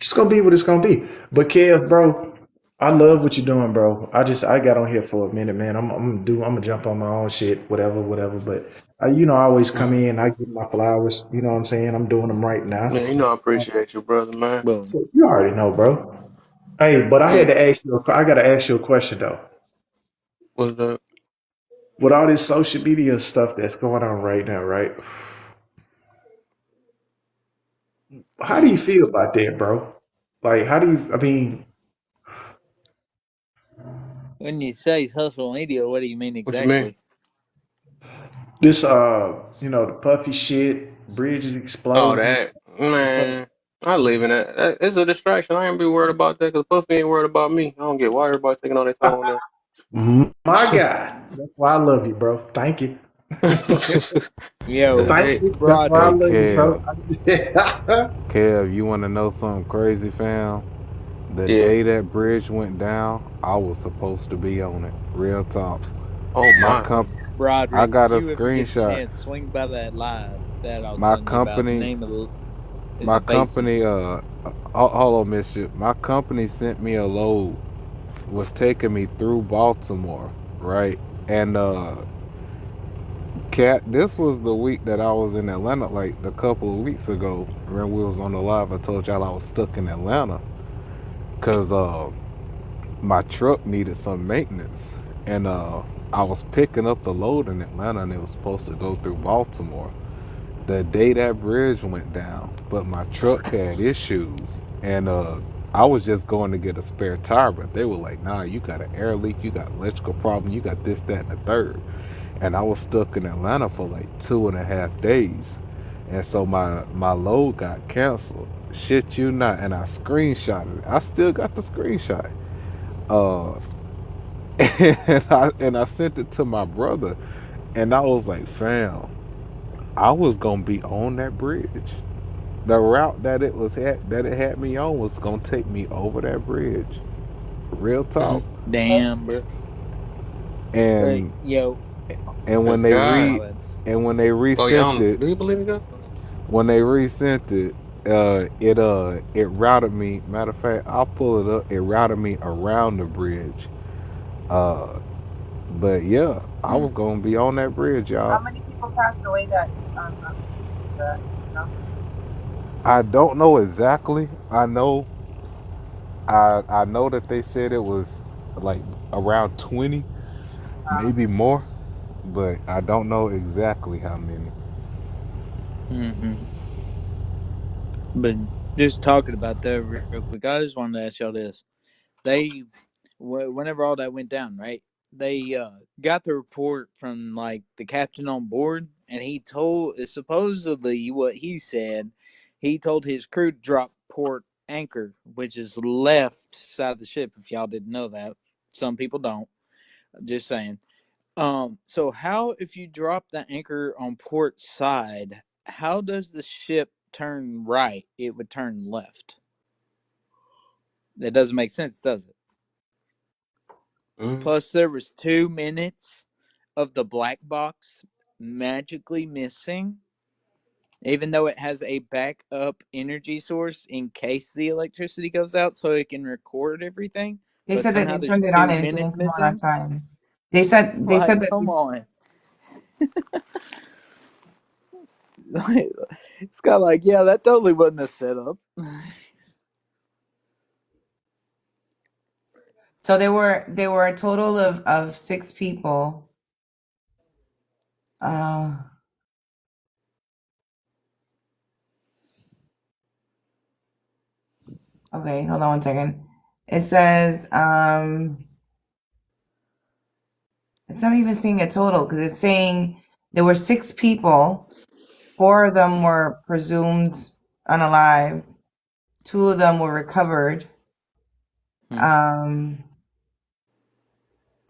just gonna be what it's gonna be. But Kev, bro, I love what you're doing, bro. I got on here for a minute, man. I'm gonna jump on my own shit, whatever. But I always come Mm-hmm. in, I give my flowers. You know what I'm saying? I'm doing them right now. Yeah, I appreciate you, brother, man. Boom. So you already know, bro. Hey, but I had Yeah, to ask you. I got to ask you a question though. what's that? With all this social media stuff that's going on right now, right? How do you Mm. feel about that, bro? Like, how do you? I mean, When you say social media, what do you mean What you mean? exactly? this, the puffy shit, bridges Oh, exploding. that The fuck. man. I leave in that. It's a distraction. I ain't be worried about that because Puffy ain't worried about me. I don't get why everybody taking all their time on My God, that's why I love you, bro. Thank you. that. Yo, Thank Hey, you. That's why I Hey, Broderick. love you, bro. Kev. Kev, you want to know something crazy, fam? The yeah. day that bridge went down, I was supposed to be on it. Real talk. Oh My my. comp, I Broderick, if got a you ever get a screenshot. chance, swing by that live that I was My telling you about. The company, name of the is my Evasive. company, hold on, Mischief. My company sent me a load, was taking me through Baltimore, right? And Cat, this was the week that I was in Atlanta, like a couple of weeks ago. When we was on the live, I told y'all I was stuck in Atlanta because my truck needed some maintenance, and I was picking up the load in Atlanta, and it was supposed to go through Baltimore the day that bridge went down. But my truck had issues, and I was just going to get a spare tire, but they were like, "Nah, you got an air leak, you got electrical problem, you got this, that, and the third." And I was stuck in Atlanta for like 2.5 days, and so my load got canceled. Shit you not, and I screenshotted it. I still got the screenshot. Uh, and I sent it to my brother, and I was like, "Fam, I was gonna be on that bridge. The route that it had me on was gonna take me over that bridge. Real Mm-hmm. talk." Damn, bro. And Yo, and when That's they God. my re bad. and when they Oh yeah. resent it, Do you believe in God? when they resent it, it routed me. Matter of fact, I'll pull it up. It routed me around the bridge. Uh, but yeah, I was Mm. gonna be on that bridge, How y'all. many people passed away that that you know? I don't know exactly. I know that they said it was like around 20, maybe more, but I don't know exactly how many. Hmm. But just talking about that real quick, I just wanted to ask y'all this. They, whenever all that went down, right? They got the report from like the captain on board, and he told supposedly what he said. He told his crew to drop port anchor, which is left side of the ship. If y'all didn't know that, some people don't. Just saying. So how if you drop the anchor on port side, how does the ship turn right? It would turn left. That doesn't make sense, does it? Mm-hmm. Plus, there was 2 minutes of the black box magically missing, even though it has a backup energy source in case the electricity goes out, so it can record everything. They But said that somehow they there's turned it on two and it didn't minutes come on missing. time. They said Like, that come on. It's kind of like, yeah, that totally wasn't a setup. So there were a total of 6 people. Okay, hold on one second. It says it's not even saying a total because it's saying there were 6 people. 4 of them were presumed unalive. 2 of them were recovered.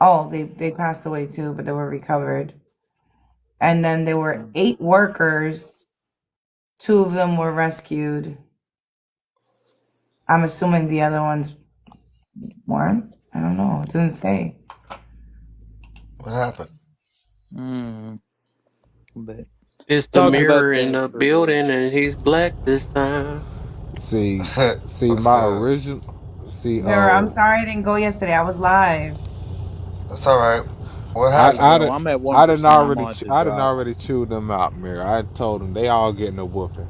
Oh, they passed away too, but they were recovered. And then there were 8 workers. 2 of them were rescued. I'm assuming the other ones weren't. I don't know. It doesn't say. What happened? But It's the talking about mirror in that the for the building, and he's black this time. See, What's my good? original. See, Mirror, I'm sorry I didn't go yesterday. I was live. That's all right. What I happened? done, I'm at 1%. I done I'm already, on to I done drive. already chewed them out, Mirror. I told them they all getting a whooping.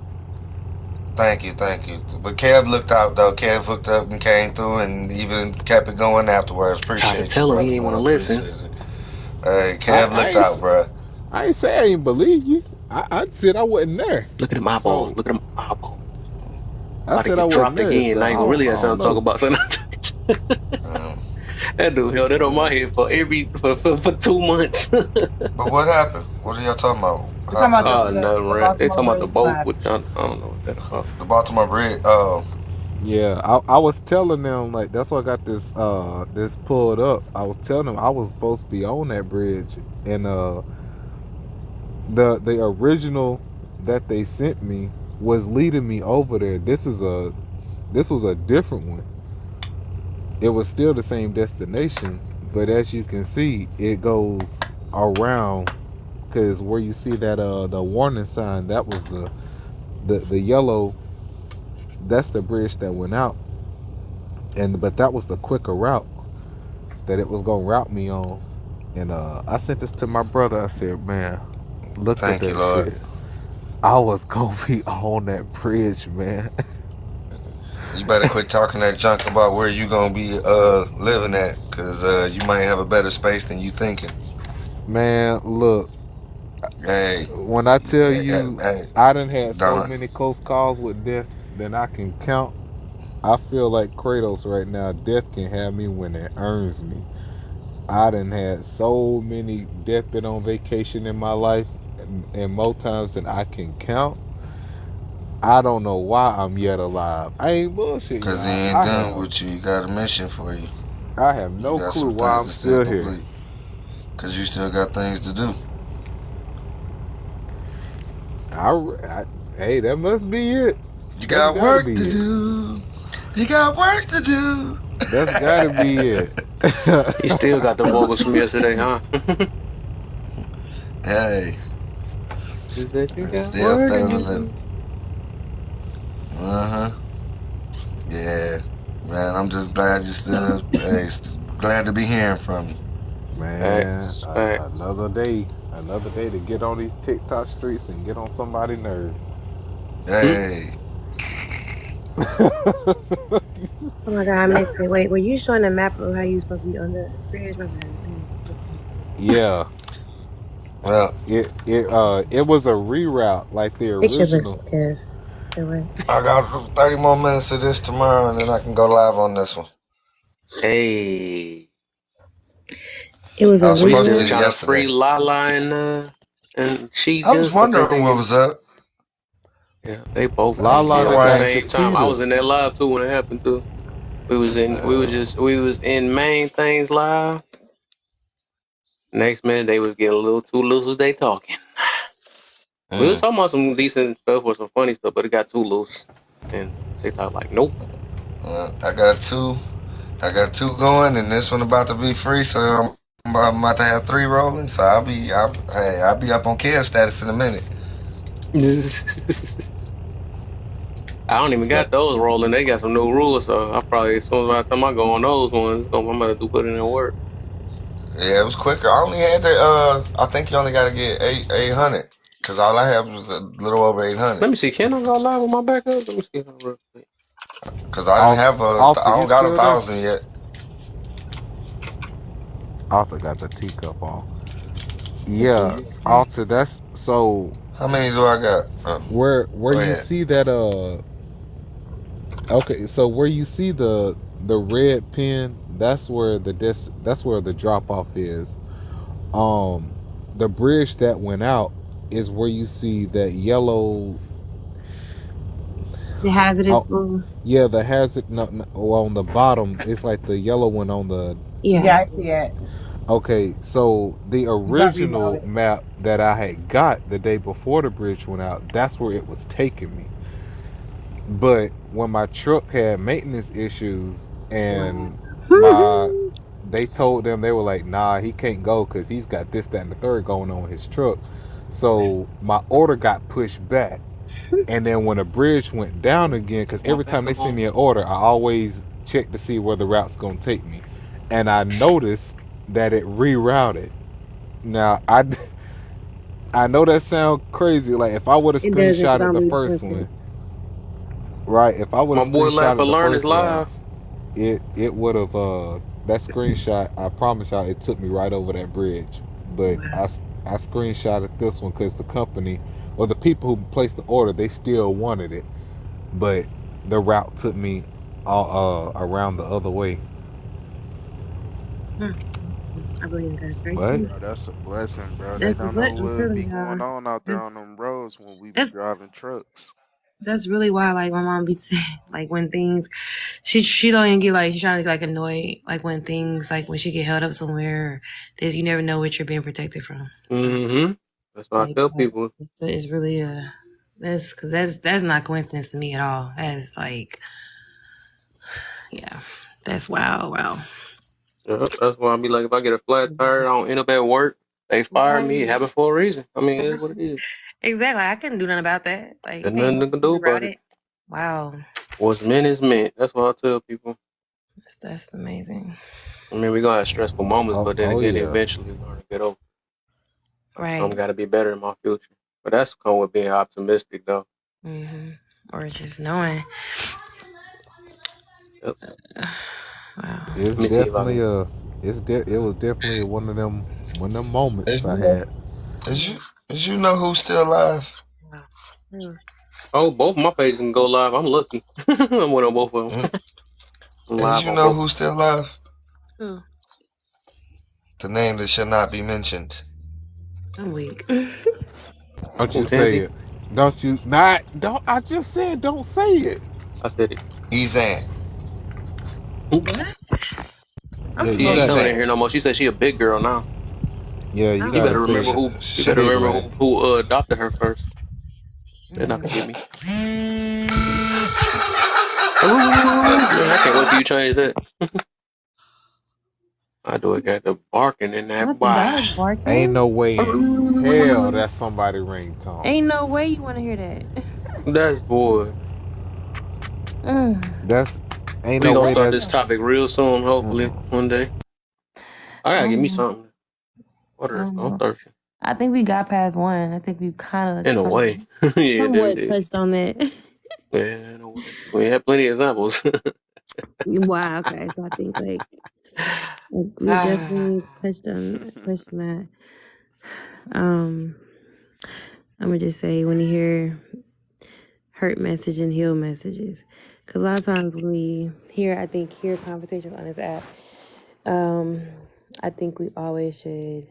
Thank you. But Kev looked out though. Kev hooked up and came through, and even kept it going afterwards. Tried to Appreciate you, tell him he brother, didn't want man. to listen. Appreciate it. Hey, I Kev looked out, bro. I ain't say I ain't believe you. I said I wasn't there. Look at him eyeball. Look at him eyeball. I About to said I get wasn't dropped there. again. So Now I you gonna really have don't something to talk know. about. Something. That dude held it on my head for 2 months. But what happened? What are y'all talking about? We're talking about Nothing, the right? They Baltimore talking about the Bridge boat, which collapse. I don't know what that's about. The Baltimore Bridge. Oh. Yeah, I was telling them, like, that's why I got this this pulled up. I was telling them I was supposed to be on that bridge, and the original that they sent me was leading me over there. This was a different one. It was still the same destination, but as you can see, it goes around, because where you see that the warning sign, that was the yellow. That's the bridge that went out, but that was the quicker route that it was gonna route me on. And I sent this to my brother. I said, man, look at Thank you, that Lord. shit. I was gonna be on that bridge, man. You better quit talking that junk about where you gonna be living at, cause you might have a better space than you thinking. Man, look. Hey, when I tell you, hey, I done had so Donna. many close calls with death than I can count. I feel like Kratos right now. Death can have me when it earns me. I done had so many death been on vacation in my life, and more times than I can count. I don't know why I'm yet alive. I ain't bullshit, Cause he y'all. ain't done with you. He got a mission for you. I have no You got clue some why things I'm to still still here. complete. Cause you still got things to do. Hey, that must be it. You That's got gotta work be to it. do. You got work to do. That's gotta be it. You still got the vocals from yesterday, huh? Hey. You said you got Still work to feeling it. do. Yeah. Man, I'm just glad you still glad to be hearing from you. Man, Facts. another day to get on these TikTok streets and get on somebody's nerve. Hey. Oh my god, I missed it. Wait, were you showing a map of how you supposed to be on the bridge? My bad. Yeah. Well, it was a reroute like the Fix your looks, original. Kev. Say what? I got 30 more minutes of this tomorrow, and then I can go live on this one. Hey. It was I a was We supposed still to reroute. do it trying to yesterday. free Lala and I was Sheikah. I think wondering they what get. was up. Yeah, they both got Lala killed Wonder at the why I and ain't same time. I Shakita. was in that live too when it happened too. We was in main things live. Next minute they was getting a little too loose with they talking. We was talking about some decent stuff or some funny stuff, but it got too loose. And they talk like, nope. I got two going, and this one about to be free, so I'm about to have 3 rolling. So I'll be up on Kev status in a minute. I don't even got those rolling. They got some new rules, so I probably as soon as by the time I go on those ones, I'm gonna do put it in work. Yeah, it was quicker. I only had to. I think you only got to get 800, because all I have was a little over 800. Let me see. Can I go live with my backup? Let me see. Real quick. Because I didn't have I Austin, you don't got still there? 1,000 yet. Arthur got the teacup on. What you Yeah, got? Arthur. That's so. How many do I got? Where Go you ahead. see that okay, so where you see the red pin, that's where that's where the drop off is. The bridge that went out is where you see that yellow. The hazardous Oh, food. yeah, the hazard. No, on the bottom, it's like the yellow one on the. Yeah. Yeah, I see it. Okay, so the It got original rerouted. map that I had got the day before the bridge went out, that's where it was taking me. But when my truck had maintenance issues and they told them, they were like, nah, he can't go because he's got this, that, and the third going on with his truck. So my order got pushed back. And then when the bridge went down again, because every time they send me an order, I always check to see where the route's going to take me. And I noticed that it rerouted. Now, I know that sounds crazy. Like, if I would have It doesn't, because I screenshotted don't the believe first one, coincidence. right? If I would My have boy Laugh screenshotted and the Learn is first one, live. it would have that screenshot. I promise y'all, it took me right over that bridge. But I screenshotted this one because the company or the people who placed the order, they still wanted it, but the route took me all around the other way. I believe in God's grace. But Bro, that's a blessing, bro. They That's don't what know I'm what be telling y'all. going on out there on That's them roads when we be that's driving trucks. that's really why, like, my mom be saying, like, when things, she don't even get, like, she's trying to get, like, annoyed, like, when things, like, when she get held up somewhere, there's, you never know what you're being protected from. So, That's what I like, tell people. it's really that's because that's not coincidence to me at all. That's like, yeah, that's wow. Yeah, that's why I be like, if I get a flat tire, I don't end up at work. They fire me. It Right. happened for a reason. I mean, it is what it is. Exactly. I couldn't do nothing about that. Like, There's if ain't nothing they can do about about it. it. Wow. What's meant is meant. That's what I tell people. That's amazing. I mean, we're gonna have stressful moments, but then again, yeah, eventually we're gonna get over. Right. Something got to be better in my future. But that's come with being optimistic, though. Or just knowing. Yep. Wow. it's Let me see if I definitely can. it was definitely one of them moments I Is had. you know who's still alive? Oh, both of my pages can go live. I'm lucky. I'm one on both of them. I'm Is live you on know both. who's still alive? Who? The name that shall not be mentioned. I'm weak. Don't Oh, you say Fancy. it? Don't you not? Don't I just said don't say it? I said it. Ezan. What? I'm Yeah, She you ain't got. coming in Ezan. here no more. She said she a big girl now. Yeah, you I'm You gotta better say remember it. who. You She better big remember man. who adopted her first. They're not gonna get me. Ooh, man, I can't wait till you change that. I do it. Got the barking in that Not the boy. dog Ain't barking. no way in hell that's somebody ringtone. Ain't no way you want to hear that. That's boy. That's ain't We no gonna way start What? this that's. topic real soon. Hopefully, Mm-mm. one day. I gotta give me Um, something. I Water. don't I'm know. thirsty. I think we got past one. I think we kind In of a way. Yeah, somewhat touched on that. yeah, in a way. We have plenty of examples. Wow. Okay. So I think like we definitely touched on that. I'm gonna just say when you hear hurt message and heal messages, because a lot of times when we hear conversations on this app, I think we always should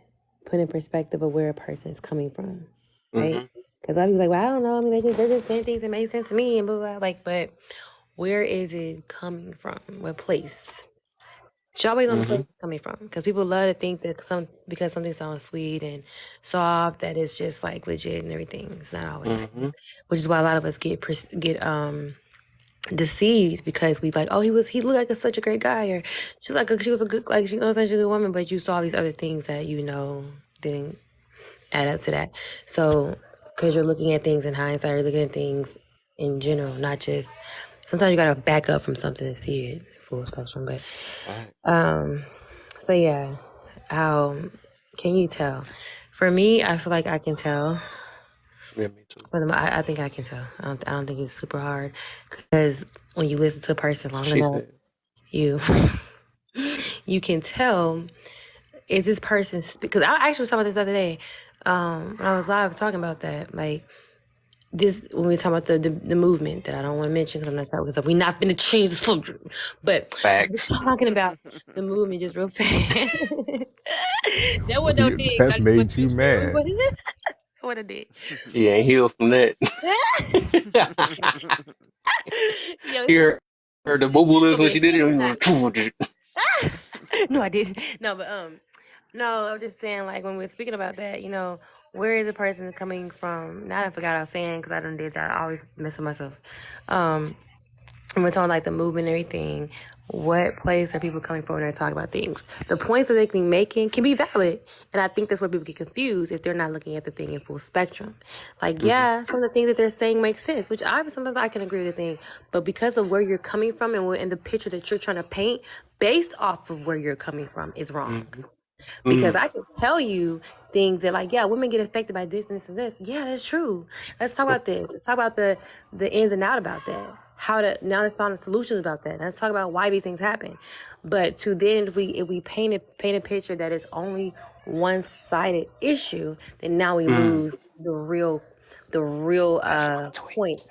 put in perspective of where a person is coming from, right? Because I'll be like, well, I don't know. I mean, they're just saying things that make sense to me and blah, blah, blah. Like, but where is it coming from? What place? Should always know the place it's coming from, because people love to think that because something sounds sweet and soft that it's just like legit and everything. It's not always, which is why a lot of us get deceived, because we like, oh, he looked like such a great guy, or she was a good, like, she knows such a good woman, but you saw these other things that didn't add up to that. So because you're looking at things in hindsight, you're looking at things in general, not just, sometimes you gotta back up from something to see it full spectrum. But so yeah, how can you tell? For me, I feel like I can tell. Yeah, me too. I think I can tell. I don't think it's super hard, because when you listen to a person long She enough, said. you can tell is this person, because I actually was talking about this the other day, when I was live talking about that, like, this, when we talk about the movement that I don't want to mention because I'm not sure, because we're not going to change the subject, but we're Facts. talking about the movement just real fast. That was no dig. I That just want made to you make sure mad. everybody what I did. She ain't healed from that. Yo, Hear her the boo boo lips when she did it. no, I didn't. No, but no, I'm just saying, like, when we're speaking about that, where is the person coming from? Now I forgot what I was saying because I done did that. I always mess with myself. And we're talking like the movement and everything. What place are people coming from when they're talking about things? The points that they can be making can be valid. And I think that's where people get confused if they're not looking at the thing in full spectrum. Like, yeah, some of the things that they're saying make sense, which sometimes I can agree with the thing. But because of where you're coming from and the picture that you're trying to paint based off of where you're coming from is wrong. Because I can tell you things that, like, yeah, women get affected by this and this and this. Yeah, that's true. Let's talk about this. Let's talk about the ins and out about that. Now let's find solutions about that. Let's talk about why these things happen. But to then, if we paint a picture that is only one-sided issue, then now we lose the real point.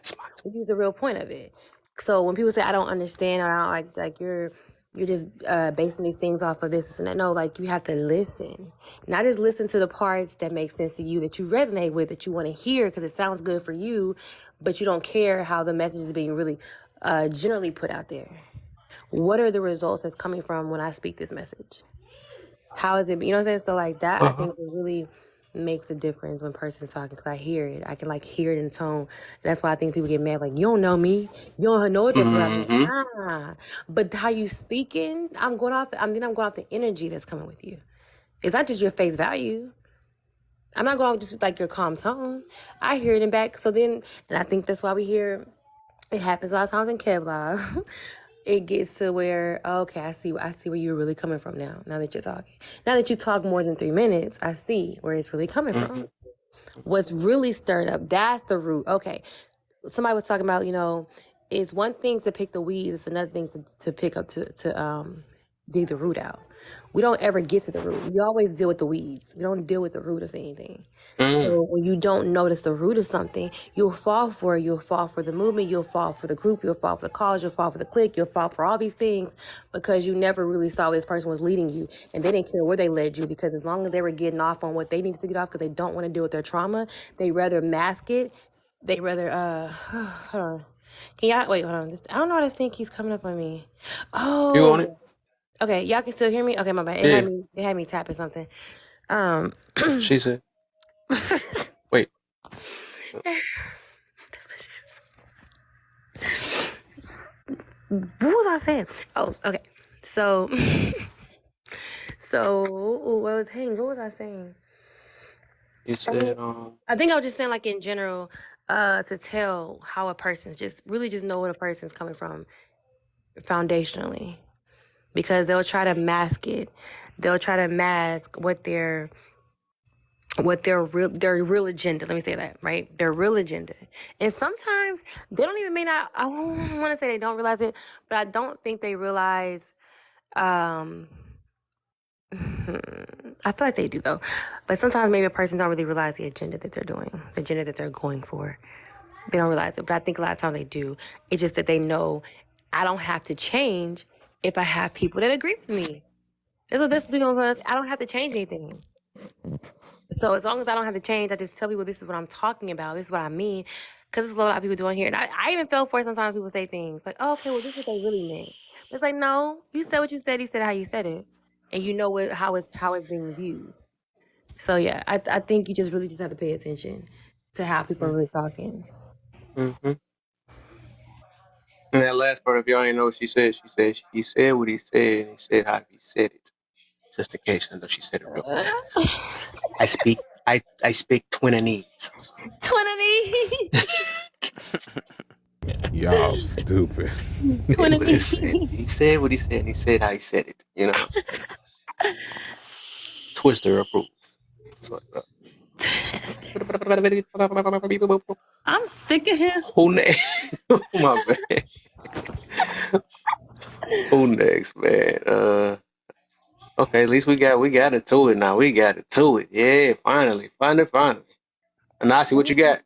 We lose the real point of it. So when people say I don't understand, or I don't like you're just basing these things off of this and that. No, like, you have to listen. Not just listen to the parts that make sense to you, that you resonate with, that you want to hear because it sounds good for you, but you don't care how the message is being really generally put out there. What are the results that's coming from when I speak this message? How is it, you know what I'm saying? So, like, that I think it really makes a difference when a person's talking, because I hear it. I can, like, hear it in the tone. And that's why I think people get mad, like, you don't know me. You don't know this. What I mean. Nah. But how you speaking, I'm going off the energy that's coming with you. It's not just your face value. I'm not going off just like your calm tone. I hear it in back. So then, and I think that's why we hear it happens a lot of times in Kevlar. It gets to where, okay, I see where you're really coming from now that you're talking. Now that you talk more than 3 minutes, I see where it's really coming from. What's really stirred up, that's the root. Okay, somebody was talking about, it's one thing to pick the weeds, it's another thing to pick up, to dig the root out. We don't ever get to the root. We always deal with the weeds. We don't deal with the root of anything. So when you don't notice the root of something, you'll fall for it. You'll fall for the movement. You'll fall for the group. You'll fall for the cause. You'll fall for the clique. You'll fall for all these things because you never really saw where this person was leading you. And they didn't care where they led you, because as long as they were getting off on what they needed to get off because they don't want to deal with their trauma, they rather mask it. They rather, hold on. Can y'all, wait, hold on. I don't know why this thing keeps coming up on me. You on it? Oh, okay. Y'all can still hear me? Okay, my bad. Yeah. It had me tapping something. She said, wait. What was I saying? Oh, okay. So, what was I saying? You said, I think I was just saying, like, in general, to tell how a person's just know what a person's coming from foundationally, because they'll try to mask it. They'll try to mask what their real agenda. Let me say that, right? Their real agenda. And sometimes they don't even, I don't want to say they don't realize it, but I don't think they realize, I feel like they do though. But sometimes maybe a person don't really realize the agenda that they're doing, the agenda that they're going for. They don't realize it, but I think a lot of times they do. It's just that they know I don't have to change if I have people that agree with me. I don't have to change anything. So as long as I don't have to change, I just tell people this is what I'm talking about. This is what I mean. Because there's a lot of people doing here. And I even fell for it sometimes. People say things like, oh, okay, well, this is what they really meant. But it's like, no, you said what you said. He said how you said it. And you know how it's being viewed. So, yeah, I think you just really just have to pay attention to how people are really talking. And that last part, if y'all ain't know what she said he said what he said, and he said how he said it. Just in case, I know she said it real fast. I speak Twinanese. Twinanese. Y'all stupid. He said what he said, and he said how he said it. Twister approved. I'm sick of him. Who next? My bad. Who next, man? Okay, at least we got it to it now. We got it to it. Yeah, finally. Anasi, what you got?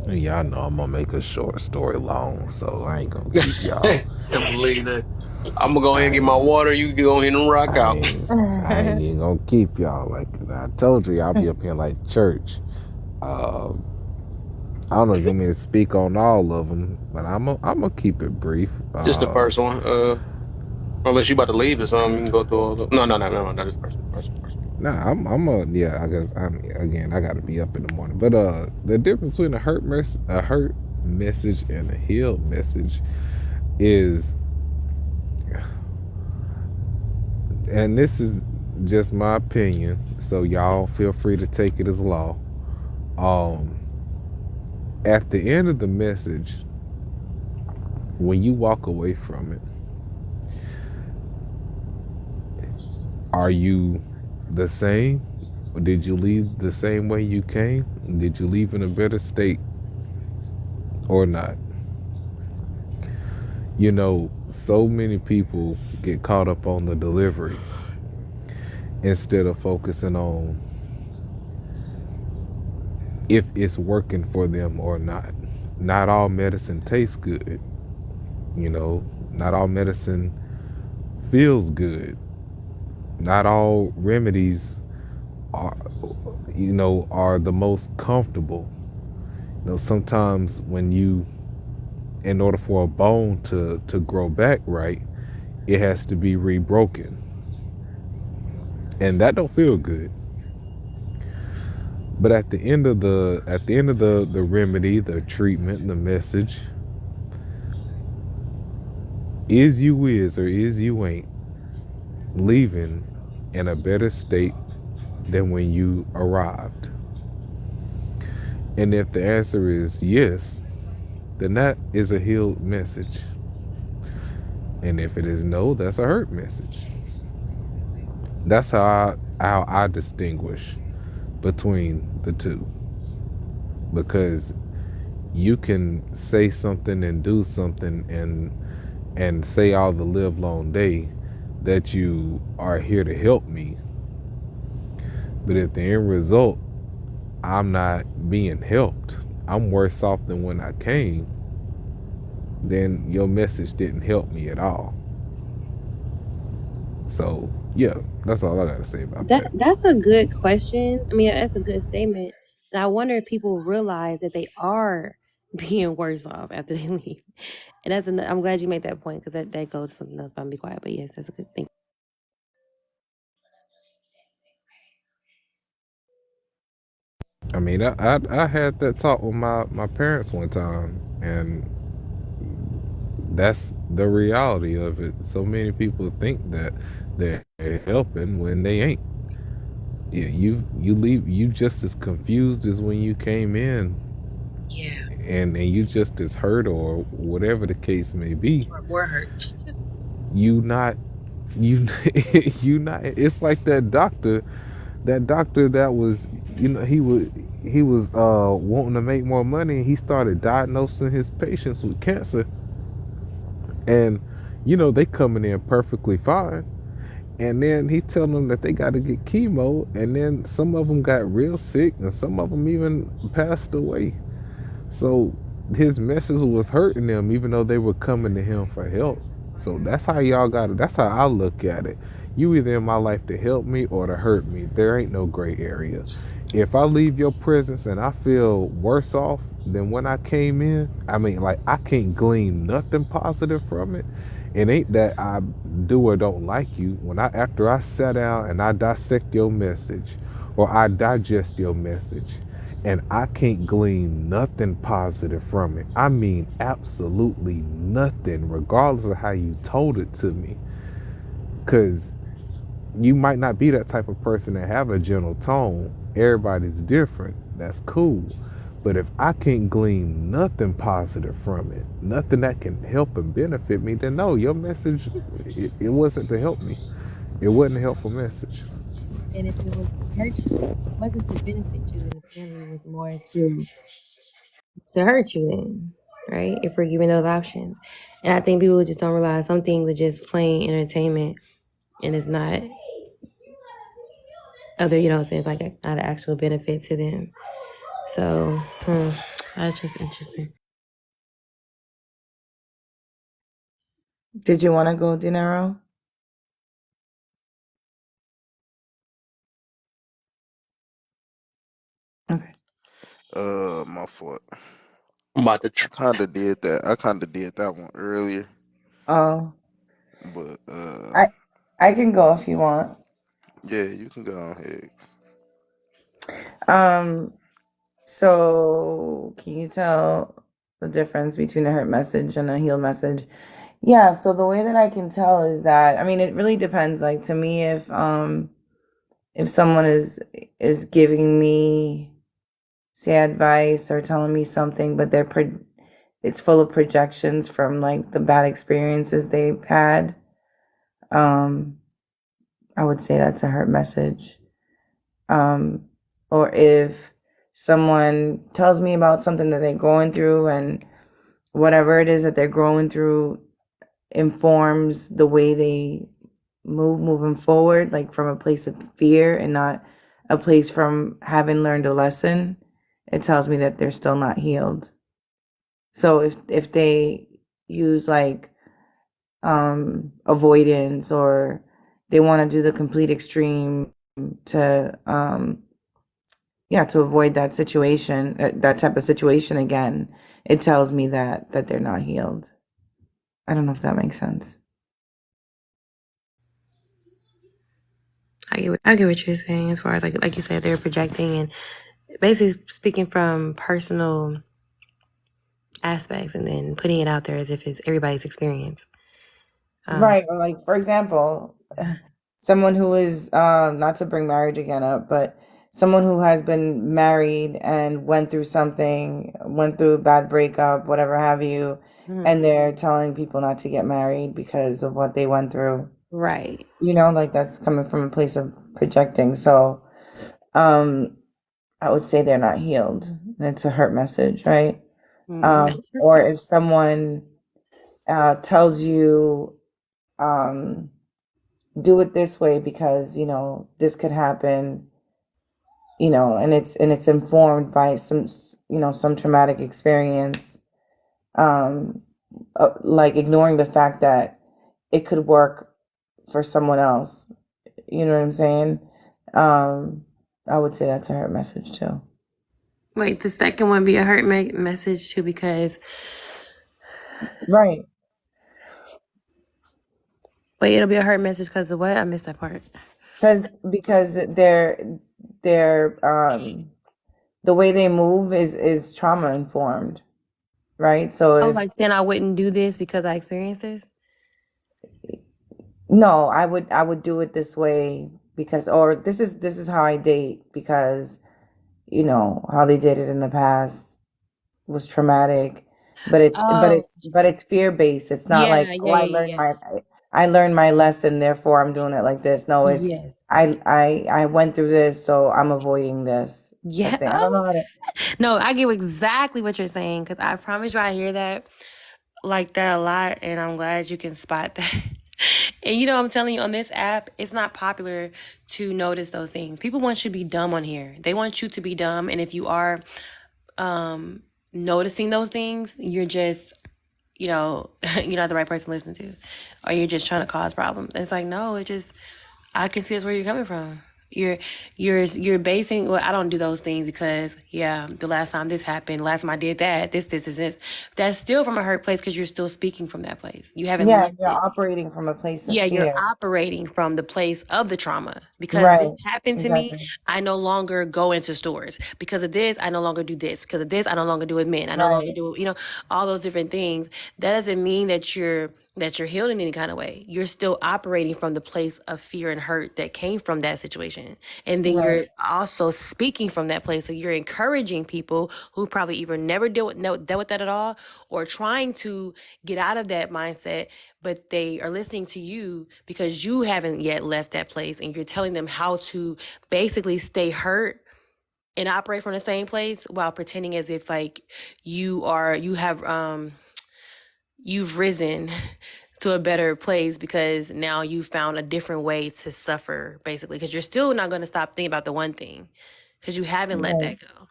Y'all know I'm gonna make a short story long, so I ain't gonna keep y'all. I believe that. I'm gonna go ahead and I get my ain't, water. You can go ahead and rock I out. ain't, I ain't even gonna keep y'all. Like I told you, I'll be up here like church. Uh, I don't know if you want me to speak on all of them, but I'm gonna keep it brief. Just the first one. Unless you about to leave or something, you can go through all the. No, not this person. Nah, yeah. I guess I gotta be up in the morning. But the difference between a hurt message and a healed message is, and this is just my opinion, so y'all feel free to take it as law. At the end of the message, when you walk away from it, are you the same? Or did you leave the same way you came? Did you leave in a better state or not? You know, so many people get caught up on the delivery instead of focusing on if it's working for them or not. Not all medicine tastes good. You know, not all medicine feels good. Not all remedies are, are the most comfortable. You know, sometimes in order for a bone to grow back right, it has to be rebroken. And that don't feel good. But at the end of the remedy, the treatment, the message, is or is you ain't leaving in a better state than when you arrived? And if the answer is yes, then that is a healed message. And if it is no, that's a hurt message. That's how I distinguish between the two. Because you can say something and do something and say all the live long day that you are here to help me. But if the end result, I'm not being helped, I'm worse off than when I came, then your message didn't help me at all. So yeah, that's all I gotta say about that. That's a good question. I mean, that's a good statement. And I wonder if people realize that they are being worse off after they leave. And I'm glad you made that point, because that goes to something else. But I'm gonna be quiet. But yes, that's a good thing. I mean, I had that talk with my parents one time, and that's the reality of it. So many people think that they're helping when they ain't. Yeah, you leave, you just as confused as when you came in, Yeah. and you just as hurt or whatever the case may be. Or more hurt. You not. It's like that doctor that was, he was wanting to make more money, and he started diagnosing his patients with cancer, and they coming in perfectly fine, and then he telling them that they got to get chemo, and then some of them got real sick and some of them even passed away. So his message was hurting them even though they were coming to him for help. So that's how that's how I look at it. You either in my life to help me or to hurt me. There ain't no gray area. If I leave your presence and I feel worse off than when I came in, I mean, like, I can't glean nothing positive from it. It ain't that I do or don't like you. After I sat down and I dissect your message or I digest your message, and I can't glean nothing positive from it. I mean, absolutely nothing, regardless of how you told it to me. Because you might not be that type of person that have a gentle tone. Everybody's different. That's cool. But if I can't glean nothing positive from it, nothing that can help and benefit me, then no, your message, it wasn't to help me. It wasn't a helpful message. And if it was to hurt you, it wasn't to benefit you, then apparently it was more to hurt you then, right? If we're given those options. And I think people just don't realize some things are just plain entertainment and it's not other, you know what I'm saying, it's like not an actual benefit to them. So, that's just interesting. Did you want to go, Dinero? Okay. My fault. I'm about to. I kind of did that. I kind of did that one earlier, Oh, but I can go if you want. yeah, you can go ahead. So can you tell the difference between a hurt message and a healed message? Yeah, so the way that I can tell is that, I mean, it really depends. Like to me, if someone is giving me, say, advice or telling me something, but it's full of projections from like the bad experiences they've had, I would say that's a hurt message. Or if someone tells me about something that they're going through and whatever it is that they're going through informs the way they moving forward, like from a place of fear and not a place from having learned a lesson, it tells me that they're still not healed. So if they use like avoidance, or they want to do the complete extreme to to avoid that situation, that type of situation again, it tells me that they're not healed. I don't know if that makes sense. I get what you're saying as far as like you said, they're projecting and basically speaking from personal aspects and then putting it out there as if it's everybody's experience. Right. Or like, for example, someone who is, not to bring marriage again up, but someone who has been married and went through a bad breakup, whatever have you, and they're telling people not to get married because of what they went through. Right. You know, like that's coming from a place of projecting. So, I would say they're not healed, and it's a hurt message, right? Or if someone tells you, do it this way because this could happen, and it's informed by some traumatic experience, like ignoring the fact that it could work for someone else. You know what I'm saying? I would say that's a hurt message too. Wait, the second one be a hurt message too because. Right. Wait, it'll be a hurt message because of what? I missed that part. Because they're the way they move is trauma informed, right? So if like saying I wouldn't do this because I experienced this. No, I would do it this way because, or this is how I date because, how they did it in the past was traumatic, but it's fear based. It's not like, I learned my lesson, therefore I'm doing it like this. No, it's I went through this, so I'm avoiding this. Yeah. I don't know how to. No, I get exactly what you're saying because I promise you I hear that like that a lot, and I'm glad you can spot that. And I'm telling you, on this app, it's not popular to notice those things. People want you to be dumb on here. They want you to be dumb, and if you are noticing those things, you're just, you're not the right person to listen to, or you're just trying to cause problems. And it's like, no, I can see that's where you're coming from. You're basing, well, I don't do those things because the last time this happened, last time I did that, this, that's still from a hurt place because you're still speaking from that place. You haven't you're operating from a place of fear. You're operating from the place of the trauma. Because this happened to me, I no longer go into stores. Because of this, I no longer do this. Because of this, I no longer do with men. I no longer do, all those different things. That doesn't mean that you're healed in any kind of way. You're still operating from the place of fear and hurt that came from that situation. And then you're also speaking from that place. So you're encouraging people who probably either never dealt with that at all, or trying to get out of that mindset, but they are listening to you because you haven't yet left that place, and you're telling them how to basically stay hurt and operate from the same place while pretending as if like you've risen to a better place because now you found a different way to suffer, basically, because you're still not going to stop thinking about the one thing because you haven't let Right. that go.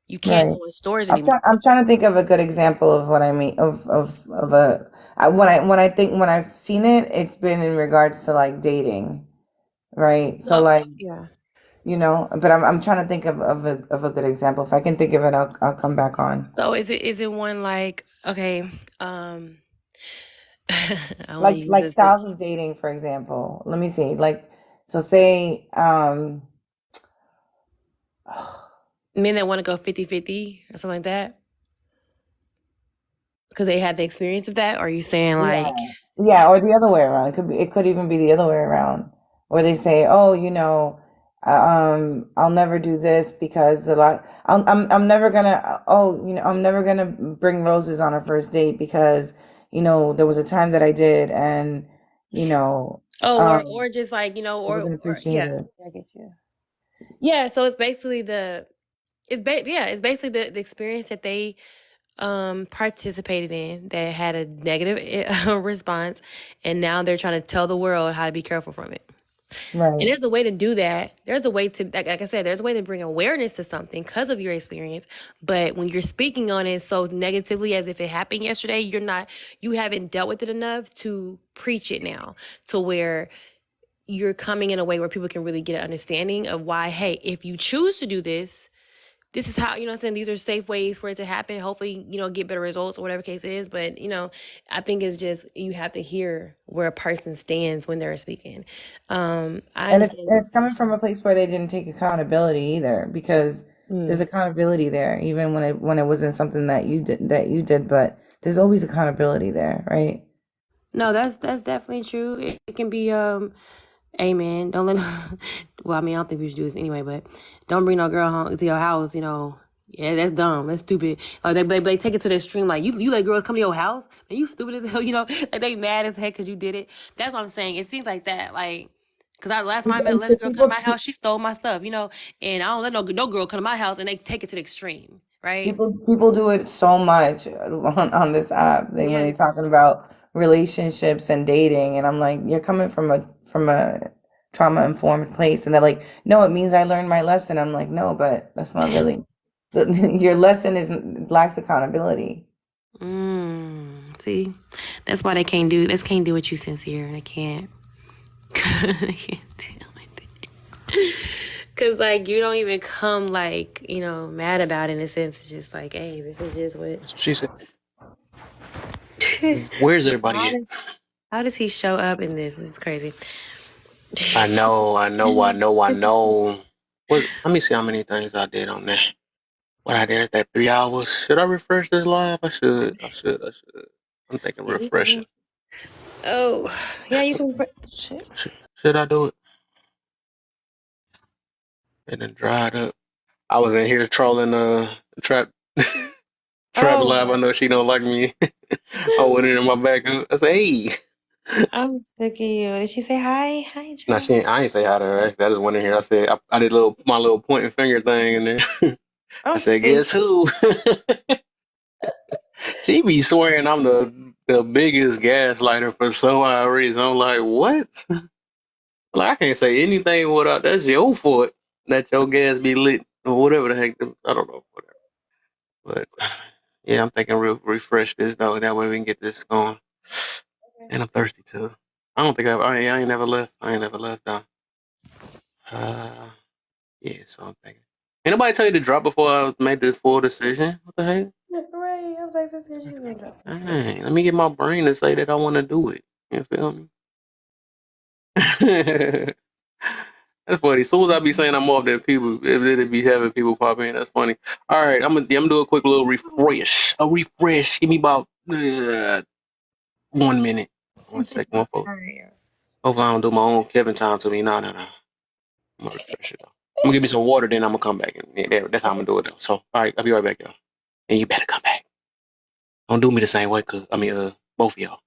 You can't Right. go in stores anymore. I'm trying to think of a good example of what I mean of a when I've seen it, it's been in regards to like dating, right? So like, Yeah. you know, but I'm trying to think of a good example. If I can think of it, I'll come back on. So is it one like, okay, I want to Like use this. styles of dating, for example. Let me see. Like, so say Men that want to go 50-50 or something like that because they had the experience of that. Or are you saying like, yeah, or the other way around. It could even be the other way around, where they say, "Oh, you know, I'll never do this because I'm never gonna. Oh, you know, I'm never gonna bring roses on our first date because you know there was a time that I did, and you know, or just like, you know, it wasn't yeah, appreciated." I get you. Yeah, so it's basically it's basically the experience that they participated in that had a negative response, and now they're trying to tell the world how to be careful from it. Right. And there's a way to do that. There's a way to, like I said, there's a way to bring awareness to something because of your experience. But when you're speaking on it so negatively as if it happened yesterday, you haven't dealt with it enough to preach it now to where you're coming in a way where people can really get an understanding of why, hey, if you choose to do this, this is how, you know what I'm saying, these are safe ways for it to happen. Hopefully, you know, get better results or whatever case it is. But, you know, I think it's just you have to hear where a person stands when they're speaking. I And understand. it's coming from a place where they didn't take accountability either, because there's accountability there, even when it wasn't something that you did, but there's always accountability there, right? No, that's definitely true. It can be amen. Don't let well, I mean, I don't think we should do this anyway, but don't bring no girl home to your house, you know. Yeah, that's dumb. That's stupid. Like they take it to the extreme. Like you let girls come to your house, and you stupid as hell. You know, like they mad as heck because you did it. That's what I'm saying. It seems like that. Like, cause last time I let a girl come to my house, she stole my stuff. You know, and I don't let no girl come to my house, and they take it to the extreme, right? People do it so much on this app. When they talking about relationships and dating, and I'm like, you're coming from a trauma informed place, and they're like, no, it means I learned my lesson. I'm like, no, but that's not really your lesson lacks accountability. See, that's why they can't do what you, Sincere. They can't. They can't deal with it. Cause like you don't even come like, you know, mad about it in a sense. It's just like, hey, this is just what She said. Where's everybody at? How does he show up in this? This is crazy. I know. What? Let me see how many things I did on that. What I did at that 3 hours. Should I refresh this live? I should. I'm thinking refreshing. Oh, yeah, you can. Shit. Should I do it? And then dried up. I was in here trolling trap live. I know she don't like me. I went in my back up. I said, hey. I'm sick of you. Did she say hi? Hi, No, I ain't say hi to her. Actually, I just went in here. I said I did my little pointing finger thing in there. I said, guess who? She be swearing I'm the biggest gaslighter for some odd reason. I'm like, what? Like, I can't say anything without that's your fault that your gas be lit or whatever the heck. I don't know, whatever. But yeah, I'm thinking refresh this though. That way we can get this going. And I'm thirsty too. I don't think I ain't never left. I ain't never left though. Yeah, so I'm thinking. Ain't nobody tell you to drop before I made the full decision? What the heck? Right, I was like, she's gonna drop. Dang, let me get my brain to say that I want to do it. You feel me? That's funny. As soon as I be saying I'm off, that people, it'd be having people pop in. That's funny. All right, I'm gonna do a quick little refresh. A refresh. Give me about 1 minute. 1 second. Hopefully I don't do my own Kevin time to me. No. I'm gonna refresh it. I'm gonna give me some water, then I'm gonna come back. And that's how I'm gonna do it though. So, all right, I'll be right back, y'all. And you better come back. Don't do me the same way, both of y'all.